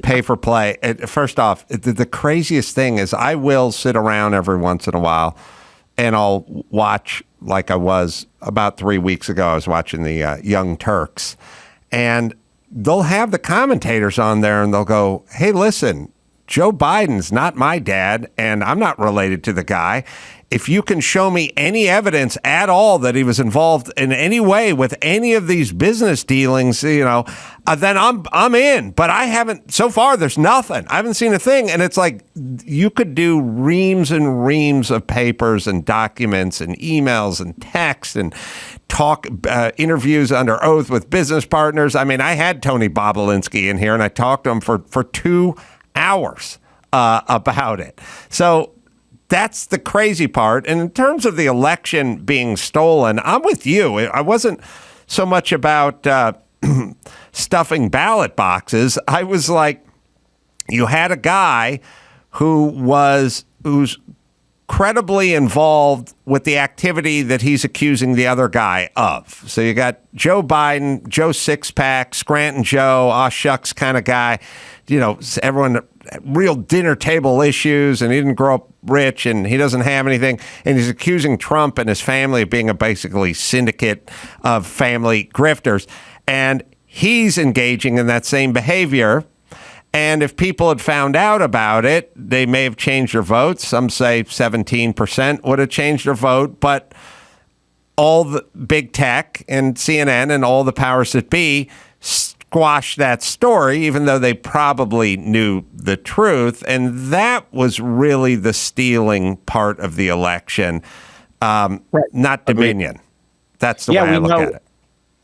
pay for play. First off, the craziest thing is I will sit around every once in a while and I'll watch, like I was about 3 weeks ago, I was watching the Young Turks, and they'll have the commentators on there and they'll go, hey, listen, Joe Biden's not my dad and I'm not related to the guy. If you can show me any evidence at all that he was involved in any way with any of these business dealings, then I'm in. But I haven't, so far, there's nothing. I haven't seen a thing. And it's like you could do reams and reams of papers and documents and emails and text and talk interviews under oath with business partners. I mean, I had Tony Bobulinski in here and I talked to him for 2 hours about it. So that's the crazy part. And in terms of the election being stolen, I'm with you. I wasn't so much about stuffing ballot boxes. I was like, you had a guy who's credibly involved with the activity that he's accusing the other guy of. So you got Joe Biden, Joe Sixpack, Scranton Joe, aw shucks kind of guy, everyone, real dinner table issues, and he didn't grow up rich and he doesn't have anything. And he's accusing Trump and his family of being a basically syndicate of family grifters. And he's engaging in that same behavior. And if people had found out about it, they may have changed their votes. Some say 17% would have changed their vote. But all the big tech and CNN and all the powers that be squash that story, even though they probably knew the truth. And that was really the stealing part of the election, not Dominion. That's the way I look at it.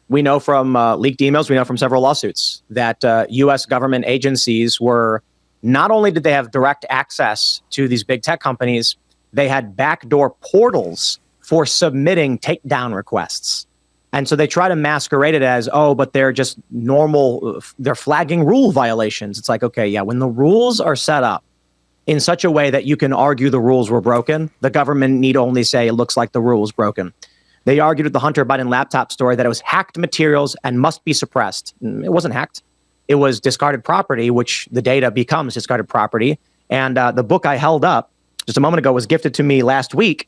We know from leaked emails, we know from several lawsuits that U.S. government agencies were, not only did they have direct access to these big tech companies, they had backdoor portals for submitting takedown requests. And so they try to masquerade it as, but they're just normal, they're flagging rule violations. It's like, okay, yeah, when the rules are set up in such a way that you can argue the rules were broken, the government need only say it looks like the rule was broken. They argued with the Hunter Biden laptop story that it was hacked materials and must be suppressed. It wasn't hacked. It was discarded property, which the data becomes discarded property. And the book I held up just a moment ago was gifted to me last week.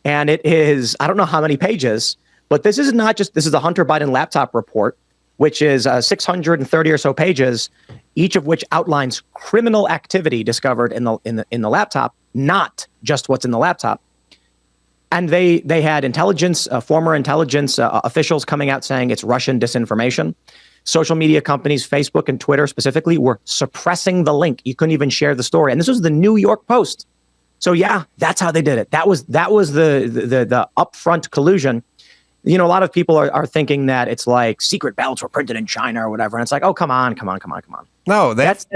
And it is, I don't know how many pages, but this is the Hunter Biden laptop report, which is 630 or so pages, each of which outlines criminal activity discovered in the laptop, not just what's in the laptop. And they had former intelligence officials coming out saying it's Russian disinformation. Social media companies, Facebook and Twitter specifically, were suppressing the link. You couldn't even share the story. And this was the New York Post. So yeah, that's how they did it. That was the upfront collusion. You know, a lot of people are thinking that it's like secret ballots were printed in China or whatever. And it's like, oh, come on. No, that's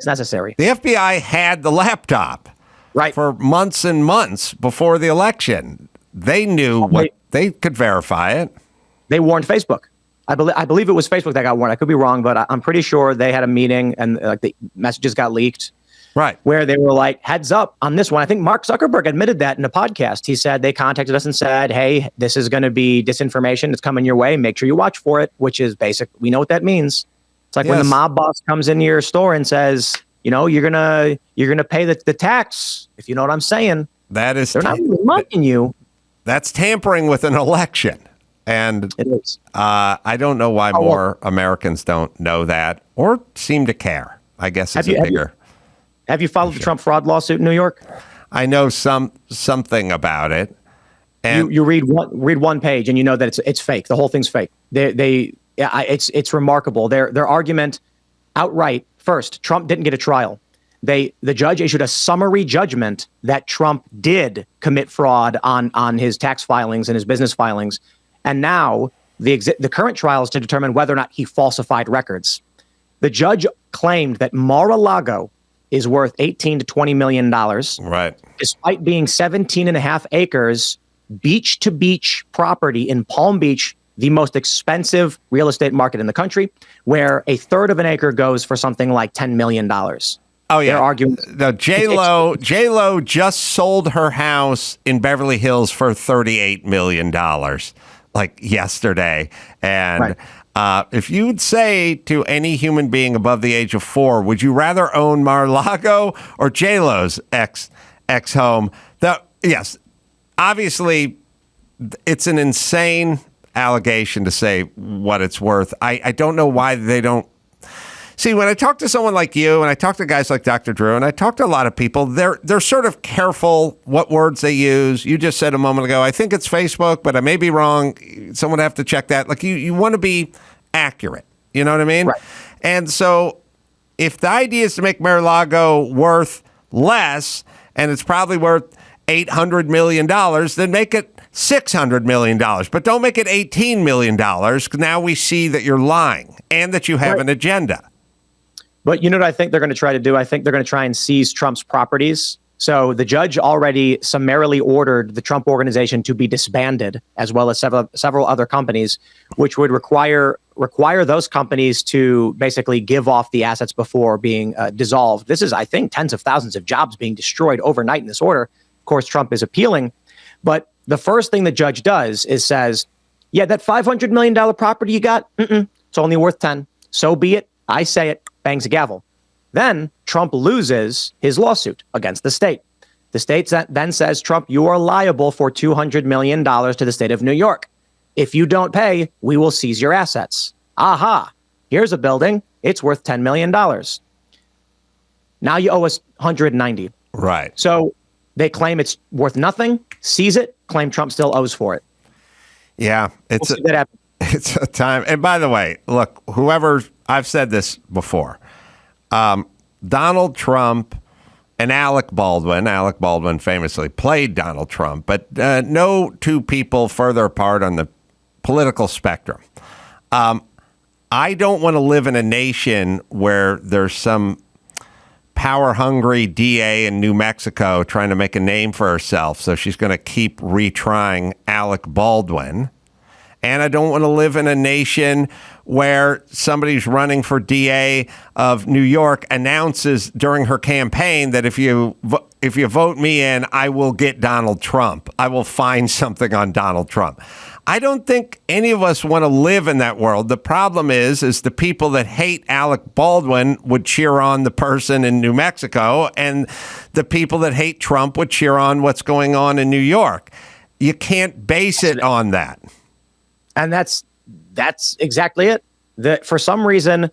necessary. The FBI had the laptop. Right. For months and months before the election. They knew they could verify it. They warned Facebook. I believe it was Facebook that got warned. I could be wrong, but I'm pretty sure they had a meeting and the messages got leaked. Right. Where they were like, heads up on this one. I think Mark Zuckerberg admitted that in a podcast. He said they contacted us and said, hey, this is going to be disinformation. It's coming your way. Make sure you watch for it, which is basic. We know what that means. It's like when the mob boss comes into your store and says, you know, you're gonna pay the tax, if you know what I'm saying. That is, they're not really mocking you. That's tampering with an election, and it is. I don't know why more Americans don't know that or seem to care. I guess it's bigger. Have you followed the Trump fraud lawsuit in New York? I know something about it. And you read one page and you know that it's fake. The whole thing's fake. It's remarkable. Their argument outright. First, Trump didn't get a trial. The judge issued a summary judgment that Trump did commit fraud on his tax filings and his business filings. And now the current trial is to determine whether or not he falsified records. The judge claimed that Mar-a-Lago is worth $18 to $20 million. Right. Despite being 17 and a half acres, beach to beach property in Palm Beach, the most expensive real estate market in the country, where a third of an acre goes for something like $10 million. Oh, yeah. They're arguing. No, J-Lo just sold her house in Beverly Hills for $38 million, like yesterday. And if you would say to any human being above the age of 4, would you rather own Mar-a-Lago or J-Lo's ex home? Yes, obviously, it's an insane allegation to say what it's worth. I don't know why they don't. See, when I talk to someone like you, and I talk to guys like Dr. Drew, and I talk to a lot of people, they're sort of careful what words they use. You just said a moment ago, I think it's Facebook, but I may be wrong. Someone would have to check that. Like you want to be accurate. You know what I mean? Right. And so if the idea is to make Mar-a-Lago worth less, and it's probably worth $800 million, then make it $600 million, but don't make it $18 million. Now we see that you're lying and that you have an agenda. But you know what I think they're going to try to do? I think they're going to try and seize Trump's properties. So the judge already summarily ordered the Trump organization to be disbanded, as well as several other companies, which would require those companies to basically give off the assets before being dissolved. This is, I think, tens of thousands of jobs being destroyed overnight in this order. Of course, Trump is appealing. But the first thing the judge does is says, yeah, that $500 million property you got, it's only worth 10. So be it. I say it. Bangs a gavel. Then Trump loses his lawsuit against the state. The state then says, Trump, you are liable for $200 million to the state of New York. If you don't pay, we will seize your assets. Aha, here's a building. It's worth $10 million. Now you owe us $190. Right. So they claim it's worth nothing, seize it, claim Trump still owes for it. Yeah, We'll see that happen. It's a time. And by the way, look, whoever I've said this before. Donald Trump and Alec Baldwin famously played Donald Trump, but no two people further apart on the political spectrum. I don't want to live in a nation where there's some power-hungry DA in New Mexico trying to make a name for herself, so she's going to keep retrying Alec Baldwin. And I don't want to live in a nation where somebody's running for DA of New York announces during her campaign that if you vote me in, I will get Donald Trump. I will find something on Donald Trump. I don't think any of us want to live in that world. The problem is the people that hate Alec Baldwin would cheer on the person in New Mexico, and the people that hate Trump would cheer on what's going on in New York. You can't base it on that. And that's exactly it. For some reason,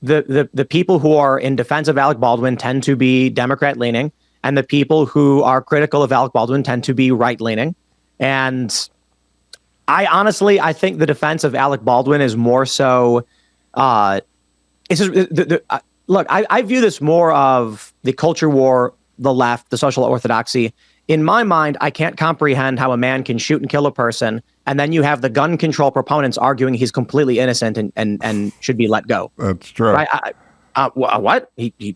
the people who are in defense of Alec Baldwin tend to be Democrat leaning, and the people who are critical of Alec Baldwin tend to be right leaning. And I think the defense of Alec Baldwin is more so. It's just look. I view this more of the culture war, the left, the social orthodoxy. In my mind, I can't comprehend how a man can shoot and kill a person, and then you have the gun control proponents arguing he's completely innocent and should be let go. That's true. Right? What? He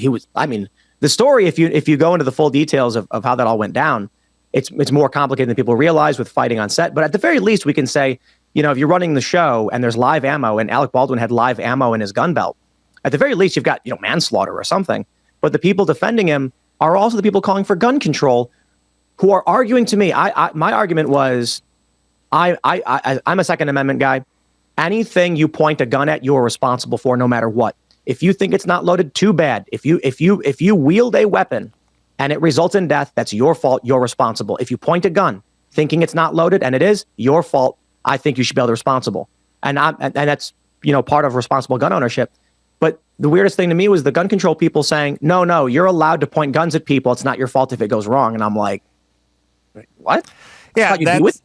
was. I mean, the story. If you go into the full details of how that all went down, it's more complicated than people realize with fighting on set. But at the very least, we can say, if you're running the show and there's live ammo, and Alec Baldwin had live ammo in his gun belt, at the very least, you've got manslaughter or something. But the people defending him are also the people calling for gun control, who are arguing to me. My argument was, I'm a Second Amendment guy. Anything you point a gun at, you are responsible for, no matter what. If you think it's not loaded, too bad. If you wield a weapon and it results in death, that's your fault. You're responsible. If you point a gun thinking it's not loaded and it is, your fault. I think you should be held responsible. And that's part of responsible gun ownership. But the weirdest thing to me was the gun control people saying, no, you're allowed to point guns at people. It's not your fault if it goes wrong. And I'm like, what? Yeah,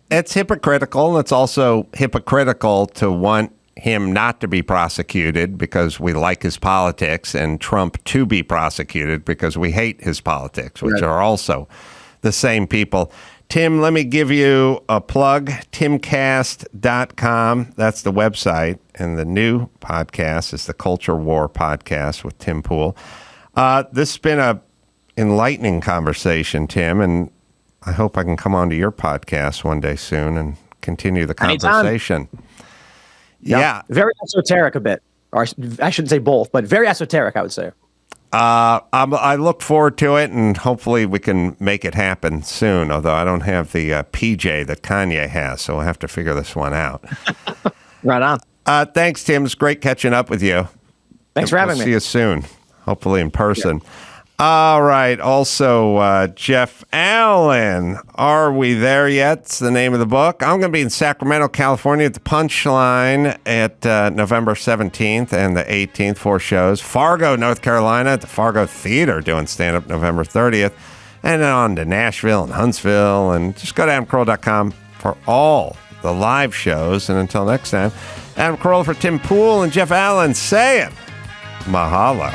that's hypocritical. It's also hypocritical to want him not to be prosecuted because we like his politics, and Trump to be prosecuted because we hate his politics, which are also the same people. Tim, let me give you a plug, timcast.com. That's the website. And the new podcast is the Culture War Podcast with Tim Pool. This has been a enlightening conversation, Tim, and I hope I can come on to your podcast one day soon and continue the conversation. Anytime. Yeah. Very esoteric a bit. Or I shouldn't say both, but very esoteric, I would say. I look forward to it, and hopefully we can make it happen soon, although I don't have the PJ that Kanye has, so we'll have to figure this one out. Right on. Thanks, Tim. It's great catching up with you. Thanks for having me. See you soon, hopefully in person. Yeah. All right. Also, Jeff Allen, Are We There Yet? It's the name of the book. I'm going to be in Sacramento, California at the Punchline at November 17th and the 18th, 4 shows. Fargo, North Carolina at the Fargo Theater doing stand-up November 30th. And then on to Nashville and Huntsville. And just go to adamcarolla.com for all the live shows. And until next time, Adam Carolla for Tim Pool and Jeff Allen saying mahalo.